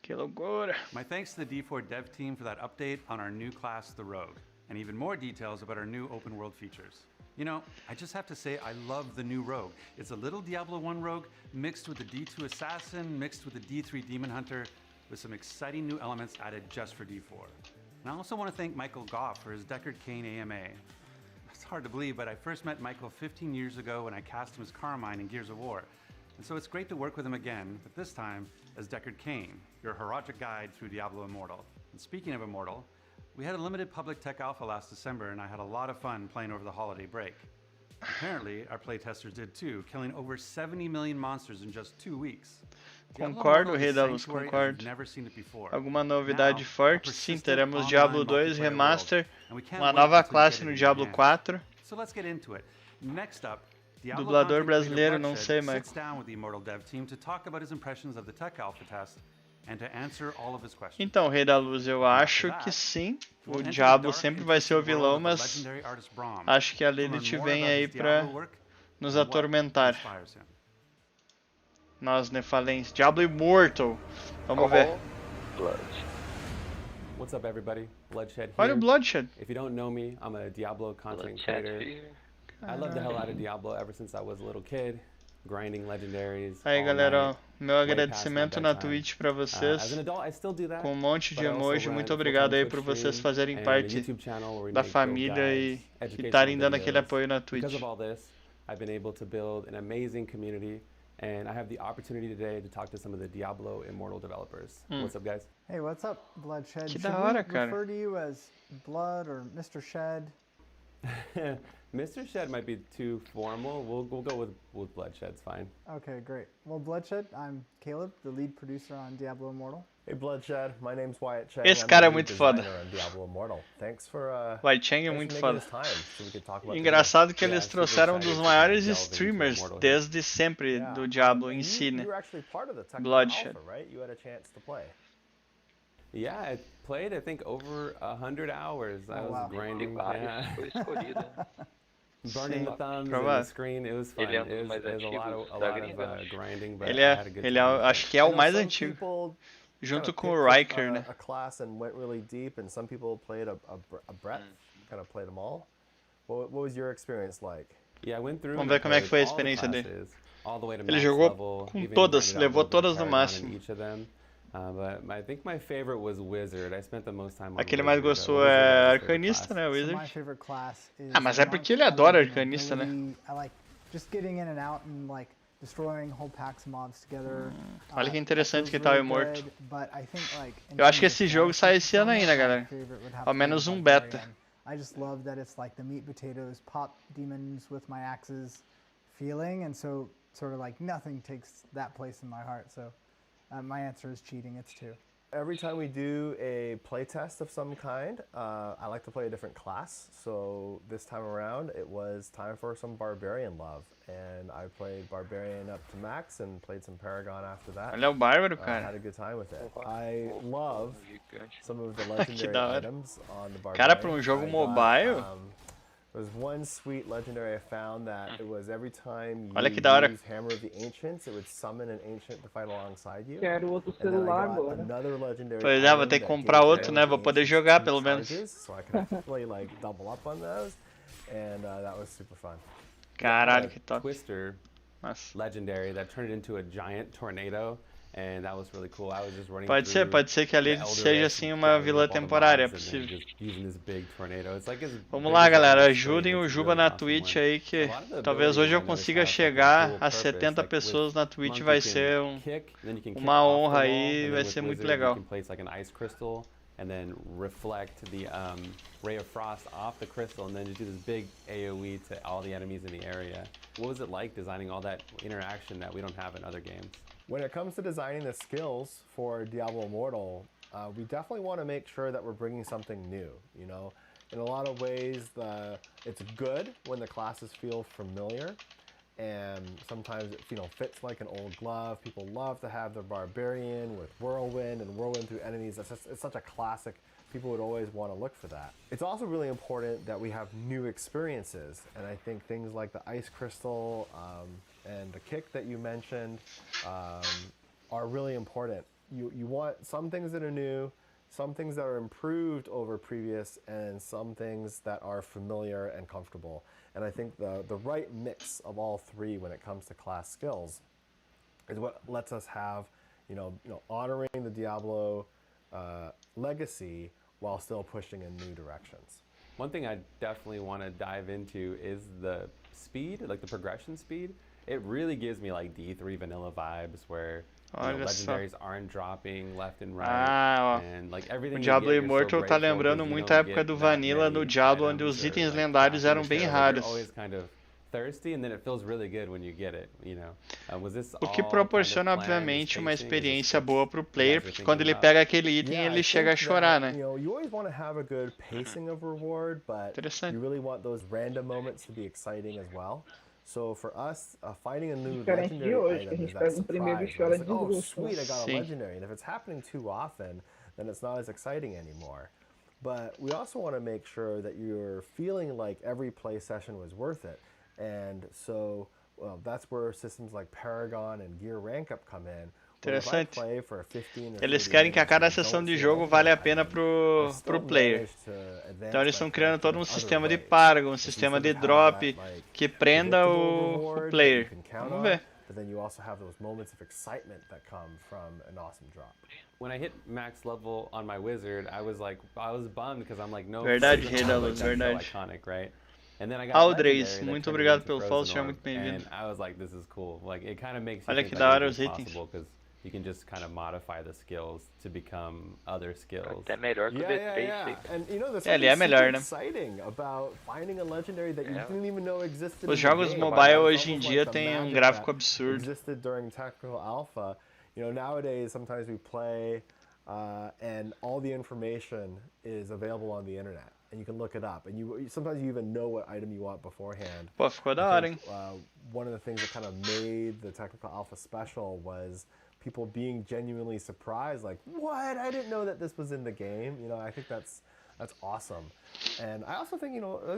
Que loucura. My thanks to the D4 dev team for that update on our new class, the Rogue, and even more details about our new open world features. You know, I just have to say I love the new Rogue. It's a little Diablo 1 Rogue mixed with the D2 Assassin, mixed with the D3 Demon Hunter, with some exciting new elements added just for D4. And I also want to thank Michael Goff for his Deckard Cain AMA. It's hard to believe, but I first met Michael 15 years ago when I cast him as Carmine in Gears of War. And so it's great to work with him again, but this time as Deckard Cain, your heroic guide through Diablo Immortal. And speaking of Immortal, we had a limited public tech alpha last December, and I had a lot of fun playing over the holiday break. Apparently, our playtesters did too, killing over 70 million monsters in just 2 weeks. Concordo, Rei da Luz, concordo. Alguma novidade forte? Sim, teremos Diablo 2 Remaster, uma nova classe no Diablo 4. So let's get into it. Next up, Dublador brasileiro, não sei, mas sits down with the Immortal dev team to talk about his impressions of the tech alpha test and to answer all of his questions. Então, Rei da Luz, eu acho que sim. O Diablo sempre vai ser o vilão, mas acho que a Lilith vem aí pra nos atormentar. Nós, Nefalens. Diablo Immortal. Vamos ver. Blood. What's up, everybody? Bloodshed here. Olha o Bloodshed. If you don't know me, I'm a Diablo content creator. I love the hell out of Diablo ever since I was a little kid, grinding legendaries. Aí, galera, ó, meu agradecimento na Twitch pra vocês. Com um monte de emoji. Muito obrigado aí por vocês fazerem parte da família e estarem dando aquele apoio na Twitch. Because of all this, I've been able to build an amazing community. And I have the opportunity today to talk to some of the Diablo Immortal developers. What's up, guys? Hey, what's up, Bloodshed? Que Should da hora, we cara. refer to you as Blood or Mr. Shed? Mr. Shed might be too formal. We'll go with Bloodshed. It's fine. Okay, great. Well, Bloodshed, I'm Caleb, the lead producer on Diablo Immortal. Hey, Bloodshed. My name's Wyatt Chang. Esse cara é muito foda. Thanks for Wyatt Chang é muito foda. Engraçado que eles trouxeram um dos maiores streamers desde sempre do Diablo em si, né? Bloodshed. Yeah, I played, I think, over 100 hours. I was grinding. Burning the thumbs and the screen. It was fun. It was a lot of grinding, but I had a good time. Acho que é o mais antigo. Junto com o Riker, né? A class and went really deep, and some people played a breadth, kind of played them all. What was your experience like? Yeah, I went through. Vamos ver como é que foi a experiência dele. Ele jogou com todas, levou todas no máximo. But I think my favorite was Wizard. I spent the most time on Aquele mais gostou é Arcanista, né, Wizard? Ah, mas é porque ele adora Arcanista, né? Just getting in and out and like destroying whole packs of mobs together. Olha que interessante que tá o Immortal. Eu acho que esse jogo sai esse ano ainda, galera. Ao menos um beta. I just love that it's like the meat potatoes, pop demons with my axes feeling, and so sort of like nothing takes that place in my heart. So my answer is cheating. It's 2. Every time we do a playtest of some kind, I like to play a different class. So this time around, it was time for some Barbarian love. And I played Barbarian up to max and played some Paragon after that. Olha o Bárbaro, cara. I had a good time with it. I love some of the legendary items on the Barbarian. Cara, para um jogo mobile, There's one sweet legendary I found that it was every time Olha you que da hora. use Hammer of the Ancients, it would summon an ancient to fight alongside you. Quero outro And then I celular got agora. another legendary Pois é, vou item ter que that comprar gave outro, Hammer né? of Vou the poder Ancients jogar 2 pelo menos. charges, so I could actually like double up on those, and that was super fun. Caralho, que top. Twister legendary that turned it into a giant tornado, and that was really cool. I was just running Pode ser que ali seja assim uma vila temporária, é possível. Vamos lá, galera, ajudem o Juba na Twitch aí, que talvez hoje eu consiga chegar a 70 pessoas na Twitch, vai ser uma honra aí, vai ser muito legal. And then reflect the ray of frost off the crystal, and then just do this big AoE to all the enemies in the area. What was it like designing all that interaction that we don't have in other games? When it comes to designing the skills for Diablo Immortal, we definitely want to make sure that we're bringing something new. You know, in a lot of ways, it's good when the classes feel familiar, and sometimes it fits like an old glove. People love to have their barbarian with whirlwind and whirlwind through enemies. It's such a classic. People would always want to look for that. It's also really important that we have new experiences, and I think things like the ice crystal and the kick that you mentioned are really important. You want some things that are new, some things that are improved over previous, and some things that are familiar and comfortable. And I think the right mix of all three when it comes to class skills is what lets us have, honoring the Diablo legacy while still pushing in new directions. One thing I definitely want to dive into is the speed, like the progression speed. It really gives me like D3 vanilla vibes where legendaries aren't dropping left and right. And like everything o Diablo Immortal tá lembrando muito a época do Vanilla no Diablo, onde os itens lendários eram bem raros. O que proporciona, obviamente, uma experiência boa pro player, porque quando ele pega aquele item, ele chega a chorar, né? You always want to have a good pacing of reward, but you really want those random moments to be exciting as well. So for us, finding a new legendary item is that surprise. Like, oh, sweet, I got a legendary. And if it's happening too often, then it's not as exciting anymore. But we also want to make sure that you're feeling like every play session was worth it. And so that's where systems like Paragon and Gear Rank Up come in. Interessante. Eles querem que a cada sessão de jogo vale a pena pro player. Então eles estão criando todo um sistema de Paragon, um sistema de drop que prenda o player. Vamos ver. But then you also have those moments of excitement that come from an awesome drop. When I hit max level on my wizard, I was bummed because I'm like, no. Verdade, Redalus, verdade. Iconic, right? And then I got Aldreis, muito obrigado pelo follow, seja muito bem-vindo. I was like, this is cool. Like it kind of makes Olha que da hora os itens. You can just kind of modify the skills to become other skills. Até melhor que o D3. And there's ele é melhor, né? Exciting about finding a legendary that you didn't even know existed. Os jogos mobile hoje em dia têm gráfico absurdo. Existed during technical alpha. Nowadays sometimes we play and all the information is available on the internet. And you can look it up, and sometimes you even know what item you want beforehand. Pô, ficou da hora, hein? One of the things that kind of made the technical alpha special was people being genuinely surprised, like, what? I didn't know that this was in the game. I think that's awesome. And I also think,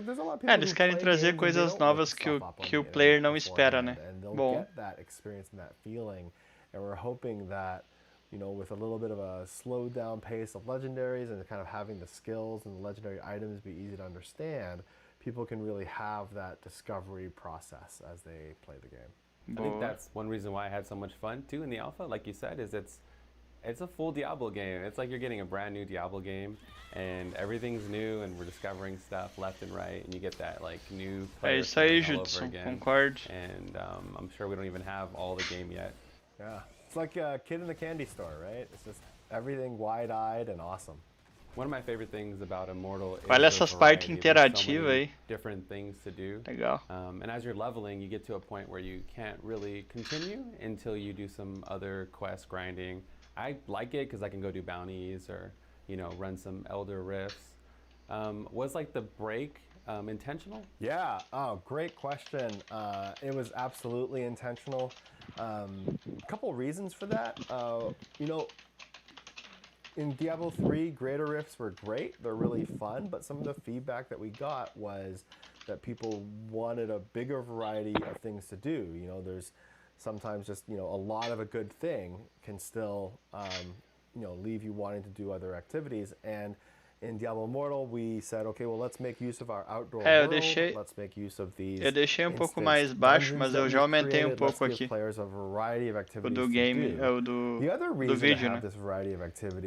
there's a lot of people eles querem trazer coisas novas que o player não espera, né? And they'll get that experience and that feeling, and we're hoping that with a little bit of a slowed down pace of legendaries and kind of having the skills and the legendary items be easy to understand, people can really have that discovery process as they play the game. I think that's one reason why I had so much fun too in the alpha, like you said, is it's a full Diablo game. It's like you're getting a brand new Diablo game, and everything's new, and we're discovering stuff left and right, and you get that like new player all over again. Concordo. And I'm sure we don't even have all the game yet. Yeah, it's like a kid in the candy store, right? It's just everything wide-eyed and awesome. One of my favorite things about Immortal is olha essas partes interativas aí. Different things to do. Legal. And as you're leveling, you get to a point where you can't really continue until you do some other quest grinding. I like it because I can go do bounties or run some Elder Rifts. Was like the break intentional? Yeah. Oh, great question. It was absolutely intentional. A couple reasons for that. In Diablo 3, Greater Rifts were great. They're really fun, but some of the feedback that we got was that people wanted a bigger variety of things to do. You know, there's sometimes just, you know, a lot of a good thing can still, you know, leave you wanting to do other activities. And in Diablo Immortal, we said, okay, well, let's make use of our outdoor world. Let's make use of these. Eu deixei pouco mais baixo, mas eu já aumentei pouco aqui. O do game, o do vídeo, né?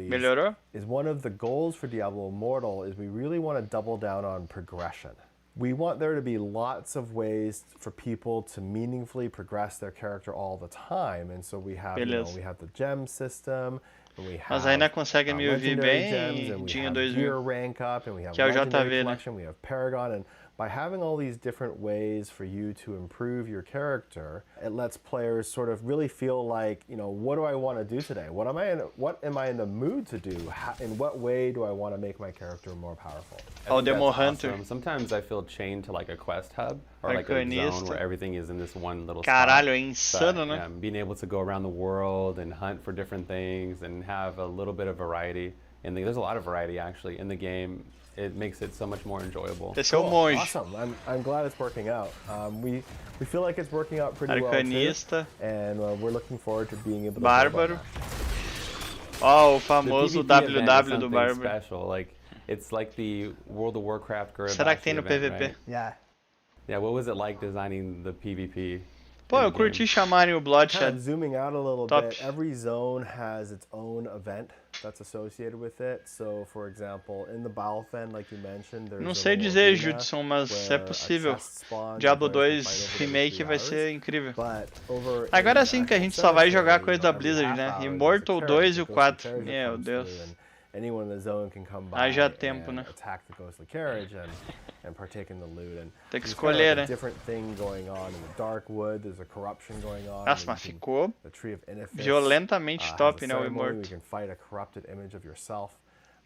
Melhorou? Is one of the goals for Diablo Immortal is we really want to double down on progression. We want there to be lots of ways for people to meaningfully progress their character all the time, and so we have, you know, we have the gem system. Mas ainda consegue me ouvir bem, tinha 2000, que é o JV, né? We have Paragon, and by having all these different ways for you to improve your character, it lets players sort of really feel like, you know, what do I want to do today? What am I in the mood to do? In what way do I want to make my character more powerful? Oh, Demo Hunter. Awesome. Sometimes I feel chained to like a quest hub or like a zone where everything is in this one little spot. Caralho, é insano, né? Being able to go around the world and hunt for different things and have a little bit of variety. And there's a lot of variety actually in the game. It makes it so much more enjoyable. Cool. Awesome. I'm glad it's working out. We feel like it's working out pretty well too, and we're looking forward to being able to Bárbaro. Oh, o famoso WW do Bárbaro. Special. Like it's like the World of Warcraft Guerrilla. Será que tem no PVP? Right? Yeah. Yeah, what was it like designing the PvP? Pô, eu curti chamarem o Bloodshed. Kind of zooming out a little bit, every zone has its own event that's associated with it. So, for example, in the Balfen, like you mentioned, there's Não sei dizer, Judson, mas é possível. Diablo 2 Remake vai ser incrível. Agora sim que a gente só vai jogar coisa da Blizzard, né? Immortal 2 e o 4. Meu Deus. Anyone in the zone can come by Haja tempo, né? Attack the ghostly carriage and partake in the loot. And tem que escolher, né? Different thing going on in the dark wood. There's a corruption going on. Nossa, mas ficou violentamente top, né, o Immortal. You can fight a corrupted image of yourself.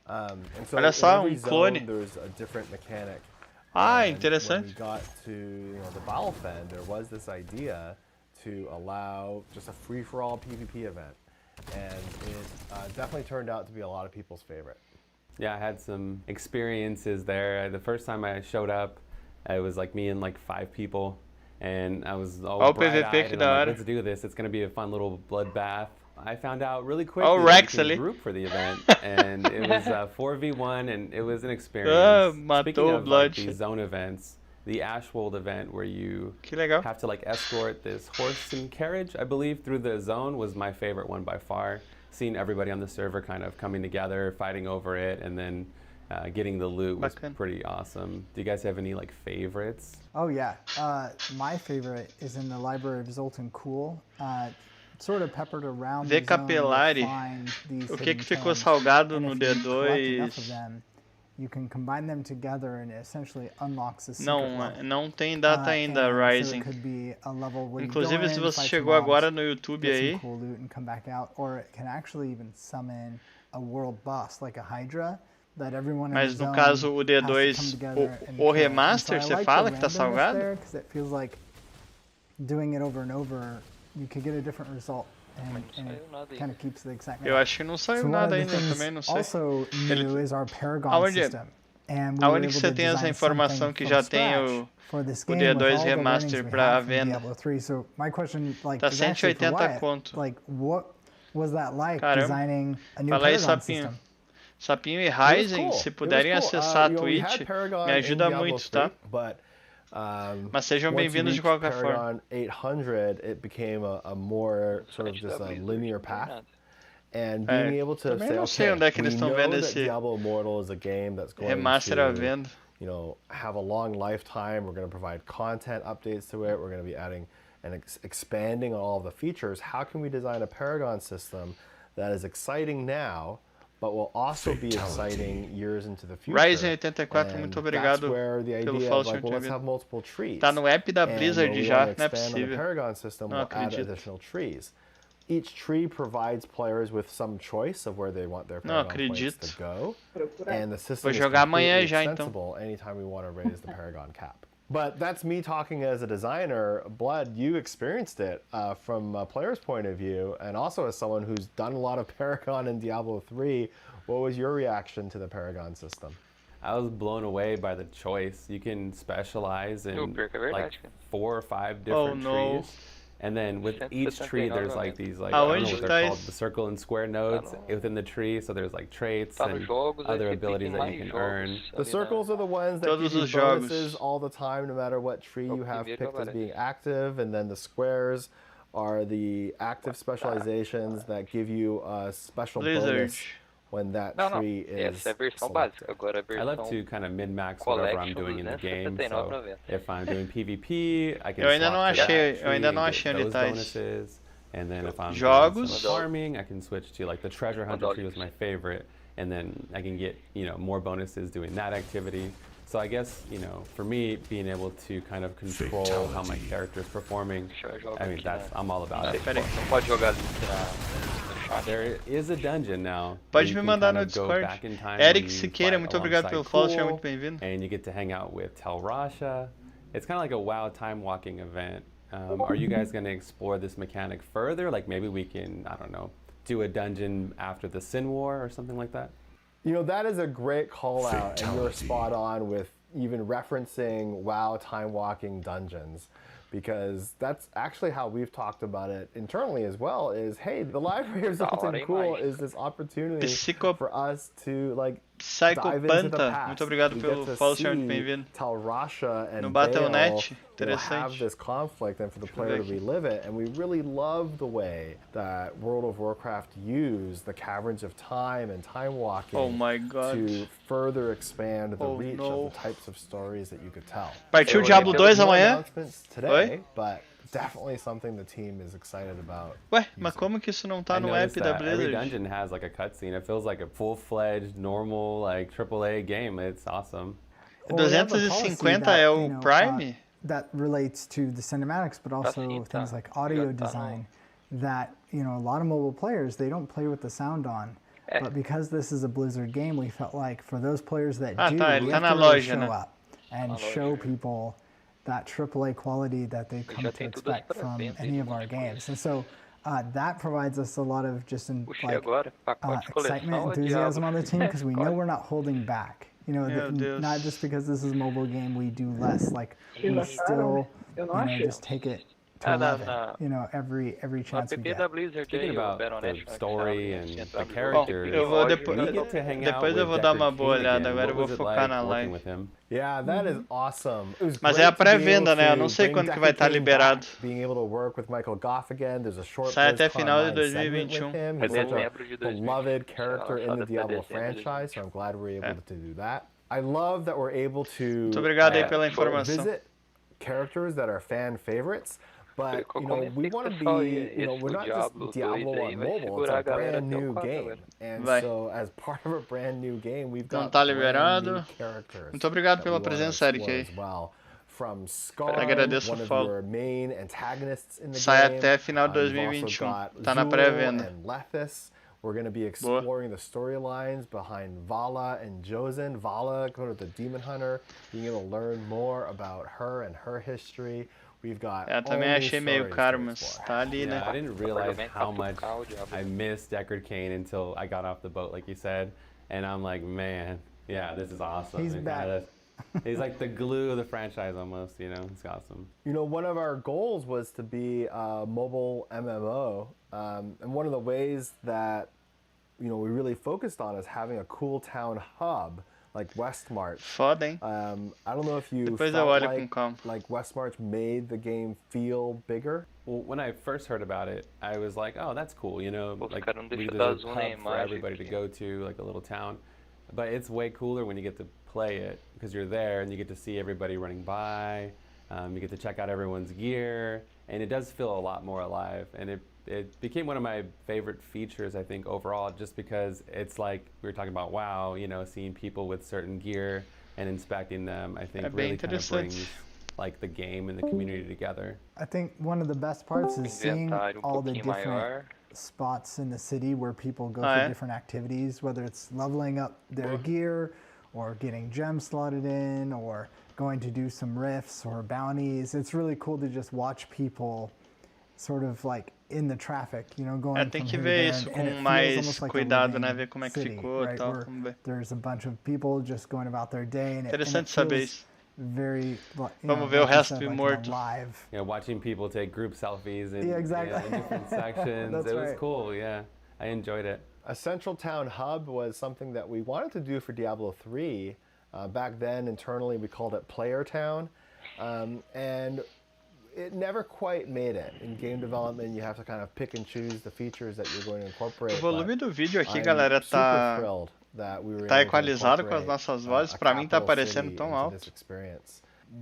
And so olha só, clone. There's a different mechanic. Ah, interessante. When we got to, you know, the Battlefield, there was this idea to allow just a free-for-all PvP event. And it definitely turned out to be a lot of people's favorite. Yeah, I had some experiences there. The first time I showed up, it was like me and like 5 people, and I was all bright-eyed, and I'm like, let's do this. It's going to be a fun little bloodbath. I found out really quickly that we could group for the event, and it was 4v1, and it was an experience. Speaking of like, these zone events, the Ashwold event where you have to like escort this horse and carriage, I believe, through the zone was my favorite one by far. Seeing everybody on the server kind of coming together, fighting over it, and then getting the loot was pretty awesome. Do you guys have any like favorites? Oh yeah, my favorite is in the Library of Zoltan Kuhl. Sort of peppered around the zone, o que ficou salgado no D2? You can combine them together and it essentially unlocks a secret level. Não tem data ainda, Rising. So it could be a level where inclusive, you se você chegou agora no YouTube aí, cool loot and come back out, or it can actually even summon a world boss like a Hydra that everyone in the zone mas no caso o D2, o remaster, você fala que tá salgado? Because it feels like doing it over and over, you could get a different result. And it kind of keeps the excitement. Eu acho que não saiu nada ainda, também não sei. Also new is our Paragon system. Aonde que você tem essa informação que já tem o D2 Remaster para venda? Tá 180 conto. Like, what was that like designing a new Paragon system? Sapinho e Rising, se puderem acessar a Twitch, me ajuda muito, tá? Mas sejam bem-vindos de qualquer forma. 800, it became a more sort of just a linear path. And being able to say, okay, we know that Diablo Immortal is a game that's going to, you know, have a long lifetime. We're going to provide content updates to it. We're going to be adding and expanding all of the features. How can we design a Paragon system that is exciting now, but will also be exciting years into the future? Ryzen 84, muito obrigado pelo follow, like, well, let's have multiple trees. Tá no app da Blizzard já, não é possível. The Paragon system will add additional trees. Each tree provides players with some choice of where they want their Paragon points to go, and the system is completely extensible anytime we want to raise the Paragon cap. But that's me talking as a designer. Blood, you experienced it from a player's point of view, and also as someone who's done a lot of Paragon in Diablo 3. What was your reaction to the Paragon system? I was blown away by the choice. You can specialize in like 4 or 5 different trees. And then with each tree, there's like these, like, I don't know what they're called, the circle and square nodes within the tree. So there's like traits and other abilities that you can earn. The circles are the ones that give you bonuses all the time, no matter what tree you have picked as being active. And then the squares are the active specializations that give you a special bonus when that tree is selected. I love to kind of min-max whatever I'm doing in the game. So if I'm doing PvP, I can swap those bonuses. And then if I'm doing some farming, I can switch to like the treasure hunter tree was my favorite. And then I can get, you know, more bonuses doing that activity. So I guess, you know, for me, being able to kind of control how my character is performing, I mean, I'm all about it. There is a dungeon now. Pode me mandar no Discord. Eric Siqueira, muito obrigado pelo follow, seja muito bem-vindo. And you get to hang out with Tel Rasha. It's kind of like a WoW time walking event. Are you guys going to explore this mechanic further? Like maybe we can, I don't know, do a dungeon after the Sin War or something like that? You know, that is a great call out, and you're spot on with even referencing WoW time walking dungeons, because that's actually how we've talked about it internally as well, is, hey, the library of something cool is this opportunity for us to, like, dive into the past. Muito obrigado pelo follow, seja muito bem-vindo. Tel Rasha and no Battle.net, have this conflict and for the player to relive it, and we really love the way that World of Warcraft used the Caverns of Time and time walking to further expand the reach of the types of stories that you could tell. Partiu o Diablo 2 amanhã? Today, but definitely something the team is excited about. Ué, mas como que isso não tá no app da Blizzard? Every dungeon has like a cutscene. It feels like a full-fledged, normal, like AAA game. It's awesome. 250 é o Prime? That relates to the cinematics, but also things like audio design. That, you know, a lot of mobile players, they don't play with the sound on. But because this is a Blizzard game, we felt like for those players that do, we have to really show up and show people that AAA quality that they've come to expect from any of our games. And so that provides us a lot of just excitement, enthusiasm on the team, because we know we're not holding back. You know, not just because this is a mobile game, we do less. Like, we still, you know, just take it to 11, you know, every chance we get. Speaking about the story and the characters, we get to hang out with depois eu vou dar uma boa olhada, agora eu vou focar na live. Yeah, that is awesome. Mas é a pré-venda, né? Eu não sei quando que vai estar liberado. Being able to work with Michael Goff again. There's a short sai até final de 2021. He's such a beloved character in the Diablo franchise, so I'm glad we're able to do that. I love that we're able to visit characters that are fan favorites. But, you know, we want to be, you know, we're not just Diablo on mobile, it's a brand new game. And so, as part of a brand new game, we've got brand new characters. Muito obrigado pela presença, Eric, aí. From Scar, agradeço one of your main antagonists in the sai game. Até final de 2021. Tá na pré-venda. We're going to be exploring the storylines behind Vala and Josen. Vala, go to the Demon Hunter, being able to learn more about her and her history. We've got também achei meio caro, mas tá ali, né? I didn't realize how much I missed Deckard Cain until I got off the boat, like you said. And I'm like, man, yeah, this is awesome. He's back. He's like the glue of the franchise almost, you know? It's awesome. You know, one of our goals was to be a mobile MMO. And one of the ways that, you know, we really focused on is having a cool town hub like Westmarch. Foda, hein? I don't know if you felt like Westmarch made the game feel bigger. Well, when I first heard about it, I was like, oh, that's cool, you know, like there's a hub for everybody to go to, like a little town. But it's way cooler when you get to play it, because you're there and you get to see everybody running by, you get to check out everyone's gear, and it does feel a lot more alive. And it became one of my favorite features, I think, overall, just because it's like we were talking about WoW, you know, seeing people with certain gear and inspecting them, I think really kind of brings like the game and the community together. I think one of the best parts is seeing all the different spots in the city where people go for different activities, whether it's leveling up their gear or getting gems slotted in or going to do some rifts or bounties. It's really cool to just watch people sort of like in the traffic, you know, going tem from que here to ver there, isso and com it mais feels almost like a cuidado, né? living Ver como é que city, ficou e right? tal. Where Vamos ver. there's a bunch of people just going about their day, and Interessante it saber feels isso. very, you Vamos know, ver o like you resto said, de like morto. You know, watching people take group selfies in, Yeah, exactly. in different sections. That's It was right. cool, yeah. I enjoyed it. A central town hub was something that we wanted to do for Diablo 3. Back then, internally, we called it Player Town. And it never quite made it. In game development, you have to kind of pick and choose the features that you're going to incorporate. O volume do vídeo aqui, galera, tá equalizado com as nossas vozes. Pra mim tá parecendo tão alto.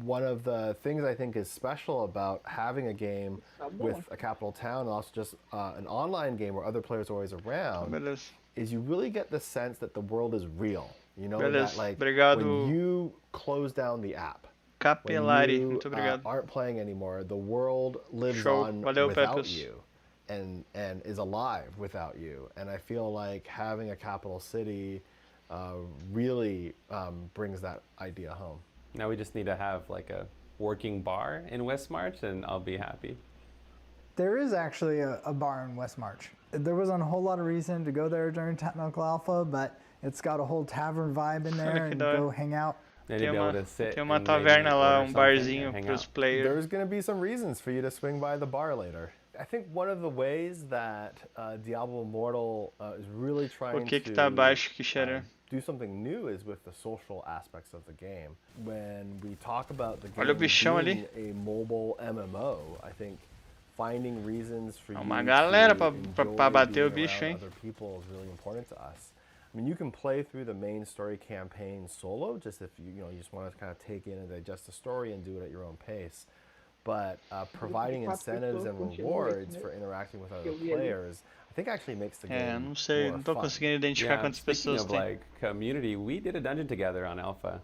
One of the things I think is special about having a game with a capital town, and also just an online game where other players are always around, is you really get the sense that the world is real. You know, that like when you close down the app, Capilari, when muito obrigado. you aren't playing anymore, the world lives on without you and is alive without you. And I feel like having a capital city really brings that idea home. Now we just need to have like a working bar in West March and I'll be happy. There is actually a bar in West March. There wasn't a whole lot of reason to go there during Technical Alpha, but it's got a whole tavern vibe in there and go hang out. Tem uma taverna lá, barzinho pros players. There's going to be some reasons for you to swing by the bar later. I think one of the ways that Diablo Immortal is really trying to tá abaixo que do something new is with the social aspects of the game. When we talk about the game Olha o bichão being ali. a mobile MMO, I think finding reasons for Uma you galera to pra bater o being bicho, around hein? other people is really important to us. I mean, you can play through the main story campaign solo, just if you just want to kind of take in and digest the story and do it at your own pace. But providing incentives and rewards for interacting with other players, I think actually makes the game não sei, more não tô fun. conseguindo identificar quantas pessoas Speaking of like community, we did a dungeon together on Alpha.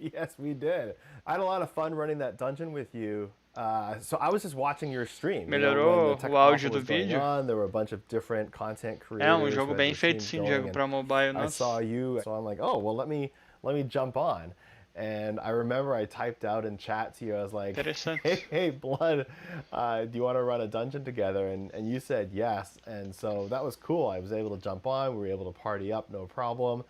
Yes, we did. I had a lot of fun running that dungeon with you. So I was just watching your stream. Melhorou o áudio do vídeo. There were a bunch of different content creators. Jogo bem feito sim, Diego, pra mobile. I saw you, so I'm like, oh, well, let me jump on. And I remember I typed out in chat to you, I was like, hey, Blood, do you want to run a dungeon together? And you said yes. And so that was cool. I was able to jump on. We were able to party up, no problem.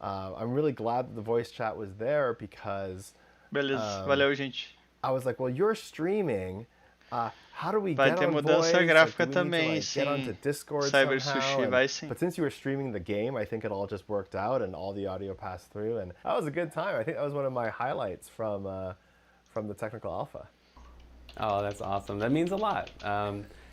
I'm really glad that the voice chat was there because Beleza, valeu, gente. I was like, well, you're streaming. How do we vai get ter on mudança voice? gráfica Like, também, sim. Get onto Discord Cyber somehow? Sushi vai sim. But since you were streaming the game, I think it all just worked out and all the audio passed through, and that was a good time. I think that was one of my highlights from the Technical Alpha. Oh, that's awesome. That means a lot.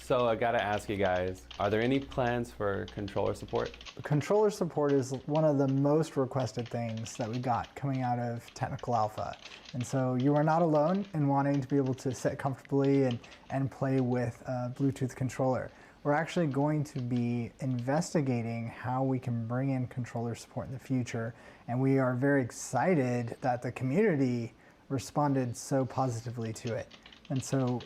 So I gotta ask you guys, are there any plans for controller support? Controller support is one of the most requested things that we got coming out of Technical Alpha. And so you are not alone in wanting to be able to sit comfortably and play with a Bluetooth controller. We're actually going to be investigating how we can bring in controller support in the future. And we are very excited that the community responded so positively to it. And so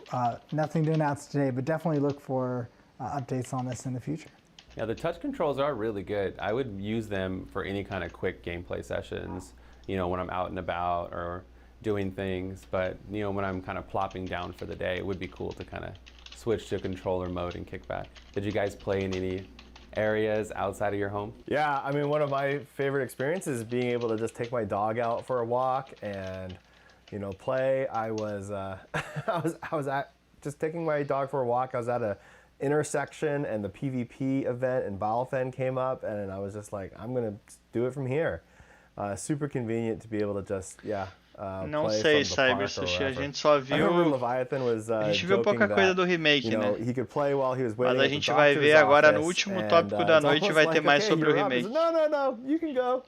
nothing to announce today, but definitely look for updates on this in the future. Yeah, the touch controls are really good. I would use them for any kind of quick gameplay sessions, you know, when I'm out and about or doing things. But, you know, when I'm kind of plopping down for the day, it would be cool to kind of switch to controller mode and kick back. Did you guys play in any areas outside of your home? Yeah, I mean, one of my favorite experiences is being able to just take my dog out for a walk and play. I was at just taking my dog for a walk. I was at a intersection and the PvP event in Balfen came up, and I was just like, I'm gonna do it from here. Super convenient to be able to just Não sei, Cyber Sushi, a gente só viu. A gente viu pouca coisa do remake, né? Mas a gente vai ver agora no último tópico da noite, vai ter mais sobre o remake. No, you can go.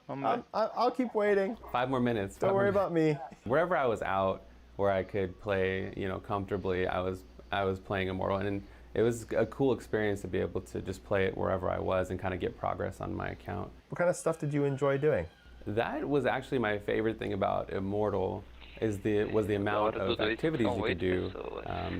I'll keep waiting. 5 more minutes. Don't worry about me. Wherever I was out, where I could play, comfortably, I was playing Immortal, and it was a cool experience to be able to just play it wherever I was and kind of get progress on my account. What kind of stuff did you enjoy doing? That was actually my favorite thing about Immortal was the amount of activities you could do.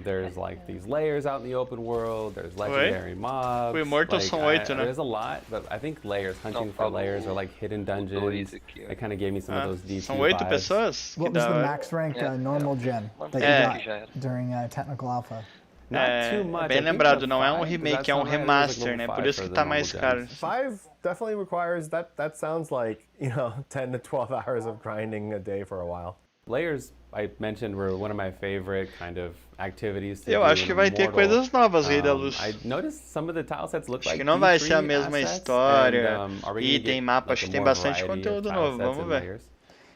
There's like these layers out in the open world, there's legendary mobs. O Immortal são 8, né? There's a lot, but I think hunting for layers or like hidden dungeons, it kind of gave me some of those DT São 8 vibes. pessoas? What was the max rank normal gen that you got during Technical Alpha? bem lembrado, não é um remake, é um remaster, né? Por isso que tá mais caro. 5 definitely requires that sounds like, 10 to 12 hours of grinding a day for a while. Layers, I mentioned, were one of my favorite kind of activities to Eu acho que vai ter coisas novas, Rei da Luz. I noticed some of the tile sets look acho like que não vai ser a mesma assets, história, and, item, mapa, acho que tem bastante conteúdo novo, vamos ver.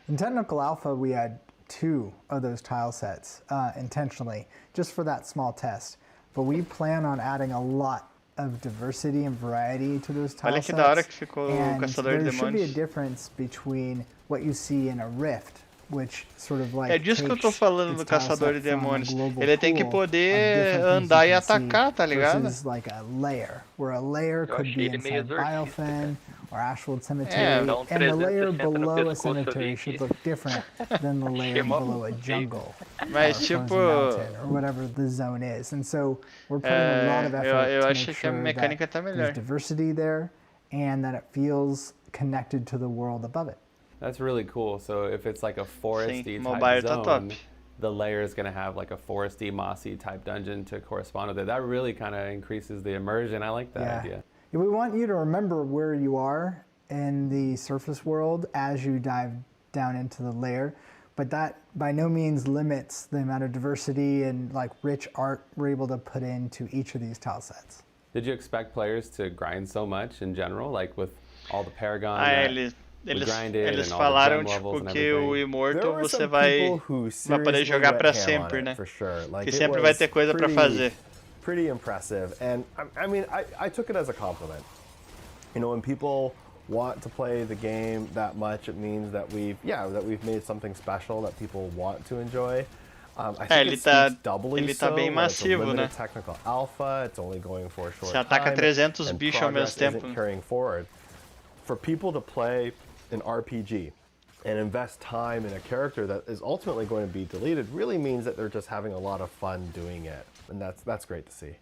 In Technical Alpha, we had 2 of those tile sets intentionally, just for that small test. But we plan on adding a lot of diversity and variety to those tile sets. Olha que da hora que ficou o Caçador de Demônios. There should be a Demônios. difference between what you see in a Rift, which sort of like É disso que eu tô falando do Caçador de Demônios. Ele tem que poder andar e atacar, tá ligado? Versus like a layer, where a layer could be inside Biofen or Ashwood Cemetery, and the layer below a cemetery should look different than the layer below a jungle, Mas or tipo, mountain, or whatever the zone is. And so we're putting a lot of effort eu to acho make que a sure mecânica that tá melhor. there's diversity there, and that it feels connected to the world above it. That's really cool. So if it's like a foresty mobile type tá top. zone, the layer is going to have like a foresty, mossy type dungeon to correspond with it. That really kind of increases the immersion. I like that idea. Yeah, we want you to remember where you are in the surface world as you dive down into the layer, but that by no means limits the amount of diversity and like rich art we're able to put into each of these tile sets. Did you expect players to grind so much in general, like with all the Paragon? Eles falaram tipo que o Immortal você vai poder jogar pra sempre, né? Que sempre vai ter coisa pra fazer. Pretty impressive, and I mean, I took it as a compliment. When people want to play the game that much, it means that we've made something special that people want to enjoy. I think ele tá bem massivo, né? Technical alpha, it's only going for a short Você ataca time, 300 and bichos ao mesmo tempo. Isn't carrying forward. For people to play an RPG and invest time in a character that is ultimately going to be deleted really means that they're just having a lot of fun doing it, and that's great to see.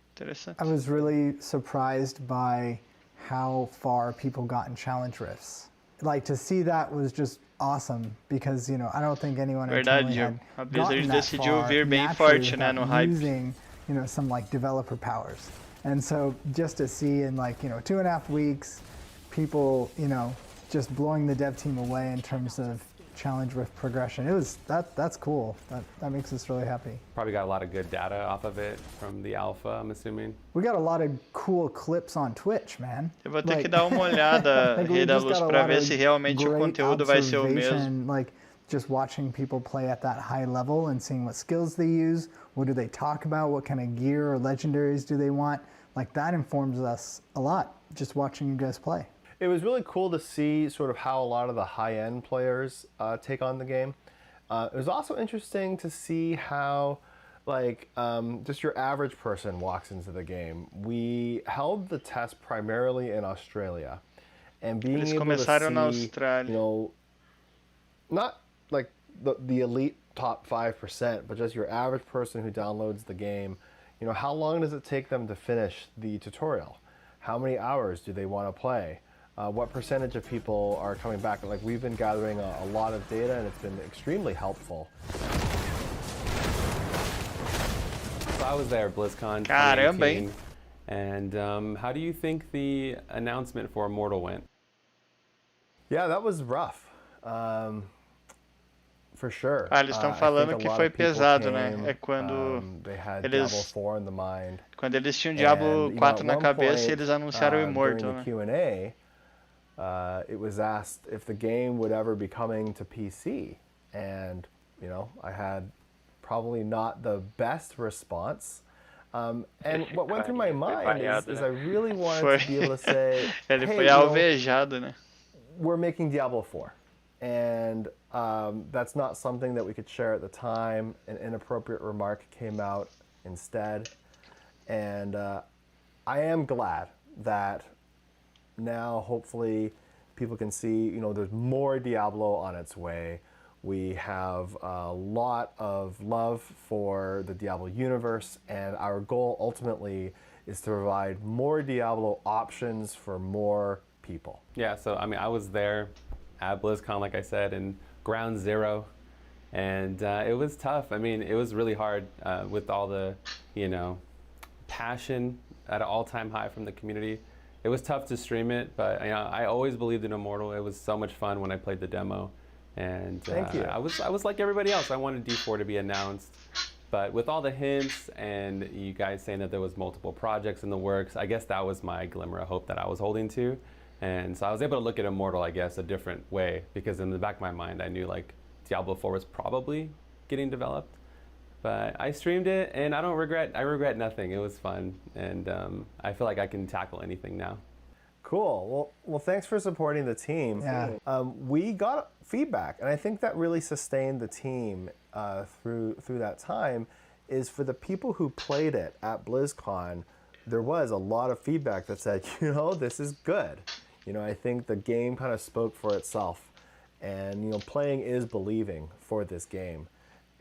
I was really surprised by how far people got in challenge rifts. Like, to see that was just awesome, because I don't think anyone Verdade, had a Blizzard decidiu vir bem naturally forte, né, no hype. Using some like developer powers, and so just to see in like 2.5 weeks, people just blowing the dev team away in terms of challenge rift progression. That's cool. That makes us really happy. Probably got a lot of good data off of it from the alpha, I'm assuming. We got a lot of cool clips on Twitch, man. Eu vou ter que dar uma olhada, Rei da Luz, pra ver se realmente o conteúdo vai ser o mesmo. Like just watching people play at that high level and seeing what skills they use, what do they talk about, what kind of gear or legendaries do they want. Like, that informs us a lot, just watching you guys play. It was really cool to see sort of how a lot of the high-end players take on the game. It was also interesting to see how, like, just your average person walks into the game. We held the test primarily in Australia, and being able to see, not like the elite top 5%, but just your average person who downloads the game. How long does it take them to finish the tutorial? How many hours do they want to play? What percentage of people are coming back? Like, we've been gathering a lot of data, and it's been extremely helpful. So I was there at BlizzCon 2018, and how do you think the announcement for Immortal went? Yeah, that was rough. For sure. Eles estão falando que foi pesado, né? É quando eles tinham Diablo 4 na cabeça e eles anunciaram o Immortal, né? Q&A, it was asked if the game would ever be coming to PC, and I had probably not the best response. And what went through my mind is I really wanted to be able to say, ele foi alvejado, né? We're making Diablo 4. And that's not something that we could share at the time. An inappropriate remark came out instead. And I am glad that now hopefully people can see, there's more Diablo on its way. We have a lot of love for the Diablo universe, and our goal ultimately is to provide more Diablo options for more people. Yeah, so I mean, I was there at BlizzCon, like I said, in Ground Zero, and it was tough. I mean, it was really hard with all the, passion at an all-time high from the community. It was tough to stream it, but I always believed in Immortal. It was so much fun when I played the demo, and Thank you. I was like everybody else. I wanted D4 to be announced, but with all the hints and you guys saying that there was multiple projects in the works, I guess that was my glimmer of hope that I was holding to, and so I was able to look at Immortal, I guess, a different way, because in the back of my mind I knew like Diablo 4 was probably getting developed. But I streamed it, and I regret nothing. It was fun, and I feel like I can tackle anything now. Cool. Well, thanks for supporting the team. Yeah. We got feedback, and I think that really sustained the team through that time. Is for the people who played it at BlizzCon, there was a lot of feedback that said, this is good. I think the game kind of spoke for itself, and playing is believing for this game.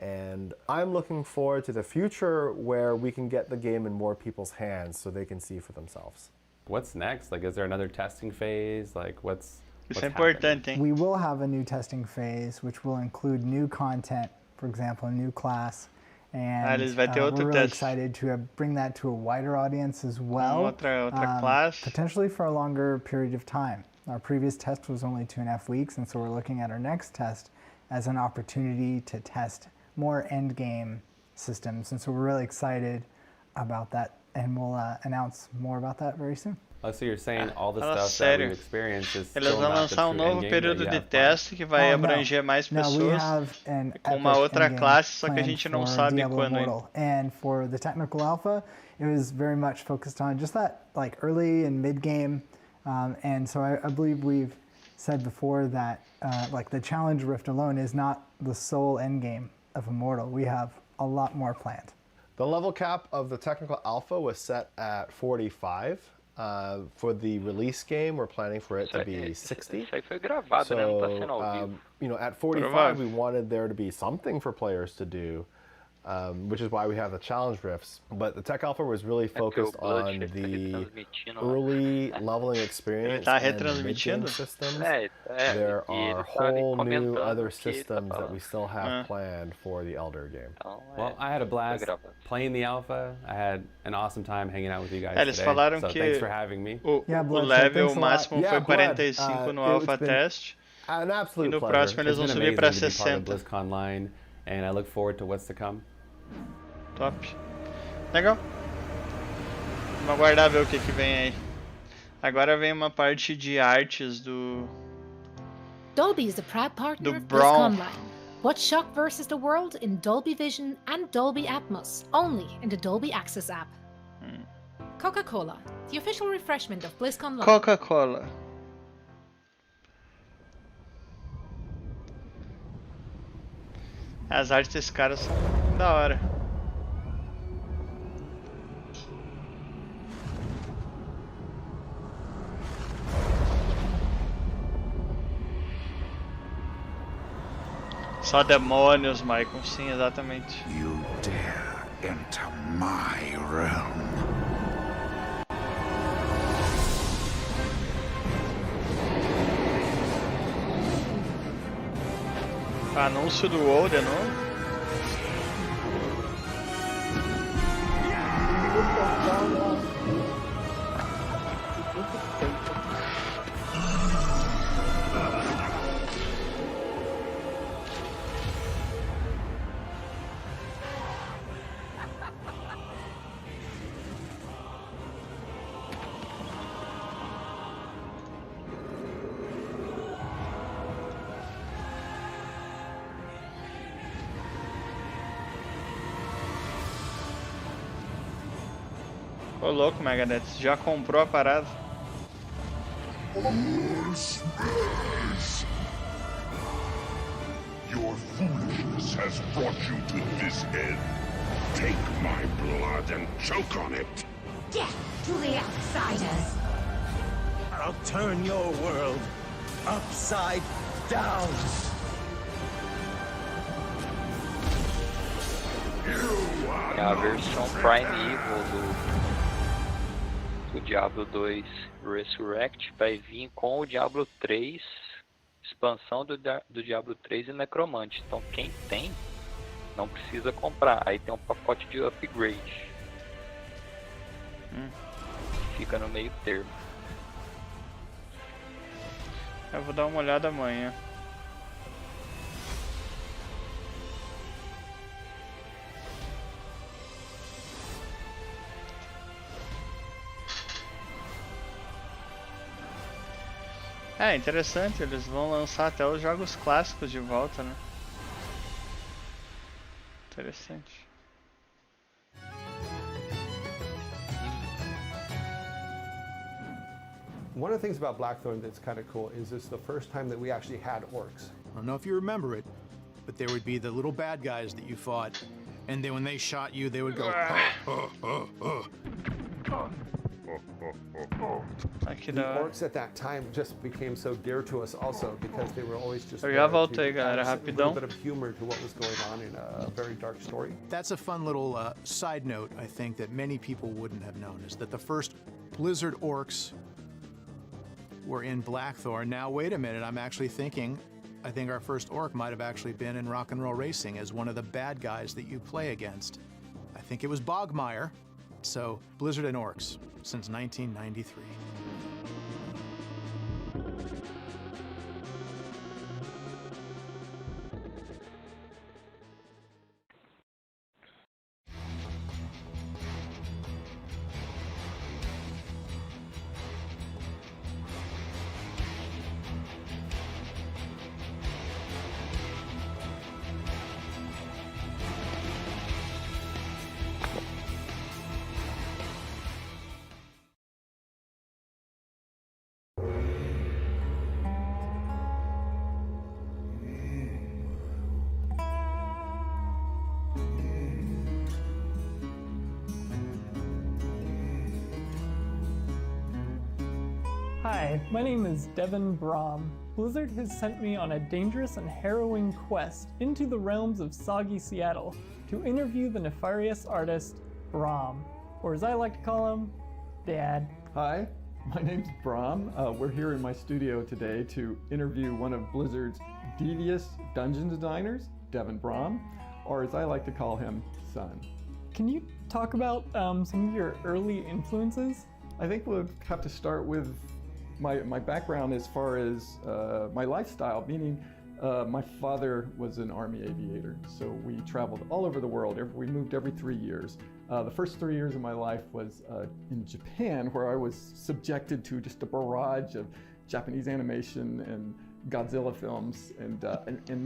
And I'm looking forward to the future where we can get the game in more people's hands so they can see for themselves. What's next? Like, is there another testing phase? Like, what's important? We will have a new testing phase, which will include new content, for example, a new class. And we're really excited to bring that to a wider audience as well, potentially for a longer period of time. Our previous test was only 2.5 weeks, and so we're looking at our next test as an opportunity to test more end game systems, and so we're really excited about that, and we'll announce more about that very soon. Oh, so you're saying all the stuff that we've experienced is Eles vão lançar novo período de teste que vai abranger mais pessoas com uma outra classe, só que a gente não sabe quando ainda. And for the technical alpha, it was very much focused on just that like early and mid game, and so I believe we've said before that like the challenge rift alone is not the sole end game of Immortal. We have a lot more planned. The level cap of the technical alpha was set at 45. For the release game, we're planning for it to be 60. So, at 45, we wanted there to be something for players to do, which is why we have the challenge rifts. But the tech alpha was really focused on the early leveling experience and mid-game systems. There are whole new other systems that we still have planned for the Elder game. Well, I had a blast playing the alpha. I had an awesome time hanging out with you guys Eles today. falaram So que thanks for having me. O level máximo foi 45 no alpha test. An absolute E no próximo eles vão subir para 60. BlizzConline, and I look forward to what's to come. Top. Legal. Vamos aguardar ver o que vem aí. Agora vem uma parte de artes do Dolby is a proud partner of Brown. BlizzConline. Watch Shock versus the World in Dolby Vision and Dolby Atmos, only in the Dolby Access app. Coca-Cola, the official refreshment of BlizzConline. Coca-Cola. As artes desse cara são da hora. Só demônios, Michael. Sim, exatamente. You dare enter my realm. Anúncio do WoD de novo. Ô louco, Megadeth, já comprou a parada? Your foolishness has brought you to this end. Take my blood and choke on it. Death to the outsiders. I'll turn your world upside down. É a versão Primeval do Diablo 2 Resurrect vai vir com o Diablo 3, expansão do Diablo 3 e Necromante. Então quem tem, não precisa comprar. Aí tem um pacote de upgrade. Fica no meio termo. Eu vou dar uma olhada amanhã. É interessante, eles vão lançar até os jogos clássicos de volta, né? Interessante. One of the things about Blackthorn that's kind of cool is this is the first time that we actually had orcs. I don't know if you remember it, but there would be the little bad guys that you fought, and then when they shot you, they would go. The orcs at that time just became so dear to us also because they were always just Eu já voltei, galera, a rapidão. little bit of humor to what was going on in a very dark story. That's a fun little side note, I think, that many people wouldn't have known, is that the first Blizzard orcs were in Blackthorn. Now, wait a minute, I'm actually thinking, I think our first orc might have actually been in Rock and Roll Racing as one of the bad guys that you play against. I think it was Bogmire. So, Blizzard and orcs since 1993. Hi, my name is Devin Brom. Blizzard has sent me on a dangerous and harrowing quest into the realms of soggy Seattle to interview the nefarious artist Brom, or as I like to call him, Dad. Hi, my name's Brom. We're here in my studio today to interview one of Blizzard's devious dungeon designers, Devin Brom, or as I like to call him, Son. Can you talk about some of your early influences? I think we'll have to start with my background as far as my lifestyle, meaning my father was an Army aviator, so we traveled all over the world. We moved every 3 years. The first 3 years of my life was in Japan, where I was subjected to just a barrage of Japanese animation and Godzilla films, and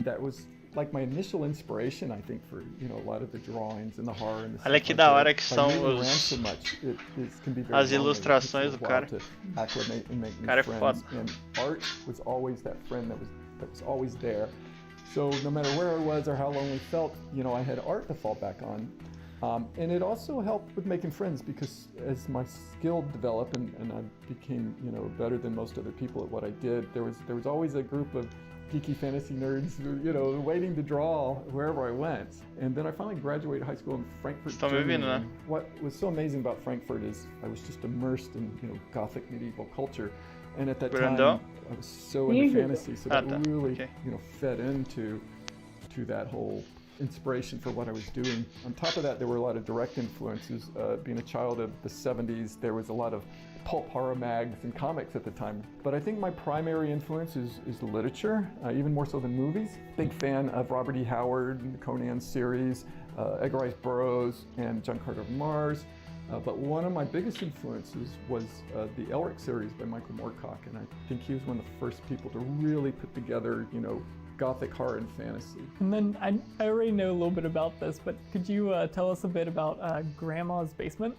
that was like my initial inspiration, I think, for a lot of the drawings and the horror and the Olha que da hora que são as ilustrações do cara. O cara é foda. And art was always that friend that was always there. So no matter where I was or how lonely I felt, I had art to fall back on. And it also helped with making friends, because as my skill developed and I became better than most other people at what I did, there was always a group of geeky fantasy nerds, waiting to draw wherever I went. And then I finally graduated high school in Frankfurt, Germany. What was so amazing about Frankfurt is I was just immersed in Gothic medieval culture, and at that time I was so into fantasy, so that really fed into that whole inspiration for what I was doing. On top of that, there were a lot of direct influences. Being a child of the 70s, there was a lot of pulp horror mags and comics at the time. But I think my primary influence is the literature, even more so than movies. Big fan of Robert E. Howard and the Conan series, Edgar Rice Burroughs and John Carter of Mars. But one of my biggest influences was the Elric series by Michael Moorcock, and I think he was one of the first people to really put together, Gothic horror and fantasy. And then I already know a little bit about this, but could you tell us a bit about Grandma's Basement?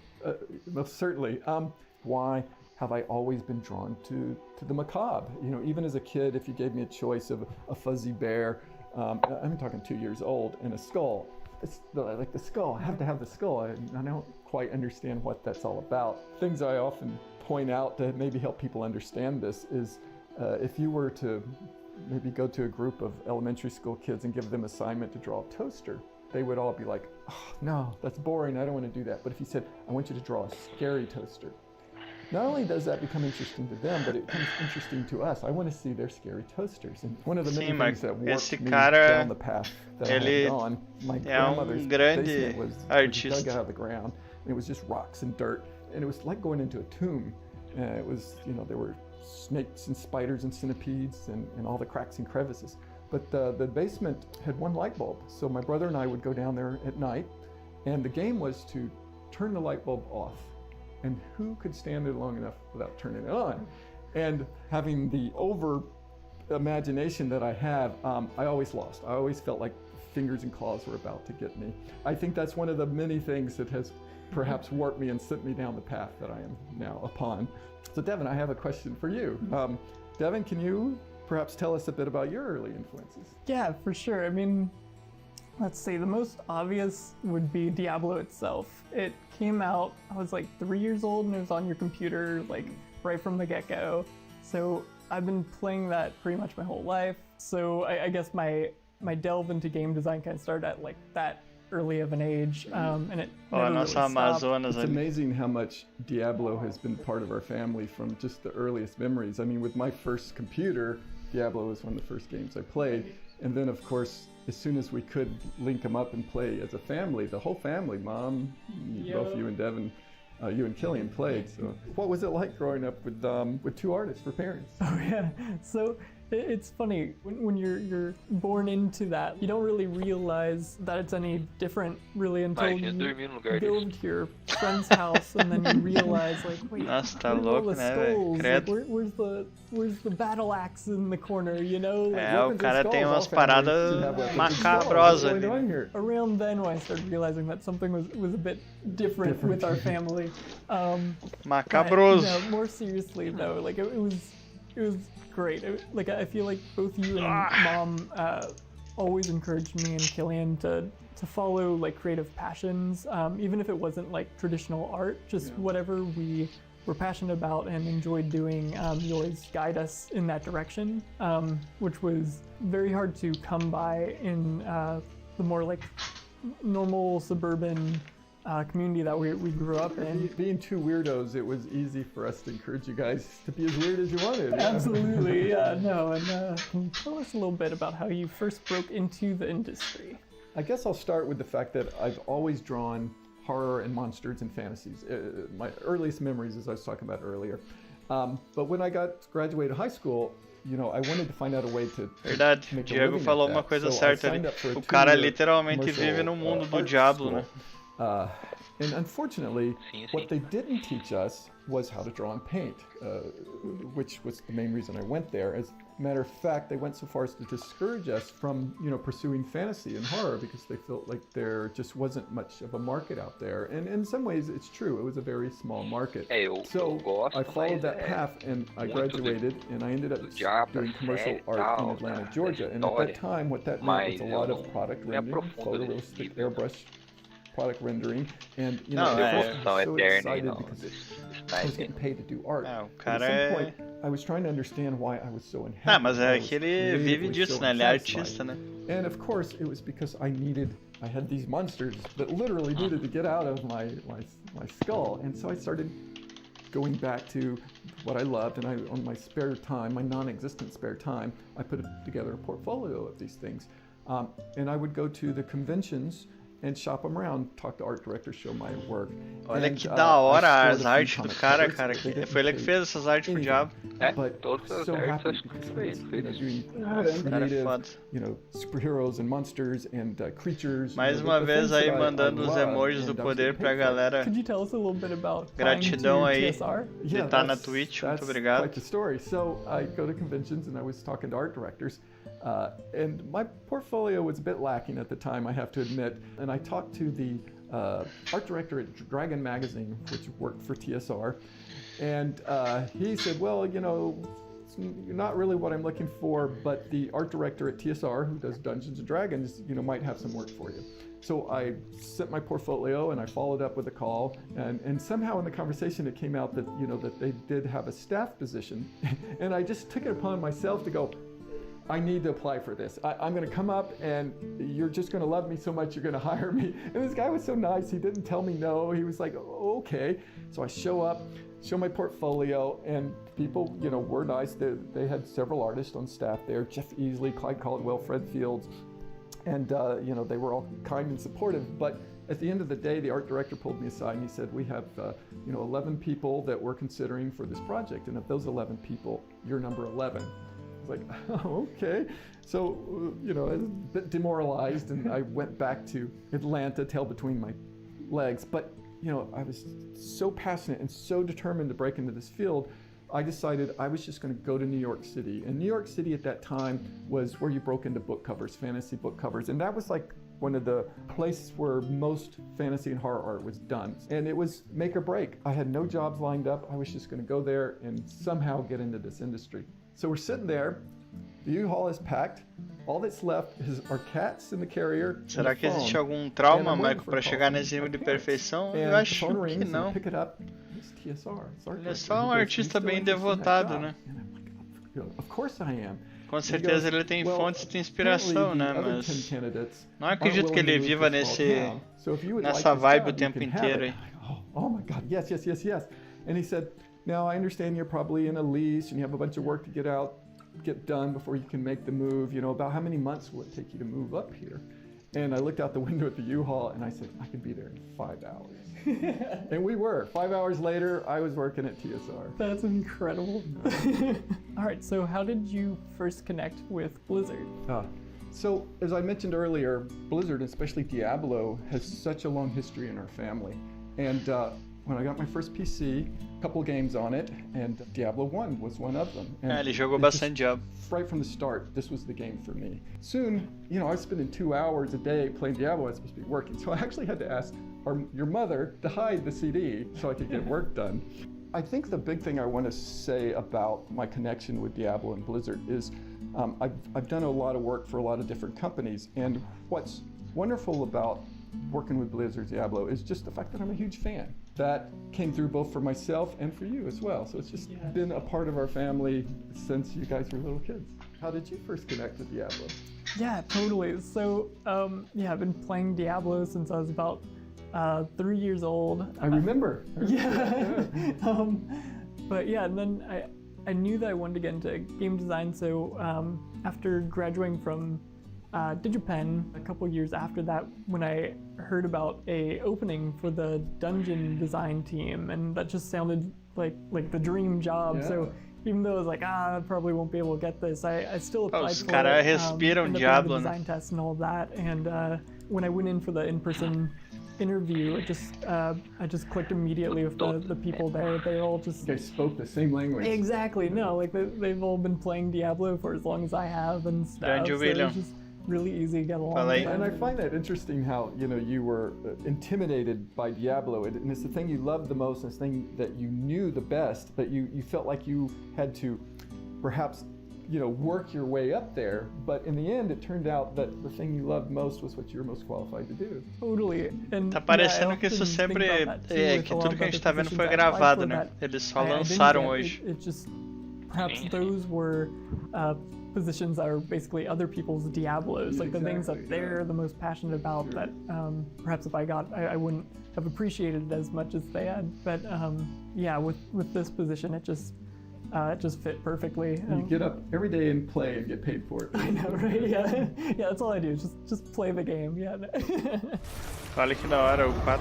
Most certainly. Why have I always been drawn to the macabre? Even as a kid, if you gave me a choice of a fuzzy bear, I'm talking 2 years old, and a skull, it's like the skull, I have to have the skull. I don't quite understand what that's all about. Things I often point out to maybe help people understand this is if you were to maybe go to a group of elementary school kids and give them assignment to draw a toaster, they would all be like, oh, no, that's boring, I don't want to do that. But if you said, I want you to draw a scary toaster, not only does that become interesting to them, but it becomes interesting to us. I want to see their scary toasters. And one of the many things that warped me down the path that I had gone, my grandmother's basement was dug out of the ground, and it was just rocks and dirt. and it was like going into a tomb. It was, you know, there were snakes and spiders and centipedes and all the cracks and crevices. But the basement had one light bulb, so my brother and I would go down there at night, and the game was to turn the light bulb off. And who could stand it long enough without turning it on? And having the over imagination that I have, I always lost. I always felt like fingers and claws were about to get me. I think that's one of the many things that has perhaps warped me and sent me down the path that I am now upon. So Devin, I have a question for you. Devin, can you perhaps tell us a bit about your early influences? Yeah, for sure. I mean, let's see, the most obvious would be Diablo itself. It came out, I was like 3 years old, and it was on your computer like right from the get-go. So I've been playing that pretty much my whole life. So I guess my delve into game design kind of started at like that early of an age, and it never really stopped. It's amazing how much Diablo has been part of our family from just the earliest memories. I mean, with my first computer, Diablo was one of the first games I played. And then, of course, as soon as we could link them up and play as a family, the whole family, Mom, both you and Devin, you and Killian played. So what was it like growing up with two artists for parents? Oh yeah, so it's funny, when you're born into that, you don't really realize that it's any different really until you go to your friend's house and then you realize like, wait, nossa, tá louco, né, velho? Where's the battle axe in the corner, you know? Like, o cara tem umas paradas macabrosas ali. Around then when I started realizing that something was a bit different with our family. Macabroso. But, you know, more seriously though, like it was great. Like I feel like both you and Mom always encouraged me and Killian to follow like creative passions, even if it wasn't like traditional art, just whatever we were passionate about and enjoyed doing. You always guide us in that direction, which was very hard to come by in the more like normal suburban community that we grew up in. Being two weirdos, it was easy for us to encourage you guys to be as weird as you wanted. Absolutely, no, and can you tell us a little bit about how you first broke into the industry? I guess I'll start with the fact that I've always drawn horror and monsters and fantasies. My earliest memories, as I was talking about earlier. But when I graduated high school, you know, I wanted to find out a way to Verdade, o Diego falou uma coisa certa ali. O cara literalmente vive no mundo do diabo, né? And unfortunately, what they didn't teach us was how to draw and paint, which was the main reason I went there. As a matter of fact, they went so far as to discourage us from, you know, pursuing fantasy and horror because they felt like there just wasn't much of a market out there. And in some ways, it's true. It was a very small market. So I followed that path and I graduated and I ended up doing commercial art in Atlanta, Georgia. And at that time, what that meant was a lot of product rendering, photorealistic airbrush product rendering, and you know, I was so excited because I was getting paid to do art. At some point, I was trying to understand why I was so unhappy. Mas é que ele vive disso, né? Ele é artista, né? And of course, it was because I had these monsters that literally needed to get out of my skull, and so I started going back to what I loved, and on my spare time, my non-existent spare time, I put together a portfolio of these things, and I would go to the conventions and shop them around, talk to art directors, show my work. Olha que da hora as artes do cara, foi ele que fez essas artes pro diabo. Todas as artes foi ele. You know, superheroes and monsters and creatures. Mais uma vez aí mandando os emojis do poder pra galera. Could you tell us a little bit about Gratidão aí de estar na Twitch, muito obrigado. Quite the story. So I go to conventions and I was talking to art directors. And my portfolio was a bit lacking at the time, I have to admit. And I talked to the art director at Dragon Magazine, which worked for TSR. And he said, well, you know, you're not really what I'm looking for, but the art director at TSR, who does Dungeons and Dragons, you know, might have some work for you. So I sent my portfolio and I followed up with a call, and somehow in the conversation it came out that, you know, that they did have a staff position. And I just took it upon myself to go, I need to apply for this. I'm going to come up and you're just going to love me so much you're going to hire me. And this guy was so nice. He didn't tell me no. He was like, oh, okay. So I show up, show my portfolio, and people, you know, were nice. They had several artists on staff there, Jeff Easley, Clyde Caldwell, Fred Fields. And, you know, they were all kind and supportive. But at the end of the day, the art director pulled me aside and he said, we have 11 people that we're considering for this project, and of those 11 people, you're number 11. I was like, oh, okay. So, I was a bit demoralized, and I went back to Atlanta, tail between my legs. But, I was so passionate and so determined to break into this field, I decided I was just going to go to New York City. And New York City at that time was where you broke into book covers, fantasy book covers. And that was like one of the places where most fantasy and horror art was done. And it was make or break. I had no jobs lined up. I was just going to go there and somehow get into this industry. So we're sitting there. The U-Haul is packed. All that's left is our cats in the carrier. Será que existe algum trauma, Michael, para chegar nesse nível de perfeição? Eu acho que não. Pick it up. It's TSR. Ele é só um artista bem devotado, né? Of course I am. Com certeza ele tem fontes de inspiração, né? Mas não acredito que ele viva nessa vibe o tempo inteiro aí. Oh my God, yes. And he said, now I understand you're probably in a lease and you have a bunch of work to get done before you can make the move. About how many months will it take you to move up here? And I looked out the window at the U-Haul and I said, I can be there in 5 hours. And we were. 5 hours later, I was working at TSR. That's incredible. All right, so how did you first connect with Blizzard? So, as I mentioned earlier, Blizzard, especially Diablo, has such a long history in our family. And when I got my first PC, a couple games on it, and Diablo 1 was one of them. And ele jogou bastante Diablo. Right from the start, this was the game for me. Soon, I was spending 2 hours a day playing Diablo. I was supposed to be working, so I actually had to ask your mother to hide the CD so I could get work done. I think the big thing I want to say about my connection with Diablo and Blizzard is I've done a lot of work for a lot of different companies, and what's wonderful about working with Blizzard Diablo is just the fact that I'm a huge fan. That came through both for myself and for you as well. So it's just been a part of our family since you guys were little kids. How did you first connect with Diablo? Yeah, totally. So, I've been playing Diablo since I was about 3 years old. I remember. But yeah, and then I knew that I wanted to get into game design. So after graduating from DigiPen, a couple years after that, when I heard about a opening for the dungeon design team, and that just sounded like the dream job. Yeah. So even though I was like, I probably won't be able to get this, I still applied for it. Respiram the Diablo, design test and all that. And when I went in for the in-person interview, I just clicked immediately with the people there. They all just... You guys spoke the same language. Exactly. No, they've all been playing Diablo for as long as I have and stuff. So it's just really easy to get along with. And I find that interesting how, you were intimidated by Diablo, and it's the thing you loved the most, and it's the thing that you knew the best, but you felt like you had to perhaps work your way up there, but in the end it turned out that the thing you loved most was what you were most qualified to do. Totally. And tá parecendo que isso sempre que tudo que a gente tá vendo foi gravado, né? Eles só lançaram hoje. It just perhaps those were positions that are basically other people's Diablos, like the things that they're the most passionate about, that perhaps if I got, I wouldn't have appreciated it as much as they had. But with this position, it just fit perfectly. You get up every day and play and get paid for it. I know, right? Yeah, that's all I do. Just play the game. Yeah. Olha que da hora o 4.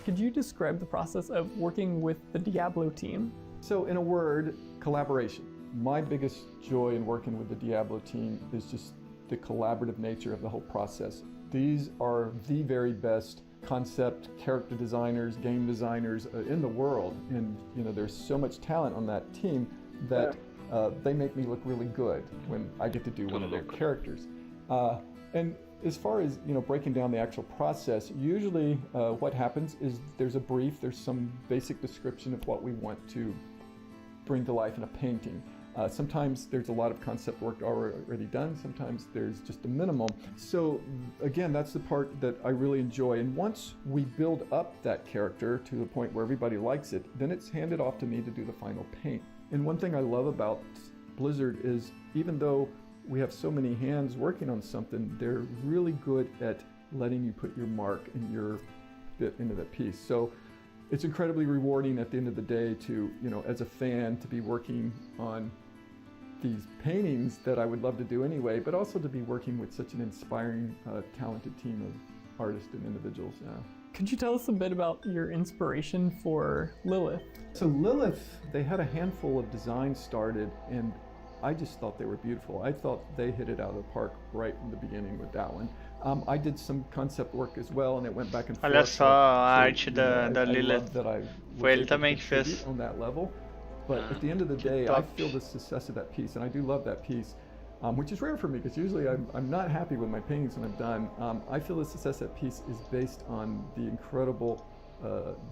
Could you describe the process of working with the Diablo team? So, in a word, collaboration. My biggest joy in working with the Diablo team is just the collaborative nature of the whole process. These are the very best concept character designers, game designers in the world, and there's so much talent on that team that they make me look really good when I get to do one of their characters. And as far as breaking down the actual process, usually what happens is there's a brief, there's some basic description of what we want to bring to life in a painting. Sometimes there's a lot of concept work already done, sometimes there's just a minimum. So again, that's the part that I really enjoy. And once we build up that character to the point where everybody likes it, then it's handed off to me to do the final paint. And one thing I love about Blizzard is even though we have so many hands working on something, they're really good at letting you put your mark and your bit into that piece. So it's incredibly rewarding at the end of the day to, as a fan, to be working on these paintings that I would love to do anyway, but also to be working with such an inspiring, talented team artists and individuals. Yeah. Could you tell us a bit about your inspiration for Lilith? So Lilith, they had a handful of designs started, and I just thought they were beautiful. I thought they hit it out of the park right in the beginning with that one. I did some concept work as well, and it went back and forth. Olha só a arte da Lilith. Foi ele também que fez. On that level, but at the end of the day, I feel the success of that piece, and I do love that piece. Which is rare for me, because usually I'm not happy with my paintings when I'm done. I feel the success of that piece is based on the incredible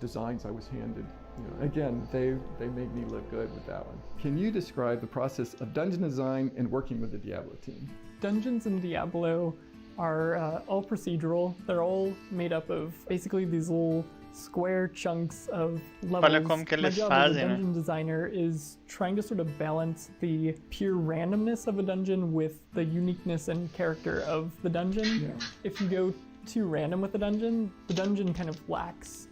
designs I was handed. You know, again, they made me look good with that one. Can you describe the process of dungeon design and working with the Diablo team? Dungeons in Diablo are all procedural. They're all made up of basically these little square chunks of levels. Olha como que eles My job fazem, as a dungeon designer is trying to sort of balance the pure randomness of a dungeon with the uniqueness and character of the dungeon. Yeah. If you go too random with the dungeon kind of lacks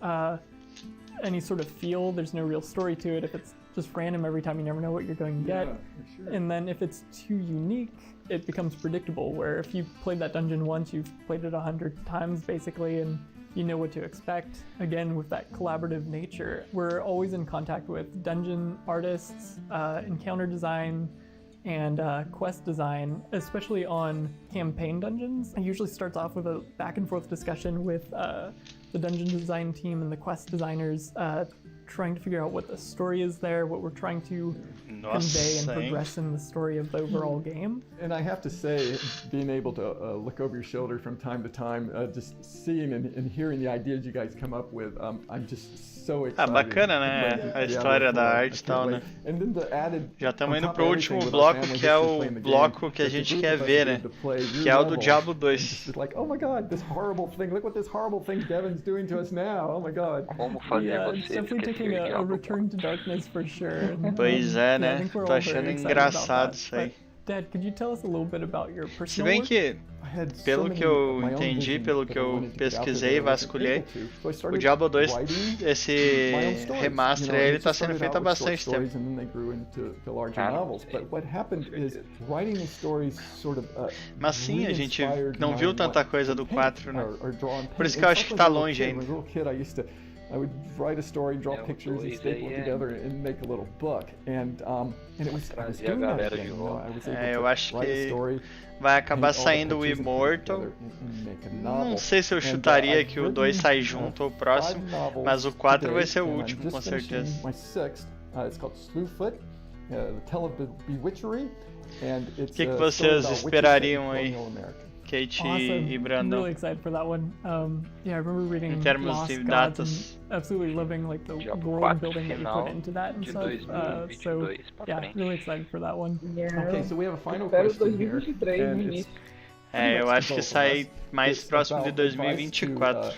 any sort of feel. There's no real story to it. If it's just random every time, you never know what you're going to get. Sure. And then if it's too unique, it becomes predictable, where if you've played that dungeon once, you've played it 100 times basically, and you know what to expect. Again, with that collaborative nature, we're always in contact with dungeon artists, encounter design, and quest design, especially on campaign dungeons. It usually starts off with a back and forth discussion with the dungeon design team and the quest designers, trying to figure out what the story is there, what we're trying to convey and progress in the story of the overall game. And I have to say, being able to look over your shoulder from time to time, just seeing and hearing the ideas you guys come up with, I'm just so excited. Bacana, né? A história da arte e tal, né? Já estamos indo pro último bloco, que é o bloco que a gente quer ver, né? Que é o do Diablo 2. Like, oh my God, this horrible thing! Look what this horrible thing Devin's doing to us now! Oh my God! Como fazer você taking a return to darkness for sure. Pois é, né? Tô achando engraçado isso aí. Dad, could you tell us a little bit about your personal Se bem que, pelo que eu entendi, pelo que eu pesquisei e vasculhei, o Diablo 2, esse remaster, ele tá sendo feito há bastante tempo. Mas sim, a gente não viu tanta coisa do 4, né? Por isso que eu acho que tá longe ainda. I would write a story, draw pictures, and staple it together and make a little book. And it was doing that again. You know, I was able to eu acho write a que story, vai acabar saindo o Immortal. Não sei se eu chutaria que o 2 sai junto ou próximo, mas o 4 vai ser o último, com certeza. My sixth, it's called Slewfoot, The Tale of Bewitchery, and it's o que vocês esperariam aí? Kate e Brandon. I'm really excited for that one. Yeah, I remember reading em termos Lost de Gods datas. and absolutely loving like the world building that you put into that and stuff. So yeah, really excited for that one. Okay, so we have a final question here. Eu acho que sai mais próximo de 2024.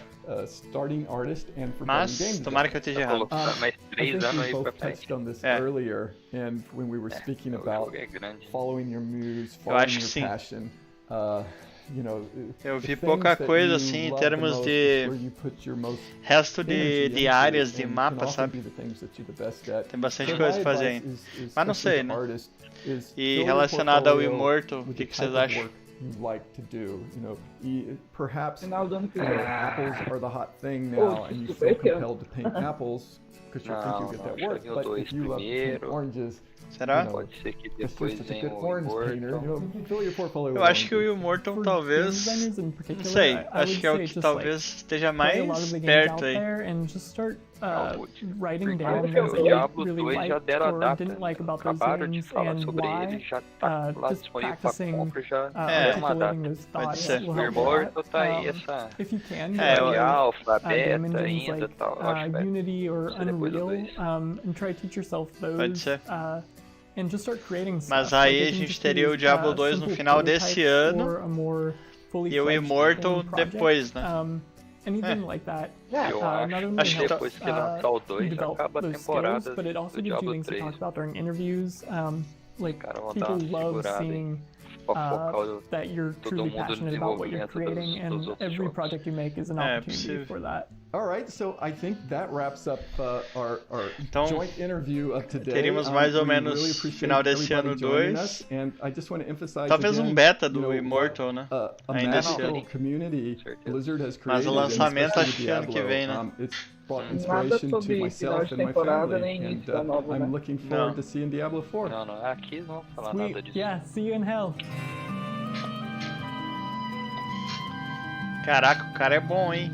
Starting artist and Mas tomara que eu esteja errado. Mais 3 anos aí pra frente. On this earlier, and when we were speaking about following your muse, eu acho que your sim. passion. You know, eu vi pouca coisa assim em termos de resto de áreas de mapa, sabe? Tem bastante coisa a fazer ainda. Mas não sei, né? E relacionado ao Immortal, o que vocês acham? You like to do, you know, perhaps apples are the hot thing now, and you feel compelled to paint apples because you think you'll get that work. But if you love to paint oranges, será? Pode ser que depois venha o Immortal. Eu acho que o Immortal talvez, não sei, acho que é o que talvez esteja mais perto aí. Writing down o Diablo 2 já deram a data, acabaram de falar sobre ele, já tá lá disponível pra compra, já deram uma data. Pode ser. O Immortal tá aí, essa alfa, beta ainda, tal, acho que vai ser depois do 2. Pode ser. And just start creating stuff. Mas aí a gente teria o Diablo 2 no final desse ano e o Immortal depois, né? Anything like that. Eu acho que depois que lançar o 2 acaba a temporada skills, but it also do gives you Diablo things 3. to talk about during interviews. Like Cara, people love seeing that you're truly passionate about what you're creating, and every project you make is an opportunity for that. All right, so I think that wraps up our joint interview of today. Teríamos mais ou menos final desse ano 2. And I just want to emphasize talvez again, beta do Immortal, né? Ainda esse ano. Community Blizzard has created. Mas o lançamento acho que ano que vem, né? It's brought inspiration to myself and my family, and I'm looking forward to seeing Diablo 4. Não, aqui não vou falar nada disso. Yeah, see you in hell. Caraca, o cara é bom, hein?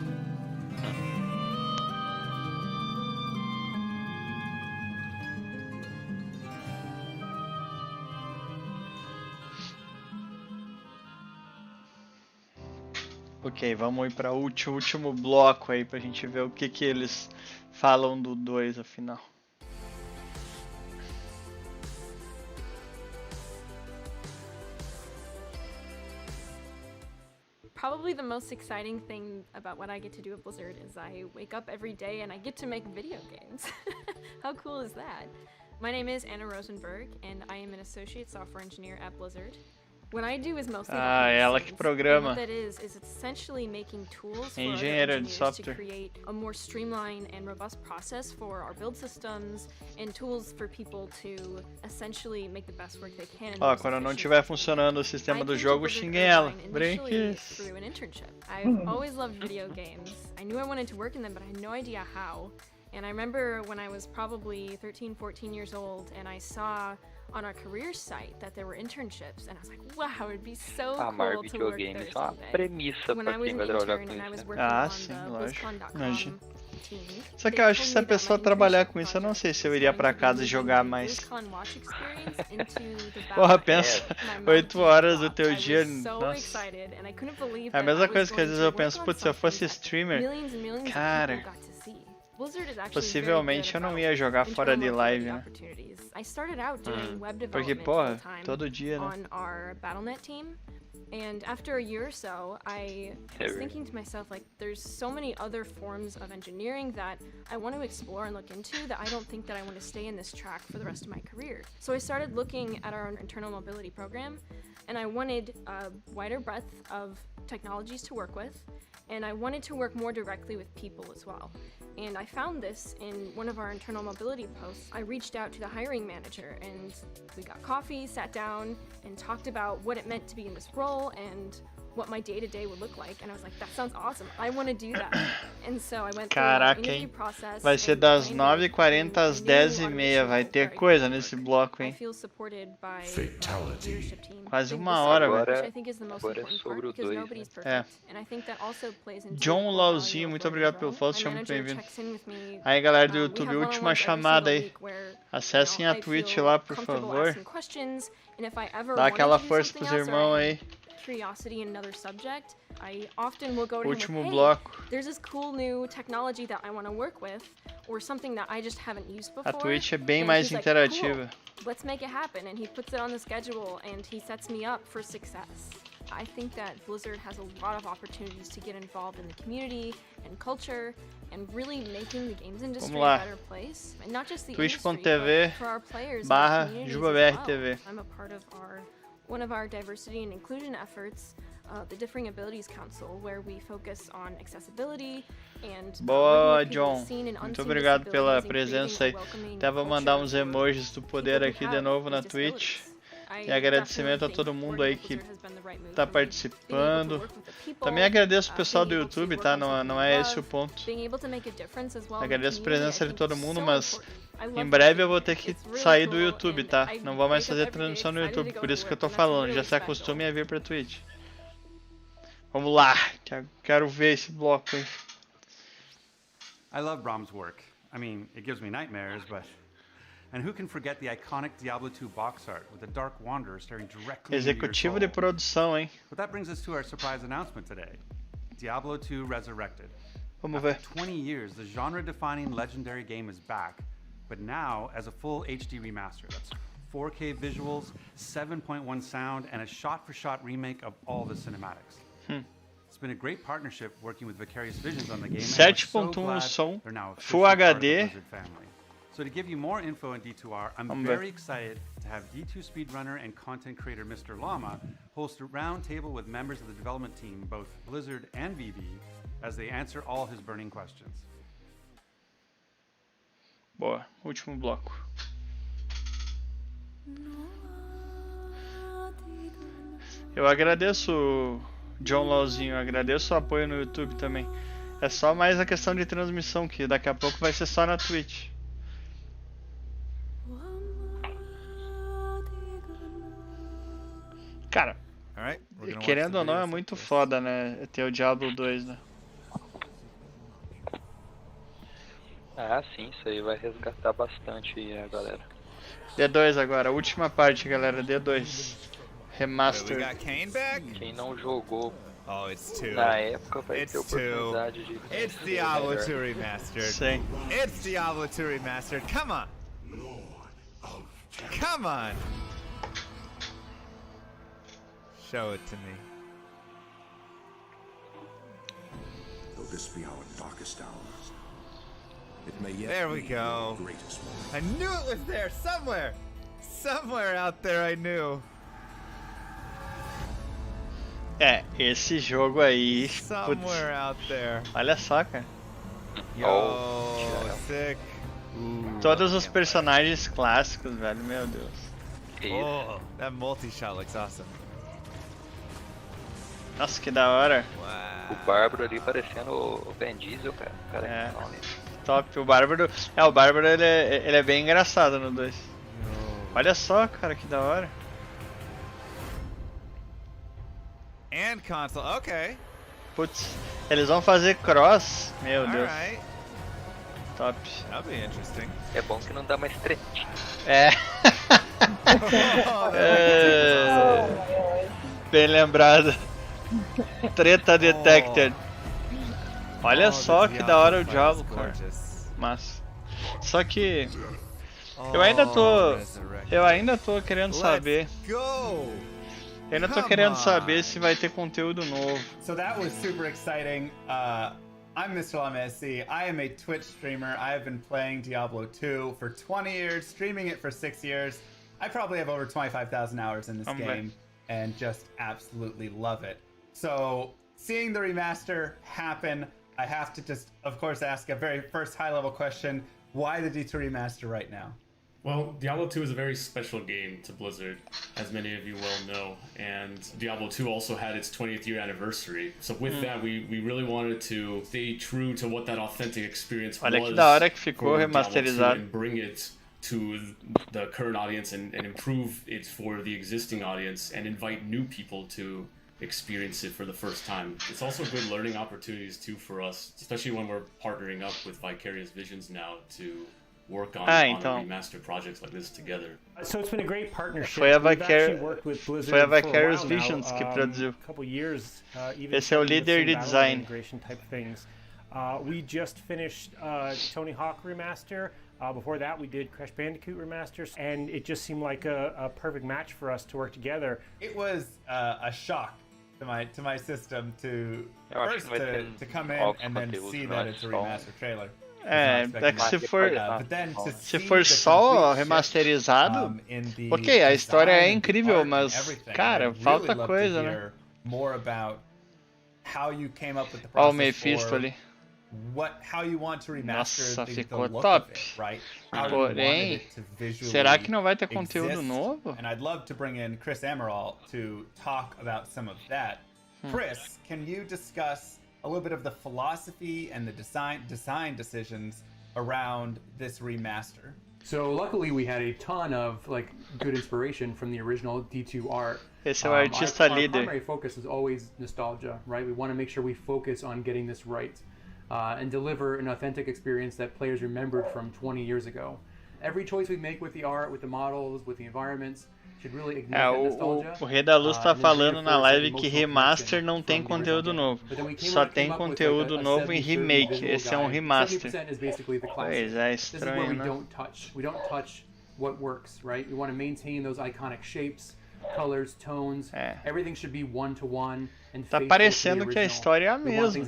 Ok, vamos ir para o último bloco aí pra gente ver o que eles falam do 2 afinal. Probably the most exciting thing about what I get to do at Blizzard is I wake up every day and I get to make video games. How cool is that? My name is Anna Rosenberg and I am an associate software engineer at Blizzard. What I do is mostly ela que programa. What that is essentially making tools for engenheira de engineers software. to create a more streamlined and robust process for our build systems and tools for people to essentially make the best work they can. Ó, quando não estiver funcionando o sistema do jogo, xinguem ela. Brinques. Through an internship. I've always loved video games. I knew I wanted to work in them, but I had no idea how. And I remember when I was probably 13, 14 years old and I saw on our career site that there were internships, and I was like, wow, it'd be so cool to work there someday. When I was an intern and I was working on the BlizzCon.com team. Só que eu acho que se a pessoa trabalhar com isso, eu não sei se eu iria pra casa e jogar mais. Porra, pensa, 8 horas do teu dia, nossa. É a mesma coisa que às vezes eu penso, putz, se eu fosse streamer, cara, possivelmente eu não ia jogar fora de live, né? Porque, porra, todo dia, né? And after a year or so, I was thinking to myself, like, there's so many other forms of engineering that I want to explore and look into that I don't think that I want to stay in this track for the rest of my career. So I started looking at our internal mobility program, and I wanted a wider breadth of technologies to work with, and I wanted to work more directly with people as well. And I found this in one of our internal mobility posts. I reached out to the hiring manager and we got coffee, sat down, and talked about what it meant to be in this role and what my day-to-day would look like. And I was like, that sounds awesome. I want to do that. And so I went through the interview process. Vai ser das 9h40 às 10h30. Vai ter coisa nesse bloco, hein? Quase uma hora, velho. Agora é sobre o 2. É. John Lauzinho, muito obrigado pelo follow, seja muito bem-vindo. Aí, galera do YouTube, última chamada aí. Acessem a Twitch lá, por favor. Dá aquela força pros irmãos aí. Curiosity in another subject, I often will go to Último him, hey, bloco. there's this cool new technology that I want to work with, or something that I just haven't used before. A Twitch é bem mais interativa. Like, cool, let's make it happen, and he puts it on the schedule, and he sets me up for success. I think that Blizzard has a lot of opportunities to get involved in the community and culture, and really making the games industry a better place, and not just the industry, but for our players and communities as well. I'm a part of one of our diversity and inclusion efforts, the Differing Abilities Council, where we focus on accessibility and Boa, John. Muito obrigado pela presença aí. Até vou mandar uns emojis do poder aqui de novo na Twitch. E agradecimento a todo mundo aí que tá participando. Também agradeço o pessoal do YouTube, tá? Não é esse o ponto. Agradeço a presença de todo mundo, mas em breve eu vou ter que sair do YouTube, tá? Não vou mais fazer transmissão no YouTube, por isso que eu tô falando. Já se acostumem a vir pra Twitch. Vamos lá, quero ver esse bloco aí. I love Brahms' work. I mean, it gives me nightmares, but... And who can forget the iconic Diablo 2 box art with the Dark Wanderer staring directly into your soul? Executivo de produção, hein? But that brings us to our surprise announcement today. Diablo 2 Resurrected. Vamos ver. After 20 years, the genre-defining legendary game is back, but now as a full HD remaster. That's 4K visuals, 7.1 sound, and a shot-for-shot remake of all the cinematics. It's been a great partnership working with Vicarious Visions on the game. 7.1 som, Full HD. So to give you more info on D2R, I'm very excited to have D2 speedrunner and content creator Mr. Llama host a round table with members of the development team, both Blizzard and VB, as they answer all his burning questions. Boa, último bloco. Eu agradeço, John Lauzinho, agradeço o apoio no YouTube também. É só mais a questão de transmissão, que daqui a pouco vai ser só na Twitch. Cara, querendo ou não, é muito foda, né? Ter o Diablo 2, né? Ah, sim, isso aí vai resgatar bastante aí a galera. D2 agora, última parte, galera, D2. Remaster. Quem não jogou na época vai ter oportunidade de... It's Diablo 2 Remastered. Sim. It's Diablo 2 Remastered. Come on. Come on. Show it to me. Though this be our darkest hours, it may yet there we be go. our greatest moment. I knew it was there somewhere. Somewhere out there I knew. É, esse jogo aí, somewhere out there. Olha só, cara. Yo, sick. Todos os personagens clássicos, velho, meu Deus. Oh, that multi-shot looks awesome. Nossa, que da hora. O Bárbaro ali parecendo o Ben Diesel, cara. É, top. O Bárbaro, ele é bem engraçado no 2. Olha só, cara, que da hora. And console, ok. Putz, eles vão fazer cross, meu Deus. Right. Top. That'll be interesting. É bom que não dá mais tretinha. É. Bem lembrado. Treta detected. Olha só que da hora o Diablo, cara. Mas só que eu ainda tô querendo saber. Eu ainda tô querendo saber se vai ter conteúdo novo. So that was super exciting. I'm Mr. LMSC. I am a Twitch streamer. I have been playing Diablo 2 for 20 years, streaming it for 6 years. I probably have over 25,000 hours in this game and just absolutely love it. So seeing the remaster happen, I have to just, of course, ask a very first high-level question. Why the D2 remaster right now? Well, Diablo 2 is a very special game to Blizzard, as many of you well know, and Diablo 2 also had its 20th year anniversary. So with that, we really wanted to stay true to what that authentic experience was. Olha que da hora que ficou remasterizado. And bring it to the current audience and improve it for the existing audience and invite new people to experience it for the first time. It's also good learning opportunities too for us, especially when we're partnering up with Vicarious Visions now to work on remaster projects like this together. So it's been a great partnership. Foi a Vicarious Visions que produziu. Esse é o líder de design. We just finished Tony Hawk Remaster. Before that, we did Crash Bandicoot Remasters, and it just seemed like a perfect match for us to work together. It was a shock to my system to first to come in and then see that it's a remaster trailer. É que se for só remasterizado, ok, a história é incrível, mas, cara, falta coisa, né? Olha o Mephisto ali. Nossa, ficou top. Porém, será que não vai ter conteúdo novo? And I'd love to bring in Chris Amaral to talk about some of that. Chris, can you discuss a little bit of the philosophy and the design decisions around this remaster? So luckily we had a ton of good inspiration from the original D2 art. Esse é o artista líder. Our primary focus is always nostalgia, right? We want to make sure we focus on getting this right and deliver an authentic experience that players remembered from 20 years ago. Every choice we make with the art, with the models, with the environments, o Rei da Luz tá falando na live que remaster não tem conteúdo novo, só tem conteúdo novo em remake. Esse é um remaster. Pois é, estranho, né? We don't touch what works, right? We want to maintain those iconic shapes, colors, tones. Everything should be one to one and tá parecendo que a história é a mesma.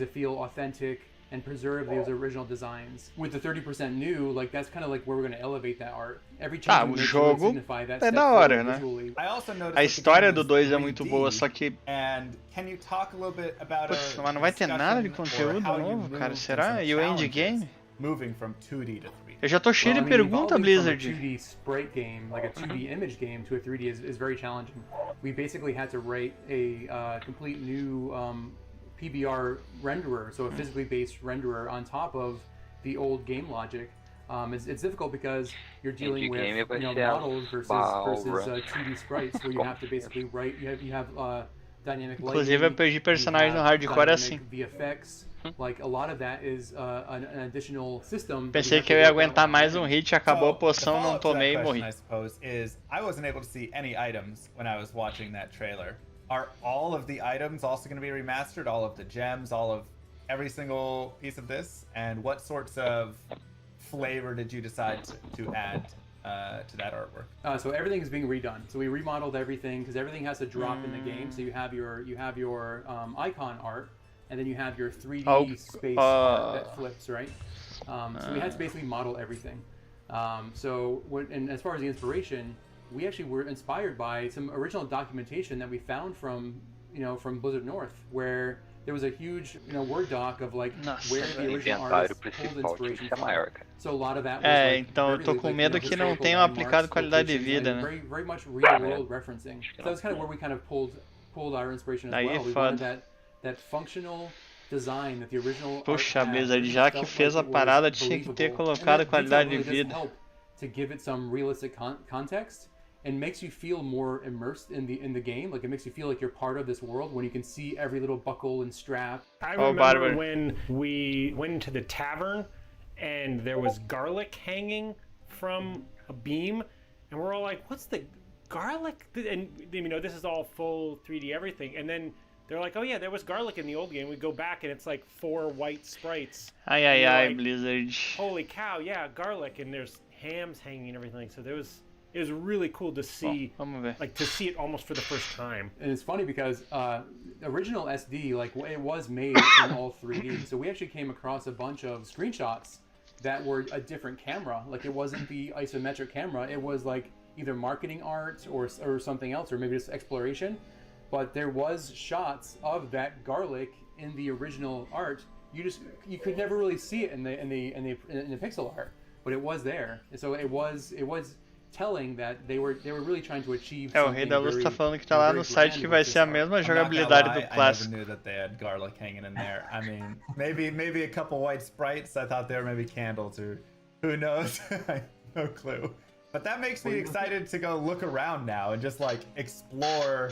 and preserve those original designs. With the 30% new, like that's kind of like where we're going to elevate that art. Every change Tá, we o make jogo signify that é step da hora, forward né? visually. I also noticed A that the história game do is 2 é muito 3D, boa, só que... And can you talk a little bit about Putz, mas não vai ter nada de conteúdo novo, cara, será? E o endgame? Moving from 2D to 3D. Eu já tô cheio de pergunta, Blizzard. A 2D sprite game, like a 2D image game, to a 3D is very challenging. We basically had to write a complete new PBR renderer, so a physically based renderer on top of the old game logic. It's difficult because you're dealing with models versus 2D sprites, where you have to basically write. You have dynamic lighting. Inclusive, eu perdi personagem no hardcore assim. VFX. Like a lot of that is an additional system. Pensei que eu ia aguentar mais hit, acabou a poção, não tomei e morri. I suppose is I wasn't able to see any items when I was watching that trailer. Are all of the items also going to be remastered? All of the gems, all of every single piece of this? And what sorts of flavor did you decide to add to that artwork? So everything is being redone. So we remodeled everything because everything has to drop in the game. So you have your icon art. And then you have your 3D space art that flips, right? So we had to basically model everything. And as far as the inspiration, we actually were inspired by some original documentation that we found from Blizzard North, where there was a huge Word doc of like where the original artists pulled inspiration from. So a lot of that was então eu tô com medo que não tenham aplicado qualidade de vida, né? Very much real world referencing. So that's kind of where we kind of pulled our inspiration as well. We wanted that functional design that the original Puxa, Blizzard, já que fez a parada, tinha que ter colocado qualidade de vida. To give it some realistic context and makes you feel more immersed in the game. Like it makes you feel like you're part of this world when you can see every little buckle and strap. I remember when we went into the tavern and there was garlic hanging from a beam, and we're all like, "What's the garlic?" And this is all full 3D everything, and then they're like, "Oh yeah, there was garlic in the old game." We go back and it's like 4 white sprites. Ai, like, Blizzard. Holy cow, yeah, garlic, and there's hams hanging and everything. So it was really cool to see, to see it almost for the first time. And it's funny because original SD, like it was made in all 3D. So we actually came across a bunch of screenshots that were a different camera. Like it wasn't the isometric camera. It was like either marketing art or something else, or maybe just exploration. But there was shots of that garlic in the original art. You could never really see it in the pixel art, but it was there. So it was telling that they were really trying to achieve. O Rei da Luz tá falando que tá lá no site que vai ser a mesma jogabilidade do clássico. I never knew that they had garlic hanging in there. I mean, maybe a couple white sprites. I thought they were maybe candles, or who knows? No clue. But that makes me excited to go look around now and just like explore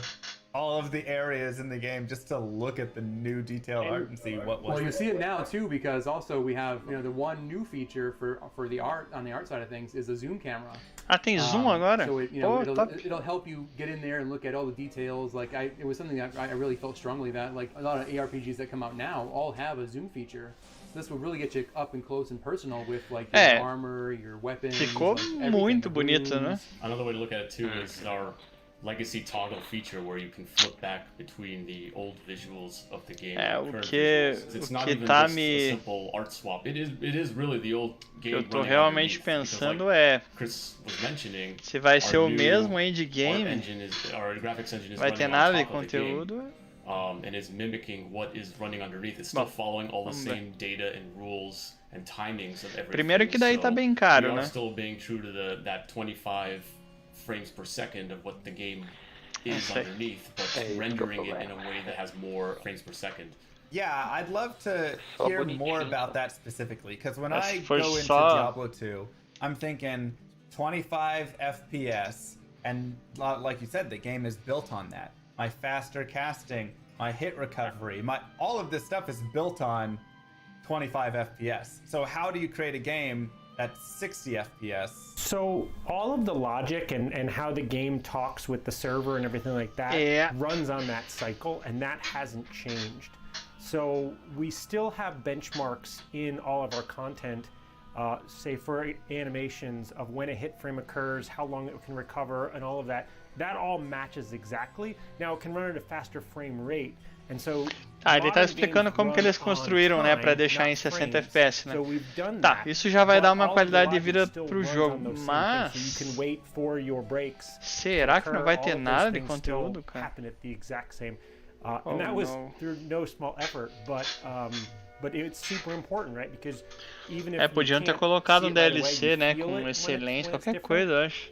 all of the areas in the game just to look at the new detailed art and see what was. Well, you see it now too, because also we have the one new feature for the art on the art side of things is a zoom camera. Ah, tem zoom agora? So it'll help you get in there and look at all the details. Like it was something that I really felt strongly that like a lot of ARPGs that come out now all have a zoom feature. This will really get you up and close and personal with like your armor, your weapons. Ficou muito bonito, né? Another way to look at it too is our legacy toggle feature where you can flip back between the old visuals of the game and the current visuals. It's not even just a simple art swap. It is really the old game. Eu tô realmente pensando Chris was mentioning, se vai ser o mesmo endgame. Our graphics engine is vai ter nada de conteúdo. And is mimicking what is running underneath. It's still following all the same data and rules and timings of everything. Primeiro que daí tá bem caro, né? We are still being true to that 25 frames per second of what the game is underneath, but rendering it in a way that has more frames per second. Yeah, I'd love to hear more about that specifically, because when I go into Diablo 2, I'm thinking 25 FPS, and like you said, the game is built on that. My faster casting, my hit recovery, all of this stuff is built on 25 FPS. So how do you create a game at 60 FPS? So all of the logic and how the game talks with the server and everything like that runs on that cycle, and that hasn't changed. So we still have benchmarks in all of our content, say for animations of when a hit frame occurs, how long it can recover, and all of that. That all matches exactly. Now it can run at a faster frame rate, Tá, ele tá explicando como que eles construíram, né, pra deixar em 60 FPS, né? Tá, isso já vai dar uma qualidade de vida pro jogo, mas... será que não vai ter nada de conteúdo, cara? And that was through no small effort, but it's super important, right? Because even if podiam ter colocado um DLC, né, com excelência, qualquer coisa, eu acho.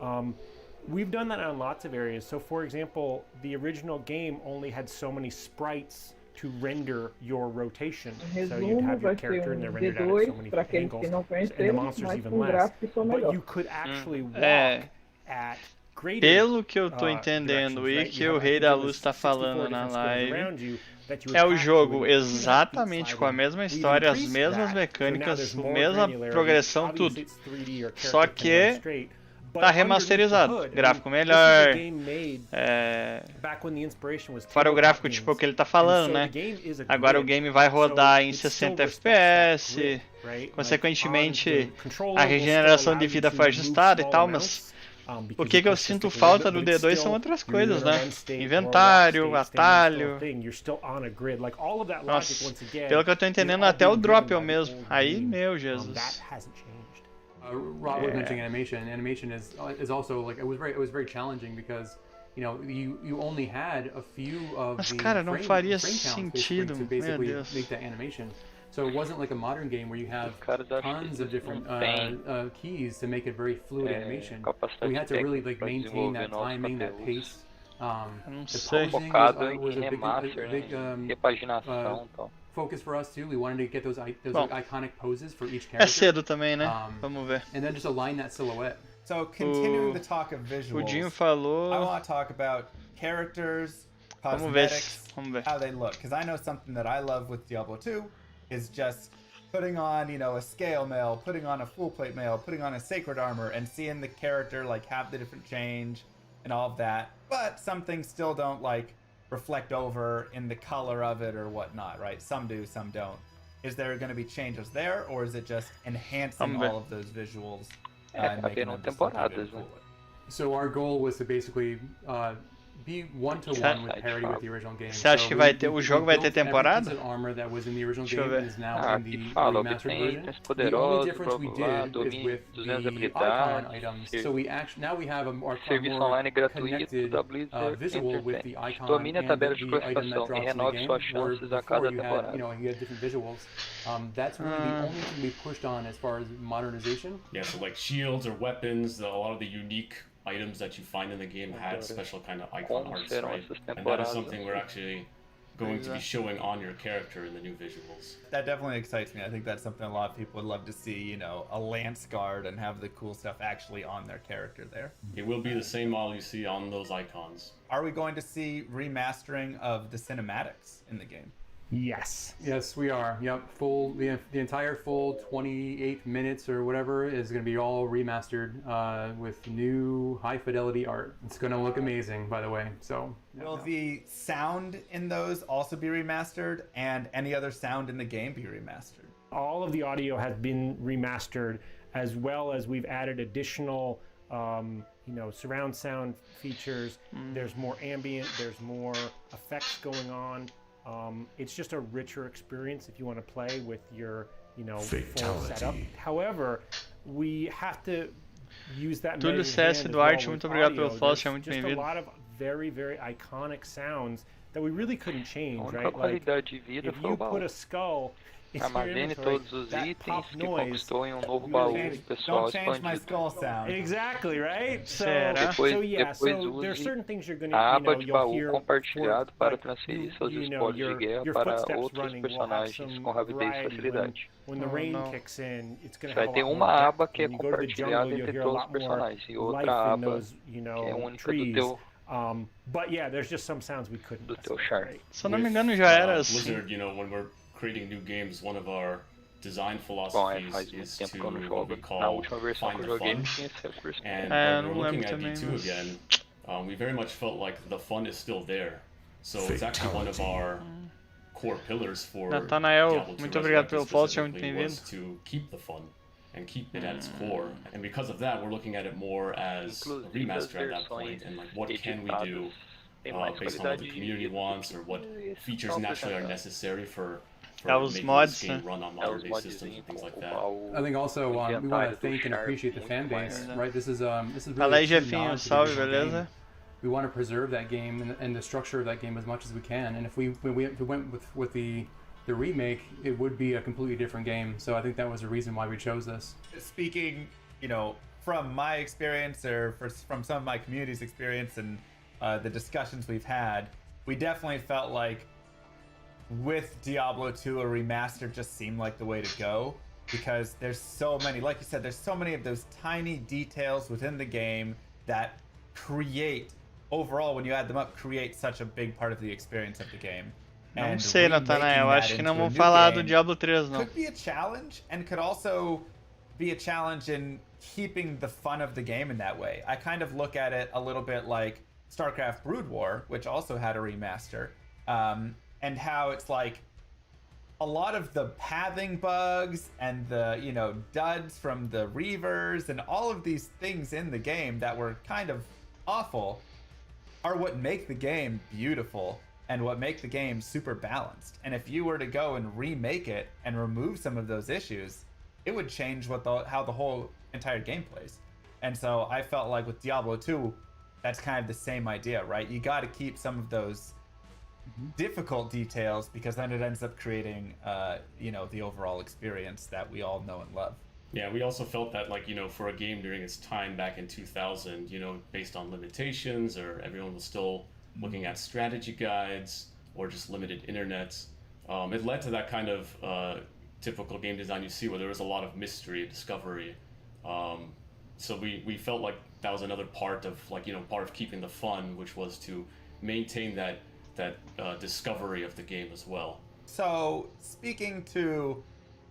We've done that on lots of areas. So, for example, the original game only had so many sprites to render your rotation. So you'd have your character and they're rendered out at so many angles, and the monsters even less. But you could actually walk at greater pelo que eu tô entendendo e que o Rei da Luz tá falando na live, é o jogo exatamente com a mesma história, as mesmas mecânicas, a mesma progressão, tudo. Só que tá remasterizado, gráfico melhor, fora o gráfico tipo o que ele tá falando, né? Agora o game vai rodar em 60 FPS, consequentemente a regeneração de vida foi ajustada e tal, mas o que eu sinto falta do D2 são outras coisas, né? Inventário, atalho. Nossa, pelo que eu tô entendendo, até o drop é o mesmo. Aí, meu Jesus. Rob was mentioning animation. Animation is also like it was very challenging because you only had a few of mas, the cara, não faria frame sentido, to basically meu Deus. make that animation. So it wasn't like a modern game where you have tons of different keys to make it very fluid animation. We had to really like maintain that timing, that pace. The posing was a big repaginação, tal. Focus for us too. We wanted to get those iconic poses for each character. É cedo também, né? Vamos ver. And then just align that silhouette. So continuing the talk of visuals, o Dinho falou. I want to talk about characters, cosmetics, how they look, because I know something that I love with Diablo 2 is just putting on, a scale mail, putting on a full plate mail, putting on a sacred armor, and seeing the character like have the different change and all of that. But some things still don't like reflect over in the color of it or whatnot, right? Some do, some don't. Is there going to be changes there, or is it just enhancing all of those visuals? Temporadas, né? So our goal was to basically be one-to-one with parity with the original game. Você acha que vai ter, o jogo vai ter temporada? Deixa eu ver. Aqui fala, obtém itens poderosos, blá blá blá, domine 200 habilidades, serviço online gratuito da Blizzard Entertainment. Domine a tabela de classificação e renove suas chances a cada temporada. That's really the only thing we pushed on as far as modernization. Yeah, so like shields or weapons, a lot of the unique items that you find in the game had special kind of icon arts, right? And that is something we're actually going to be showing on your character in the new visuals. That definitely excites me. I think that's something a lot of people would love to see, a lance guard and have the cool stuff actually on their character there. It will be the same model you see on those icons. Are we going to see remastering of the cinematics in the game? Yes. Yes, we are. Yep, the entire full 28 minutes or whatever is going to be all remastered with new high fidelity art. It's going to look amazing, by the way. So. Will the sound in those also be remastered, and any other sound in the game be remastered? All of the audio has been remastered, as well as we've added additional, surround sound features. There's more ambient. There's more effects going on. It's just a richer experience if you want to play with your, full setup. However, we have to use that. Tudo CS Duarte, muito obrigado pelo follow, seja muito bem-vindo. A lot of very, very iconic sounds that we really couldn't change, right? A qualidade de vida if you put a skull. Armazene todos os itens que conquistou em novo baú pessoal expandido. Exactly, right? So Depois use a aba de baú compartilhado para transferir seus esportes de guerra para outros personagens com rapidez e facilidade. Vai ter uma aba que é compartilhada entre todos os personagens e outra aba que é única do teu. But yeah, there's just some sounds we couldn't. Do teu char. Se eu não me engano já era assim. Blizzard, when we're creating new games, one of our design philosophies is to what we call find the fun. And when we're looking at D2 again, we very much felt like the fun is still there. So it's actually one of our core pillars for Nathanael, muito obrigado pelo follow, seja muito bem-vindo. To keep the fun and keep it at its core. And because of that, we're looking at it more as a remaster at that point, and like what can we do based on what the community wants or what features naturally are necessary for making mods, this game run on modern-based systems and things like that. I think also we want to thank and appreciate the fan base, right? This is really Fala aí, a true Jefinho, nod to the salve, original beleza? game. We want to preserve that game and the structure of that game as much as we can. And if we went with the remake, it would be a completely different game. So I think that was the reason why we chose this. Speaking, from my experience or from some of my community's experience and the discussions we've had, we definitely felt like with Diablo 2, a remaster just seemed like the way to go, because there's so many, like you said, there's so many of those tiny details within the game that overall, when you add them up, create such a big part of the experience of the game. Não sei, Natanael, acho que não vamos falar do Diablo 3, não. Could be a challenge, and could also be a challenge in keeping the fun of the game in that way. I kind of look at it a little bit like StarCraft Brood War, which also had a remaster, and how it's like a lot of the pathing bugs and the duds from the Reavers and all of these things in the game that were kind of awful are what make the game beautiful and what make the game super balanced. And if you were to go and remake it and remove some of those issues, it would change how the whole entire game plays. And so I felt like with Diablo 2, that's kind of the same idea, right? You got to keep some of those difficult details, because then it ends up creating the overall experience that we all know and love. Yeah, we also felt that, like, for a game during its time back in 2000, based on limitations, or everyone was still looking at strategy guides or just limited internets, it led to that kind of typical game design you see, where there was a lot of mystery, discovery. So we felt like that was another part of keeping the fun, which was to maintain that discovery of the game as well. So speaking to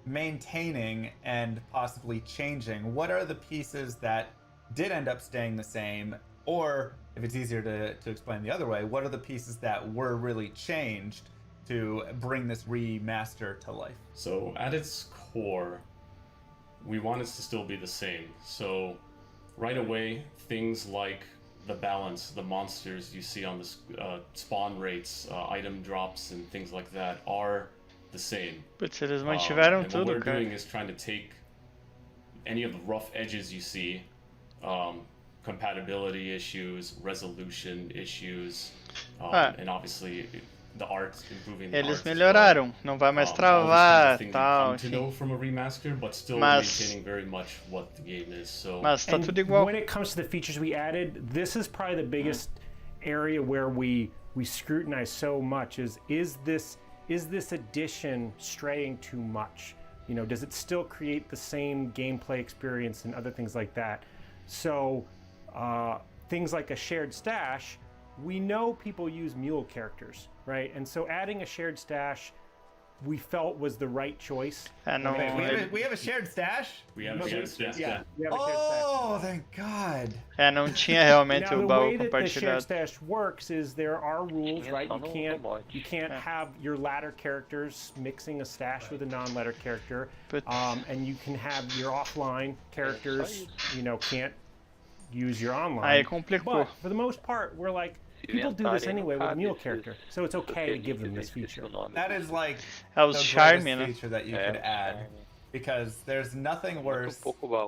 maintaining and possibly changing, what are the pieces that did end up staying the same? Or if it's easier to explain the other way, what are the pieces that were really changed to bring this remaster to life? So at its core, we want it to still be the same. So right away, things like the balance, the monsters you see on the spawn rates, item drops and things like that are the same. Putz, eles mantiveram and tudo, what we're cara. doing is trying to take any of the rough edges you see, compatibility issues, resolution issues, and obviously the art, improving the Eles art melhoraram, well. não vai mais All travar, these tal, come to know from a remaster, but still maintaining very much what the game is. So Mas tá And tudo igual. when it comes to the features we added, this is probably the biggest area where we scrutinize so much is this addition straying too much? Does it still create the same gameplay experience and other things like that? So things like a shared stash, we know people use mule characters, right? And so adding a shared stash, we felt was the right choice. No, we have a shared stash? We have a shared stash. Yeah, we have a shared stash. Oh, thank God. Não tinha realmente Now, o the baú way that the shared compartilhado. stash works is there are rules, right? You can't have your ladder characters mixing a stash with a non-ladder character, and you can have your offline characters, can't use your online. Aí complicou. But for the most part, we're like, people do this anyway with a mule character, so it's okay to give them this feature. That is like É os the charme, greatest né? feature that you could add, because there's nothing worse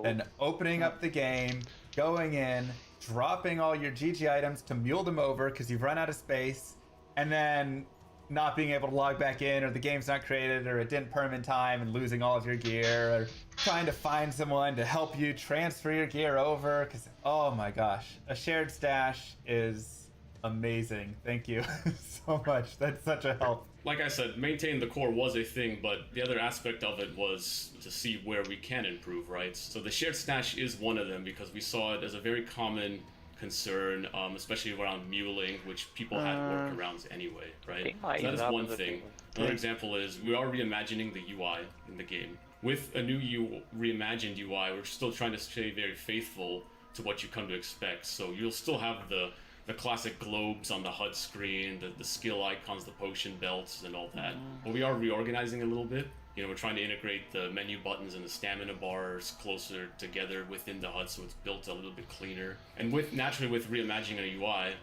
than opening up the game, going in, dropping all your GG items to mule them over because you've run out of space, and then not being able to log back in, or the game's not created, or it didn't perm in time, and losing all of your gear, or trying to find someone to help you transfer your gear over, because, oh my gosh, a shared stash is amazing. Thank you so much. That's such a help. Like I said, maintaining the core was a thing, but the other aspect of it was to see where we can improve, right? So the shared stash is one of them, because we saw it as a very common concern, especially around muling, which people had workarounds anyway, right? So that is one thing. Another example is we are reimagining the UI in the game. With a new reimagined UI, we're still trying to stay very faithful to what you come to expect. So you'll still have the classic globes on the HUD screen, the skill icons, the potion belts, and all that. But we are reorganizing a little bit. We're trying to integrate the menu buttons and the stamina bars closer together within the HUD, so it's built a little bit cleaner. And naturally with reimagining a UI,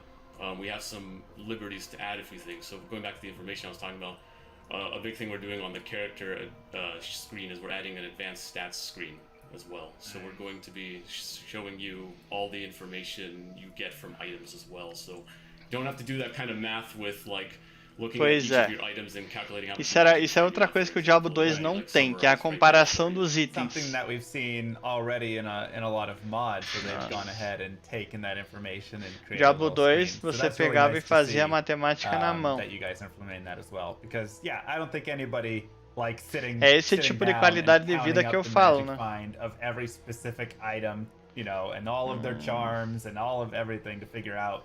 we have some liberties to add if we think. So going back to the information I was talking about, a big thing we're doing on the character screen is we're adding an advanced stats screen as well. So we're going to be showing you all the information you get from items as well. So you don't have to do that kind of math with like looking at each of your items and calculating how much. Isso é outra coisa que o Diablo 2 não tem, que é a comparação dos itens. Something that we've seen already in a lot of mods, so they've gone ahead and taken that information and created Diablo 2 você pegava e fazia a matemática na mão. That you guys are implementing that as well, because yeah, I don't think anybody like sitting. É esse tipo de qualidade de vida que eu falo, né? Of every specific item, you know, and all of their charms and all of everything to figure out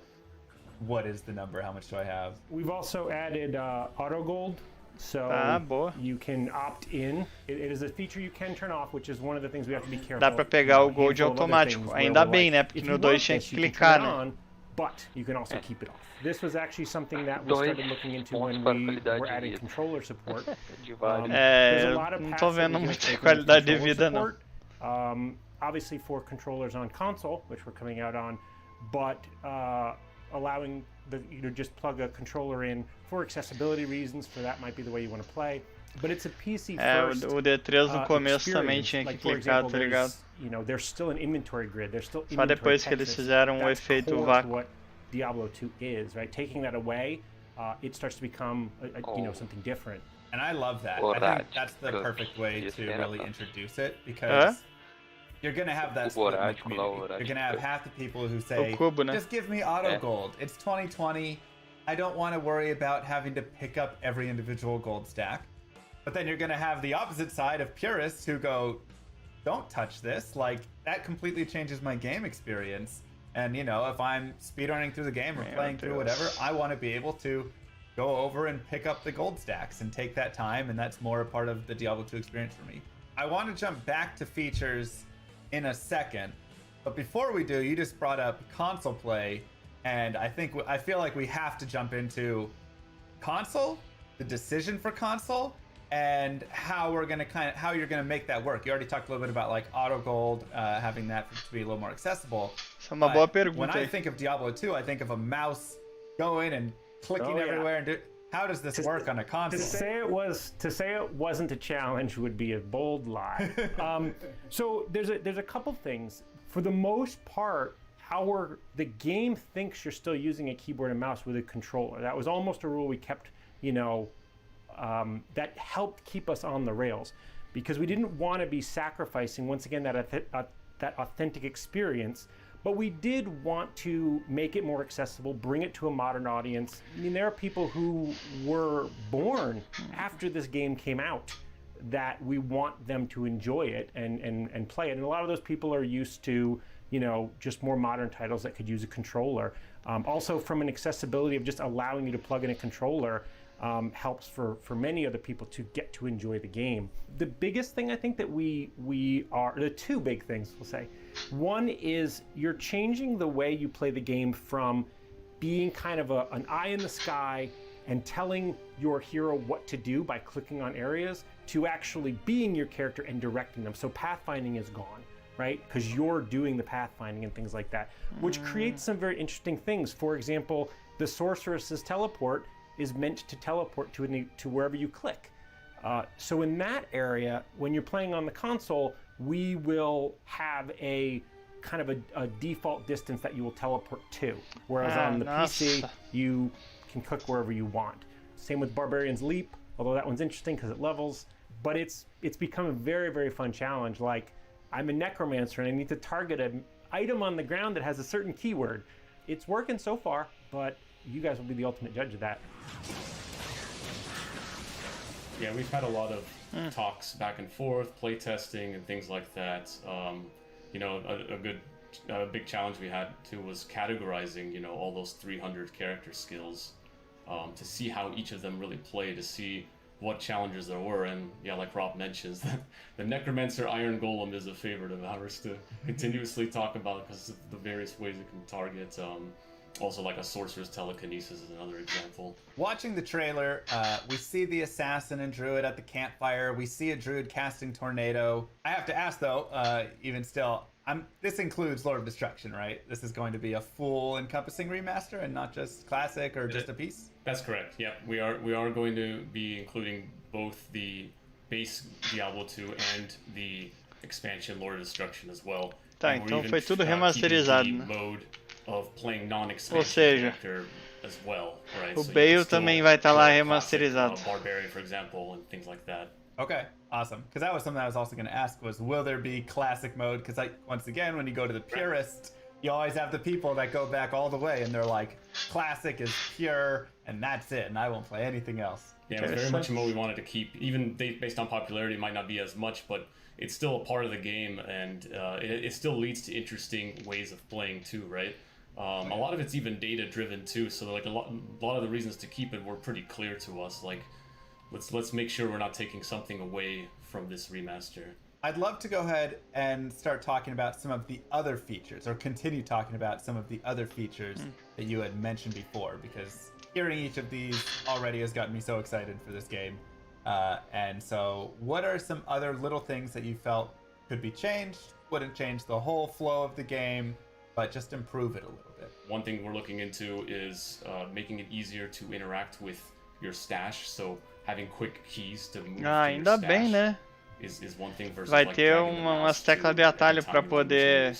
what is the number, how much do I have. We've also added auto gold, so you can opt in. It is a feature you can turn off, which is one of the things we have to be careful. Dá pra pegar o gold automático. Ainda bem, né? Porque no 2 tinha que clicar, né? But you can also keep it off. This was actually something that we started looking into when we were adding controller support. Não tô vendo muita qualidade de vida, não. Obviously for controllers on console, which we're coming out on, but allowing you to just plug a controller in for accessibility reasons, for that might be the way you want to play. But it's a PC first. O D3 no começo também tinha que clicar, tá ligado? You know, there's still an inventory grid. There's still só depois que eles fizeram o efeito vácuo. What Diablo 2 is, right? Taking that away, it starts to become you know, something different. And I love that. I think that's the perfect way to really introduce it, because you're going to have that split in the community. You're going to have half the people who say, just give me auto gold. It's 2020. I don't want to worry about having to pick up every individual gold stack. But then you're going to have the opposite side of purists who go, don't touch this. Like, that completely changes my game experience. And, you know, if I'm speedrunning through the game or playing through whatever, I want to be able to go over and pick up the gold stacks and take that time, and that's more a part of the Diablo 2 experience for me. I want to jump back to features in a second, but before we do, you just brought up console play, and I feel like we have to jump into console, the decision for console, and how you're gonna make that work. You already talked a little bit about like auto gold, having that to be a little more accessible. Uma boa pergunta. When I think of Diablo 2, I think of a mouse going and clicking everywhere and how does this work on a console? To say it wasn't a challenge would be a bold lie. So there's a couple things. For the most part, the game thinks you're still using a keyboard and mouse with a controller. That was almost a rule we kept, you know, that helped keep us on the rails, because we didn't want to be sacrificing once again that authentic experience. But we did want to make it more accessible, bring it to a modern audience. I mean, there are people who were born after this game came out that we want them to enjoy it and play it. And a lot of those people are used to, you know, just more modern titles that could use a controller. Also, from an accessibility of just allowing you to plug in a controller, helps for many other people to get to enjoy the game. The biggest thing I think that the two big things we'll say. One is you're changing the way you play the game from being kind of an eye in the sky and telling your hero what to do by clicking on areas to actually being your character and directing them. So pathfinding is gone, right? Because you're doing the pathfinding and things like that, which creates some very interesting things. For example, the sorceress's teleport is meant to teleport to wherever you click. So in that area, when you're playing on the console, we will have a kind of a default distance that you will teleport to. Whereas on the PC, you can click wherever you want. Same with Barbarian's Leap, although that one's interesting because it levels. But it's become a very, very fun challenge. Like, I'm a necromancer and I need to target an item on the ground that has a certain keyword. It's working so far, but you guys will be the ultimate judge of that. Yeah, we've had a lot of talks back and forth, playtesting and things like that. You know, a big challenge we had too was categorizing, you know, all those 300 character skills to see how each of them really play, to see what challenges there were. And yeah, like Rob mentions, the Necromancer Iron Golem is a favorite of ours to continuously talk about because of the various ways it can target. Also, like a sorcerer's telekinesis is another example. Watching the trailer, we see the assassin and druid at the campfire. We see a druid casting tornado. I have to ask though, even still, this includes Lord of Destruction, right? This is going to be a full encompassing remaster and not just classic or just a piece? That's correct. Yeah, we are going to be including both the base Diablo 2 and the expansion Lord of Destruction as well. Tá, então foi tudo remasterizado, né? Mode of playing non-expansion Ou seja, character as well, right? o Bale também vai estar lá remasterizado. Barbarian, for example, and things like that. Okay, awesome. Because that was something I was also going to ask was, will there be classic mode? Because once again, when you go to the purist, you always have the people that go back all the way and they're like, classic is pure and that's it, and I won't play anything else. Yeah, it's very much a mode we wanted to keep. Even based on popularity, it might not be as much, but it's still a part of the game, and it still leads to interesting ways of playing too, right? A lot of it's even data driven too, so like a lot of the reasons to keep it were pretty clear to us. Like, let's make sure we're not taking something away from this remaster. I'd love to go ahead and start talking about some of the other features, or continue talking about some of the other features that you had mentioned before, because hearing each of these already has gotten me so excited for this game. And so what are some other little things that you felt could be changed, wouldn't change the whole flow of the game, but just improve it a little bit? One thing we're looking into is making it easier to interact with your stash, so having quick keys to move ainda bem, né? Is one thing versus vai ter umas teclas de atalho para poder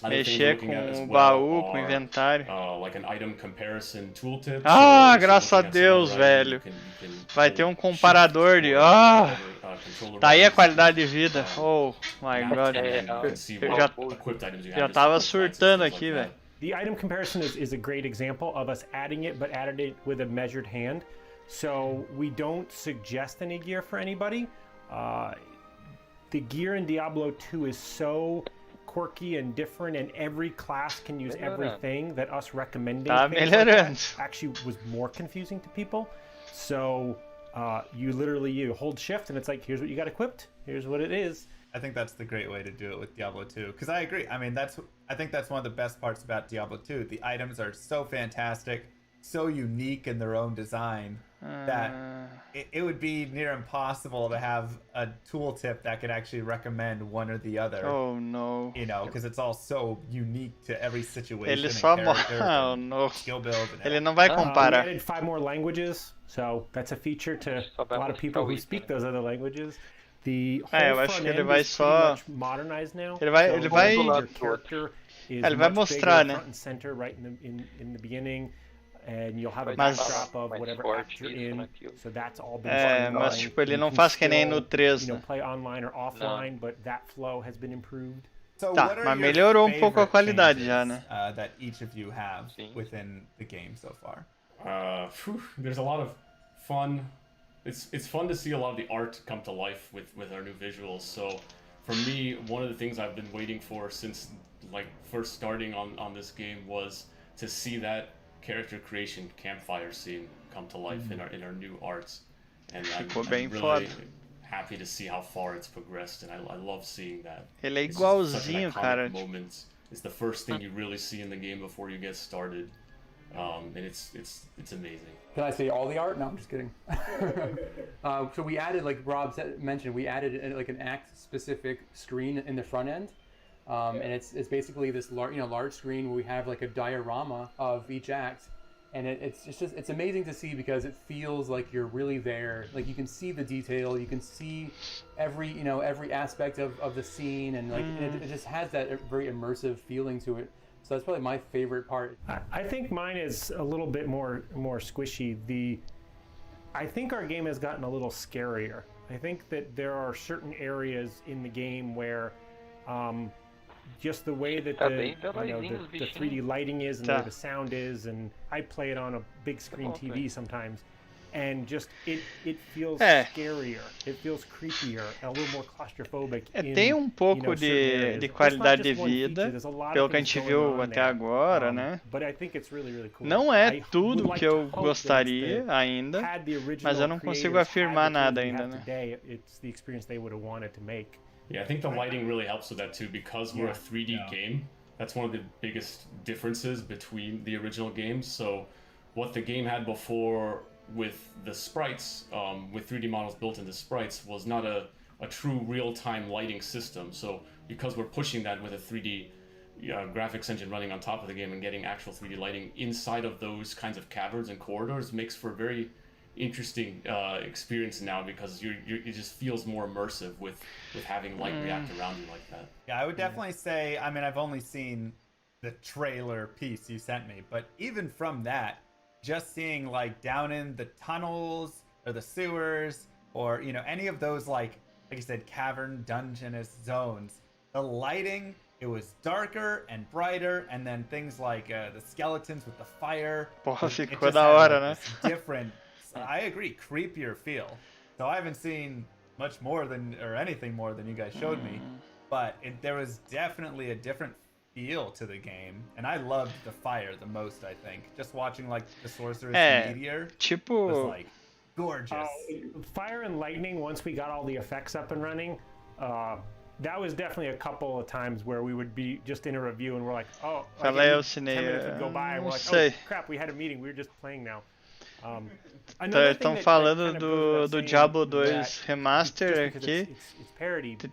mexer com o baú, com o inventário. Ah, graças a Deus, velho. Vai ter um comparador de... Ah, tá aí a qualidade de vida. Oh my god. Eu já tava surtando aqui, velho. The item comparison is a great example of us adding it, but added it with a measured hand. So we don't suggest any gear for anybody. The gear in Diablo 2 is so quirky and different, and every class can use everything that us recommending things like that actually was more confusing to people. So you hold shift and it's like, here's what you got equipped, here's what it is. I think that's the great way to do it with Diablo 2, because I agree. I mean, I think that's one of the best parts about Diablo 2. The items are so fantastic, so unique in their own design, that it would be near impossible to have a tooltip that could actually recommend one or the other. Oh no. You know, because it's all so unique to every situation. Ele só oh no. Skill build. Ele não vai comparar. We added 5 more languages, so that's a feature to a lot of people who speak those other languages. The whole eu acho que ele vai só. Ele vai mostrar, né? Mas tipo, ele não faz que nem no 3. Tá, mas melhorou um pouco a qualidade já, né? That each of you have within the game so far. There's a lot of fun. It's fun to see a lot of the art come to life with our new visuals. So for me, one of the things I've been waiting for since like first starting on this game was to see that character creation campfire scene come to life in our new arts. And I'm really happy to see how far it's progressed, and I love seeing that. Ele é igualzinho, cara. Moments. It's the first thing you really see in the game before you get started. And it's amazing. Can I say all the art? No, I'm just kidding. So we added, like Rob mentioned, we added like an act-specific screen in the front end, and it's basically this large screen where we have like a diorama of each act, and it's amazing to see because it feels like you're really there. Like you can see the detail, you can see every aspect of the scene, and like it just has that very immersive feeling to it. So that's probably my favorite part. I think mine is a little bit more squishy. I think our game has gotten a little scarier. I think that there are certain areas in the game where just the way that the 3D lighting is and the way the sound is, and I play it on a big screen TV sometimes, and just it feels scarier, it feels creepier, a little more claustrophobic. Tem pouco de qualidade de vida, pelo que a gente viu até agora, né? Não é tudo que eu gostaria ainda, mas eu não consigo afirmar nada ainda, né? Yeah, I think the lighting really helps with that too, because we're a 3D game. That's one of the biggest differences between the original games. So what the game had before with the sprites, with 3D models built into sprites, was not a true real-time lighting system. So because we're pushing that with a 3D graphics engine running on top of the game and getting actual 3D lighting inside of those kinds of caverns and corridors makes for a very interesting experience now, because it just feels more immersive with having light react around you like that. Yeah, I would definitely say, I mean, I've only seen the trailer piece you sent me, but even from that, just seeing like down in the tunnels or the sewers or, you know, any of those like you said, cavern dungeonous zones, the lighting, it was darker and brighter, and then things like the skeletons with the fire. Porra, ficou da hora, né? Different, I agree, creepier feel. So I haven't seen much more than, or anything more than you guys showed me, but there was definitely a different feel to the game, and I loved the fire the most, I think. Just watching like the Sorceress Meteor was like gorgeous. Fire and lightning, once we got all the effects up and running, that was definitely a couple of times where we would be just in a review and we're like, oh, like 10 minutes would go by and we're like, oh crap, we had a meeting, we were just playing now. Estão falando do Diablo 2 Remaster aqui.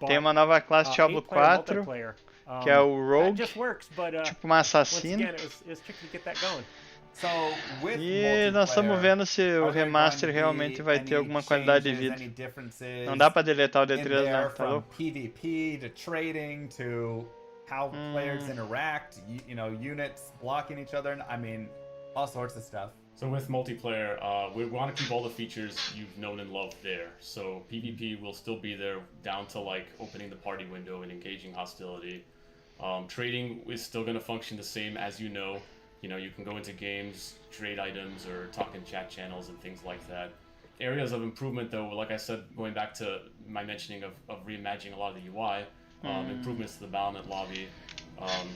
Tem uma nova classe Diablo 4, que é o Rogue, tipo uma assassina. E nós estamos vendo se o remaster realmente vai ter alguma qualidade de vida. Não dá pra deletar o D3, né? Tá louco? PvP to trading to how players interact, you know, units blocking each other. I mean, all sorts of stuff. So with multiplayer, we want to keep all the features you've known and loved there. So PvP will still be there, down to like opening the party window and engaging hostility. Trading is still going to function the same as you know. You know, you can go into games, trade items, or talk in chat channels and things like that. Areas of improvement, though, like I said, going back to my mentioning of reimagining a lot of the UI, improvements to the Battlement lobby.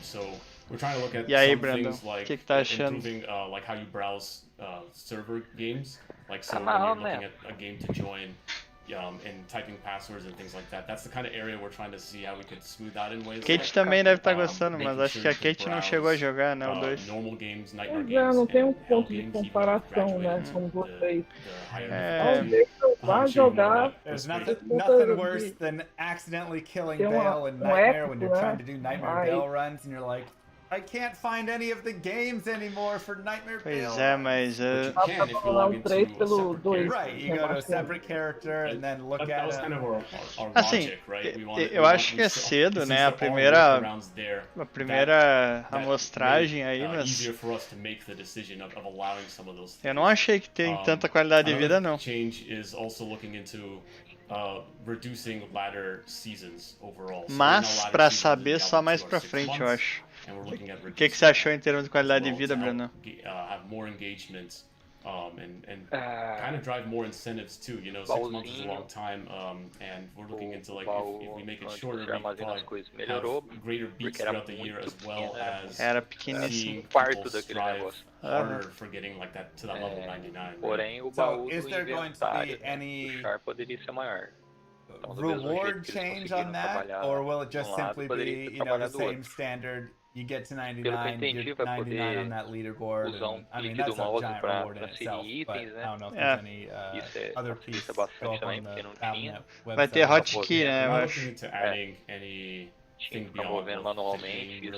So we're trying to look at some things like improving like how you browse server games. Like so when you're looking at a game to join, and typing passwords and things like that. That's the kind of area we're trying to see how we could smooth that in ways. Kate também deve estar gostando, mas acho que a Kate não chegou a jogar, né, o 2. Normal games, nightmare games. Já não tem ponto de comparação, né, com vocês. Vai jogar. There's nothing worse than accidentally killing Bale in Nightmare when you're trying to do Nightmare Bale runs and you're like, I can't find any of the games anymore for Nightmare Bale. Pois é, mas right, you go to a separate character and then look at it. Assim, eu acho que é cedo, né? A primeira amostragem aí, mas eu não achei que tem tanta qualidade de vida, não. Mas pra saber só mais pra frente, eu acho. O que você achou em termos de qualidade de vida, Bruno? And kind of drive more incentives too. You know, 6 months is a long time, and we're looking into like if we make it shorter, we probably have greater beats throughout the year, as well as seeing people strive harder for getting like that to that level 99. So, is there going to be any reward change on that, or will it just simply be, you know, the same standard? You get to 99, you're 99 on that leaderboard, and, I mean, that's a giant reward in itself, but I don't know if there's any other piece go up on the Battlement website. Vai ter hotkey, né, eu I'm acho. looking into adding anything beyond manualmente,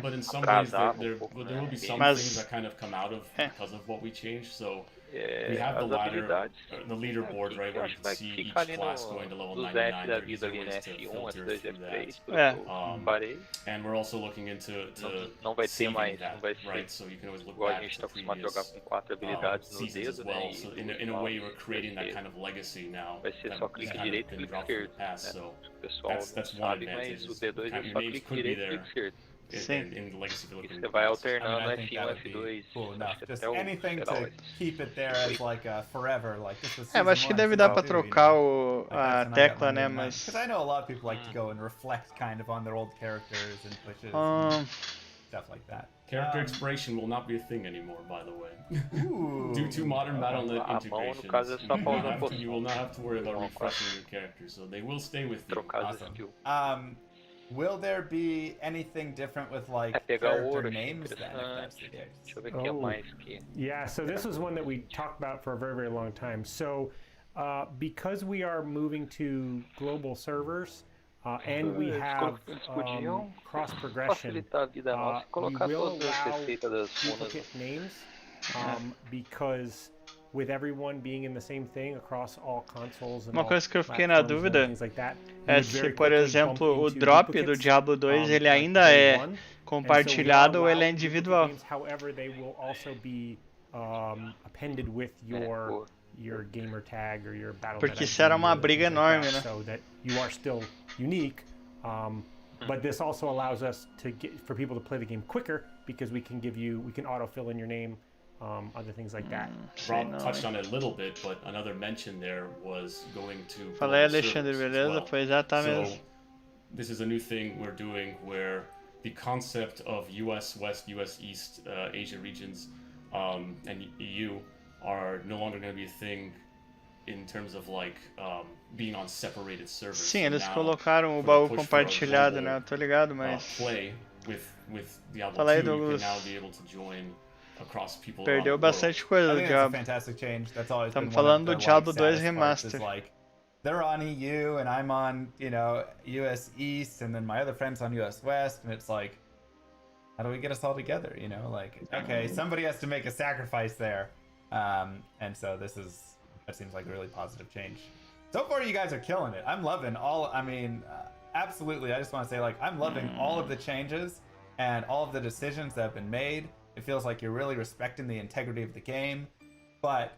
but in some ways there will be some things that kind of come out of because of what we changed, so we have the ladder, the leaderboard, right, where you can see each class going to level 99. There are easy ways to filter through that. And we're also looking into saving that, right? So you can always look back to previous seasons as well. So in a way, we're creating that kind of legacy now that has kind of been dropped in the past. So that's one advantage. Your names could be there. In the legacy você vai alternando F1, F2. Cool enough. Just anything to keep it there as like a forever, like this was mas acho que deve dar pra trocar a tecla, né, mas... Because I know a lot of people like to go and reflect kind of on their old characters and pushes and stuff like that. Character expiration will not be a thing anymore, by the way. Due to modern Battle.net integrations, you will not have to worry about refreshing your characters, so they will stay with you. Awesome. will there be anything different with like character names then, if that's the case? Yeah, so this is one that we talked about for a very, very long time. So because we are moving to global servers and we have cross progression, we will allow duplicate names because with everyone being in the same thing across all consoles and Uma coisa que eu fiquei na dúvida é se, por exemplo, o drop do Diablo 2 ele ainda é compartilhado ou ele é individual. However, they will also be appended with your gamer tag or your battle. Porque isso era uma briga enorme, né? So that you are still unique. But this also allows us for people to play the game quicker because we can autofill in your name. Other things like that. Rob touched on it a little bit, but another mention there was going to. Falei, Alexandre, beleza? Pois é, tá mesmo. So this is a new thing we're doing where the concept of US West, US East, Asia regions, and EU are no longer going to be a thing in terms of like being on separated servers. Sim, eles colocaram o baú compartilhado, né? Eu tô ligado, mas. Play with Diablo 2, you can now be able to join. Perdeu bastante coisa do Diablo. Estamos falando do Diablo 2 Remaster. They're on EU and I'm on, US East, and then my other friend's on US West, and it's like, how do we get us all together? Okay, somebody has to make a sacrifice there, and so that seems like a really positive change. So far, you guys are killing it. I'm loving absolutely. I just want to say, I'm loving all of the changes and all of the decisions that have been made. It feels like you're really respecting the integrity of the game, but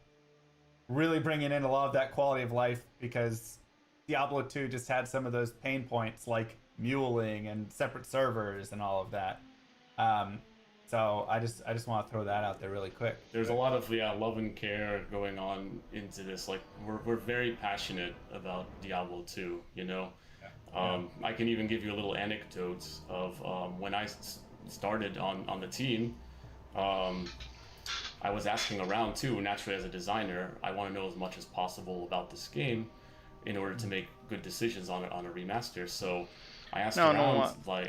really bringing in a lot of that quality of life, because Diablo 2 just had some of those pain points like muling and separate servers and all of that. So I just want to throw that out there really quick. There's a lot of love and care going on into this. We're very passionate about Diablo 2, I can even give you a little anecdote of when I started on the team. I was asking around too. Naturally, as a designer, I want to know as much as possible about this game in order to make good decisions on a remaster. So I asked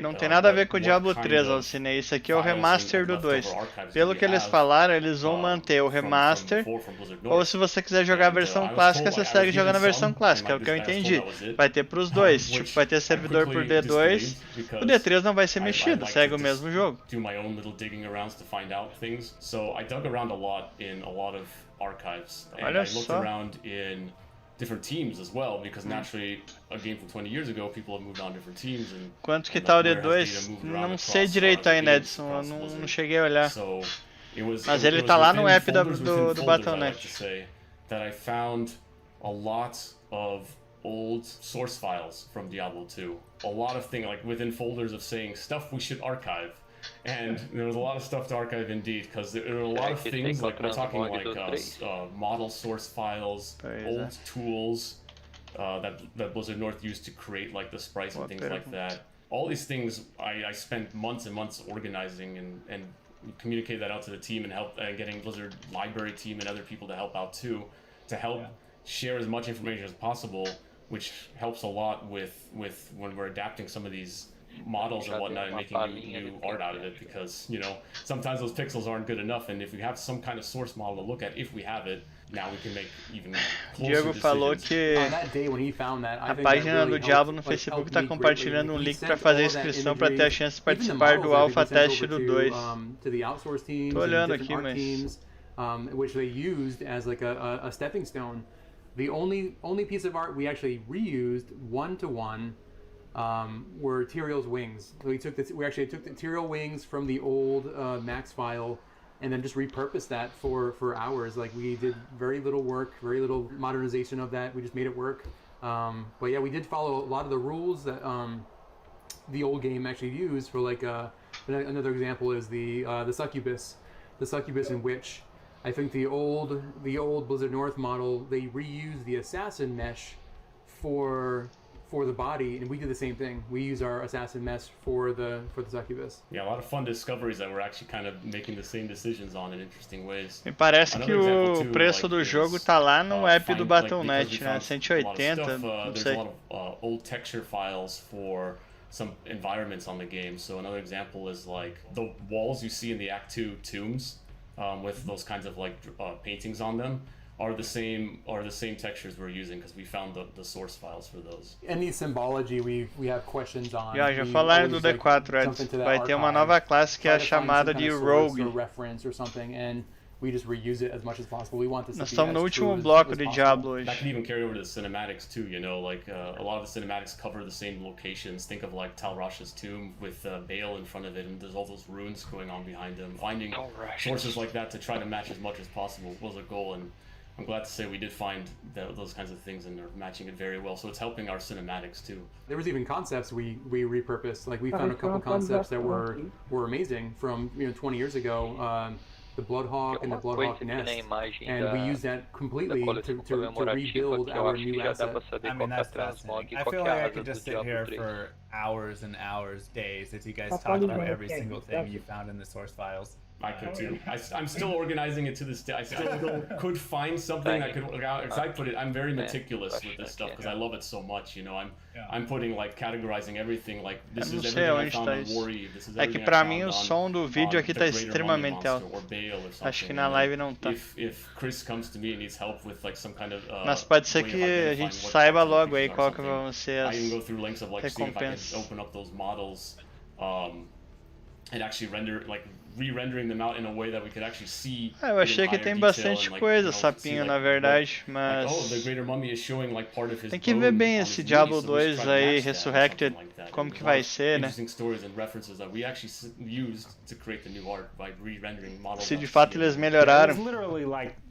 não tem nada a ver com o Diablo 3, Alcine. Isso aqui é o remaster do 2. Pelo que eles falaram, eles vão manter o remaster, ou se você quiser jogar a versão clássica, você segue jogando a versão clássica, é o que eu entendi. Vai ter pros dois, vai ter servidor por D2, o D3 não vai ser mexido, segue o mesmo jogo. Olha só. Different teams as well, because naturally a game from 20 years ago, people have moved on different teams. Quanto que tá o D2? Não sei direito ainda, Edson, eu não cheguei a olhar. Mas ele tá lá no app do Battle.net. That I found a lot of old source files from Diablo 2. A lot of things within folders of saying stuff we should archive. And there was a lot of stuff to archive indeed, because there are a lot of things we're talking model source files, old tools that Blizzard North used to create the sprites and things like that. All these things I spent months and months organizing and communicate that out to the team and help getting Blizzard library team and other people to help out too, to help share as much information as possible, which helps a lot with when we're adapting some of these models and whatnot and making new art out of it, because sometimes those pixels aren't good enough, and if we have some kind of source model to look at, if we have it, now we can make even closer Diego falou que a página do Diablo no Facebook está compartilhando um link para fazer inscrição para ter a chance de participar do alpha teste do 2. Tô olhando aqui, mas which they used as a stepping stone. The only piece of art we actually reused one-to-one were Tyrael's wings. So we actually took the Tyrael wings from the old Max file and then just repurposed that for hours. We did very little work, very little modernization of that. We just made it work. But yeah, we did follow a lot of the rules that the old game actually used. For another example is the succubus, in which I think the old Blizzard North model, they reused the assassin mesh for the body, and we did the same thing. We use our assassin mesh for the succubus. Yeah, a lot of fun discoveries that we're actually kind of making the same decisions on in interesting ways. Me parece que o preço do jogo tá lá no app do Battle.net, né? 180, não sei. There's a lot of old texture files for some environments on the game. So another example is like the walls you see in the Act 2 tombs with those kinds of like paintings on them are the same textures we're using because we found the source files for those. Any symbology we have questions on. Já falaram do D4, Ed. Vai ter uma nova classe que é chamada de Rogue. Reference or something, and we just reuse it as much as possible. We want this. Nós estamos no último bloco de Diablo hoje. That can even carry over to the cinematics too. You know, like a lot of the cinematics cover the same locations. Think of like Tal Rasha's tomb with Baal in front of it, and there's all those runes going on behind them. Finding sources like that to try to match as much as possible was a goal, and I'm glad to say we did find those kinds of things, and they're matching it very well. So it's helping our cinematics too. There was even concepts we repurposed. Like we found a couple concepts that were amazing from 20 years ago. The Bloodhawk and the Bloodhawk Nest, and we use that completely to rebuild our new asset. I mean, that's fascinating. I feel like I could just sit here for hours and hours, days, as you guys talk about every single thing you found in the source files. I could too. I'm still organizing it to this day. I still could find something I could, as I put it, I'm very meticulous with this stuff because I love it so much. You know, I'm putting like categorizing everything like this is everything I found on War Eve. This is everything pra mim o som do vídeo aqui tá extremamente alto. Acho que na live não tá. If Chris comes to me and needs help with like some kind of mas pode ser que a gente saiba logo aí qual que vão ser as recompensas. Open up those models and actually re-rendering them out in a way that we could actually see. Eu achei que tem bastante coisa, sapinho, na verdade, mas tem que ver bem esse Diablo 2 aí, Resurrected, como que vai ser, né? Se de fato eles melhoraram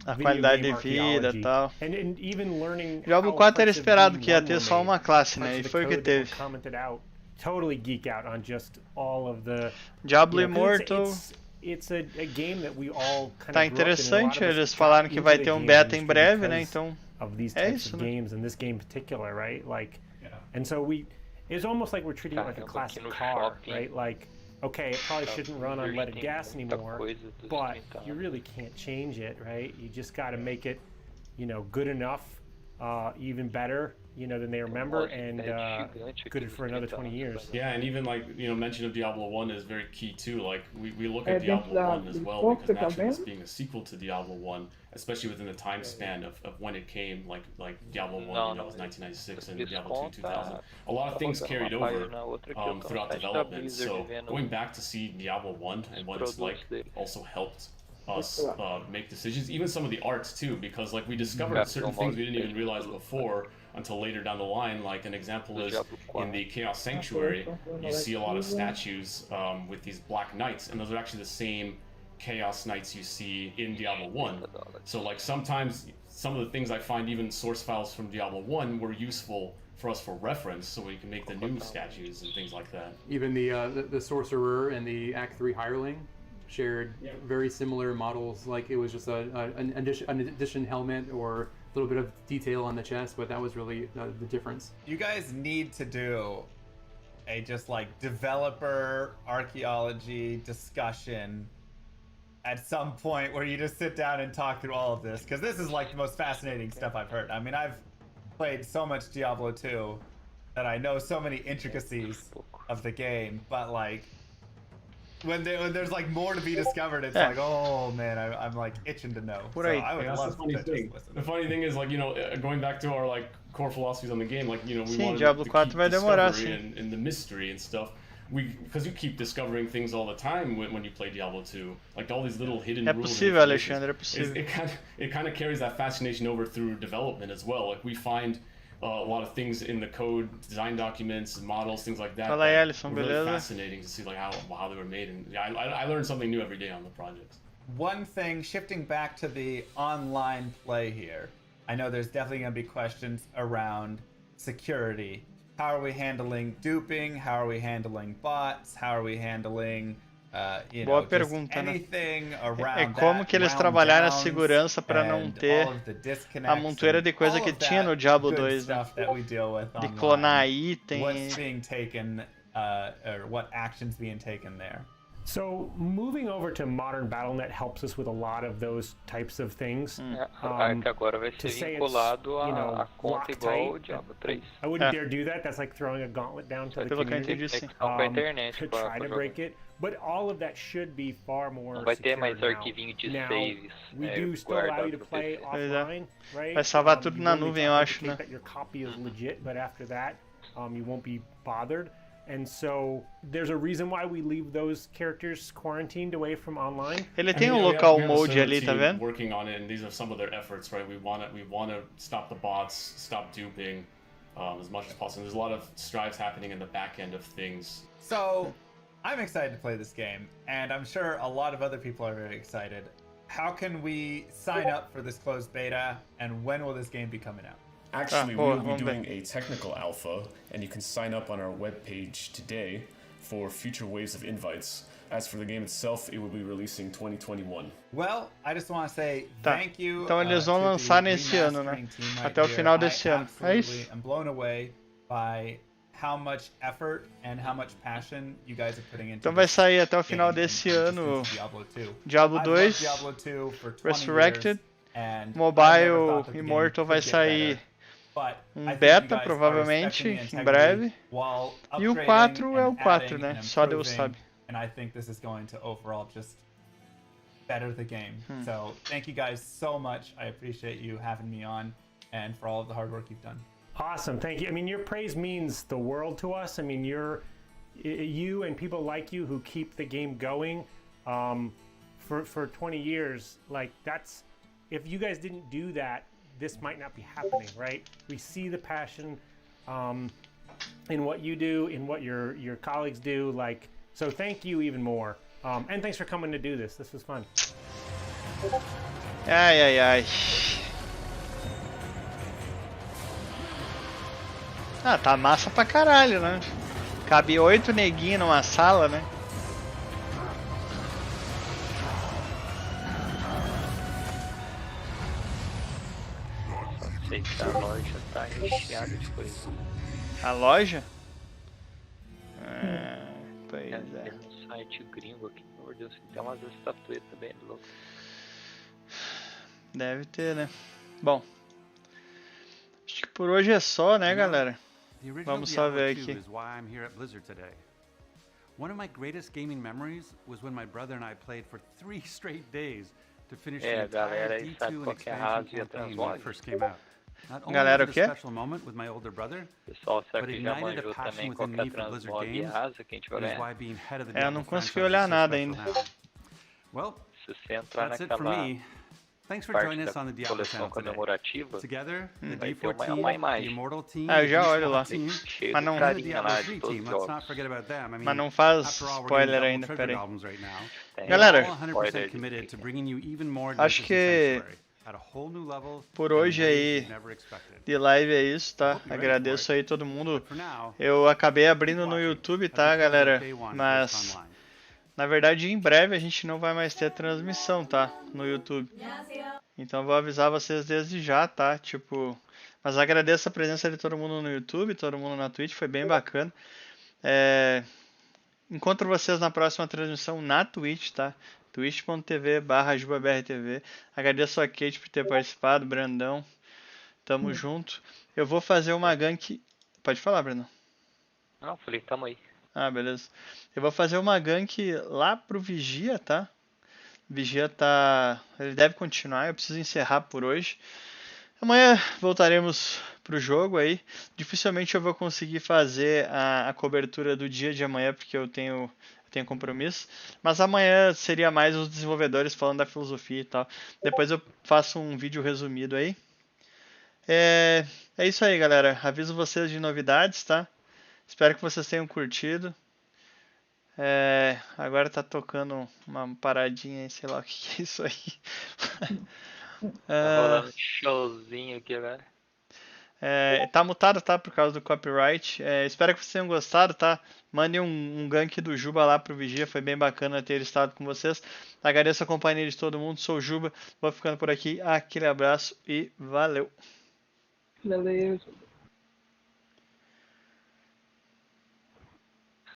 a qualidade de vida e tal. Diablo 4 era esperado que ia ter só uma classe, né? E foi o que teve. Totally geek out on just all of the Diablo Immortal. It's a game that we all kind tá interessante, eles falaram que vai ter um beta em breve, né? Então é isso, né? Games and this game in particular, right? Like, and so it's almost like we're treating it like a classic car, right? Like, okay, it probably shouldn't run on leaded gas anymore, but you really can't change it, right? You just got to make it, good enough, even better. Than they remember, and good for another 20 years. Yeah, and even like, mention of Diablo 1 is very key too. Like, we look at Diablo 1 as well, because naturally it's being a sequel to Diablo 1, especially within the time span of when it came, like Diablo 1, was 1996, and Diablo 2, 2000. A lot of things carried over throughout development, so going back to see Diablo 1 and what it's like also helped us make decisions, even some of the arts too, because like we discovered certain things we didn't even realize before until later down the line. Like an example is in the Chaos Sanctuary, you see a lot of statues with these black knights, and those are actually the same Chaos Knights you see in Diablo 1. So like sometimes some of the things I find even source files from Diablo 1 were useful for us for reference, so we can make the new statues and things like that. Even the Sorcerer and the Act 3 Hireling shared very similar models. Like it was just an addition helmet or a little bit of detail on the chest, but that was really the difference. You guys need to do a just like developer archaeology discussion at some point where you just sit down and talk through all of this, because this is like the most fascinating stuff I've heard. I mean, I've played so much Diablo 2 that I know so many intricacies of the game, but like when there's like more to be discovered, it's like, oh man, I'm like itching to know. So I would love to just listen. The funny thing is, like, going back to our like core philosophies on the game, like, we want Diablo to 4 keep vai demorar, discovery and the mystery and stuff. Because you keep discovering things all the time when you play Diablo 2, like all these little hidden rules. Possível, Alexandre, é possível. It kind of carries that fascination over through development as well. Like we find a lot of things in the code, design documents, models, things like that. Fala aí, Alisson, really beleza? Fascinating to see like how they were made, and I learned something new every day on the projects. One thing, shifting back to the online play here, I know there's definitely going to be questions around security. How are we handling duping? How are we handling bots? How are we handling Boa pergunta, né? É como que eles trabalharam a segurança para não ter a montoeira de coisa que tinha no Diablo 2, né? De clonar itens. What's being taken, or what actions being taken there? So moving over to modern BattleNet helps us with a lot of those types of things. Que agora vai ser vinculado a conta igual o Diablo 3. I wouldn't dare do that. That's like throwing a gauntlet down to the community to try to break it. But all of that should be far more vai ter mais secure arquivinho de now. saves. We do still allow you to play offline, right? Vai salvar tudo na nuvem, eu acho, né? That your copy is legit, but after that, you won't be bothered. And so there's a reason why we leave those characters quarantined away from online. Ele tem um local mode ali, tá vendo? Working on it, and these are some of their efforts, right? We want to stop the bots, stop duping as much as possible. There's a lot of strides happening in the back end of things. So, I'm excited to play this game, and I'm sure a lot of other people are very excited. How can we sign up for this closed beta, and when will this game be coming out? Actually, we will be doing a technical alpha, and you can sign up on our webpage today for future waves of invites. As for the game itself, it will be releasing 2021. Well, I just want to say thank you. Então eles vão lançar nesse ano, né? Até o final desse ano. É isso. I'm blown away by how much effort and how much passion you guys are putting into. Então vai sair até o final desse ano Diablo 2, Resurrected, Mobile Immortal vai sair um beta, provavelmente, em breve. E o 4 é o 4, né? Só Deus sabe. And I think this is going to overall just better the game. So thank you guys so much. I appreciate you having me on and for all of the hard work you've done. Awesome, thank you. I mean, your praise means the world to us. I mean, you and people like you who keep the game going for 20 years. Like that's, if you guys didn't do that, this might not be happening, right? We see the passion in what you do, in what your colleagues do. Like, so thank you even more. And thanks for coming to do this. This was fun. Ai, ai, ai. Ah, tá massa pra caralho, né? Cabe 8 neguinhos numa sala, né? Sei que a loja tá recheada de coisa. A loja? Pois é. Tem um site gringo aqui, meu Deus, tem umas estatuetas bem loucas. Deve ter, né? Bom, acho que por hoje é só, né, galera? Vamos só ver aqui. One of my greatest gaming memories was when my brother and I played for 3 straight days to finish the entire D2 and expansion campaign when it first came out. Not only was it a special moment with my older brother, but it ignited a passion within me for Blizzard games, and is why being head of the eu não consegui olhar nada ainda. Well, that's it for me. Thanks for joining us on the Diablo channel today. Together, the D4 team, the Immortal team, eu já olho lá. Mas não, the Diablo 3 team. Let's not forget about them. I mean, mas não faz spoiler ainda, peraí. Galera, acho que por hoje aí de live é isso, tá? Agradeço aí todo mundo. Eu acabei abrindo no YouTube, tá, galera? Mas na verdade em breve a gente não vai mais ter transmissão, tá? No YouTube. Então vou avisar vocês desde já, tá? Tipo, mas agradeço a presença de todo mundo no YouTube, todo mundo na Twitch, foi bem bacana. Encontro vocês na próxima transmissão na Twitch, tá? twitch.tv/jubabrtv. Agradeço a Kate por ter participado, Brandão. Tamo junto. Eu vou fazer uma gank. Pode falar, Brandão. Não, falei, tamo aí. Ah, beleza. Eu vou fazer uma gank lá pro Vigia, tá? Vigia tá... Ele deve continuar, eu preciso encerrar por hoje. Amanhã voltaremos pro jogo aí. Dificilmente eu vou conseguir fazer a cobertura do dia de amanhã, porque eu tenho compromisso. Mas amanhã seria mais os desenvolvedores falando da filosofia e tal. Depois eu faço um vídeo resumido aí. É isso aí, galera. Aviso vocês de novidades, tá? Espero que vocês tenham curtido. Agora tá tocando uma paradinha aí, sei lá o que é isso aí. Rolando um showzinho aqui agora. Tá mutado, tá? Por causa do copyright. Espero que vocês tenham gostado, tá? Mandem um gank do Juba lá pro Vigia. Foi bem bacana ter estado com vocês. Agradeço a companhia de todo mundo. Sou o Juba. Vou ficando por aqui. Aquele abraço e valeu. Valeu.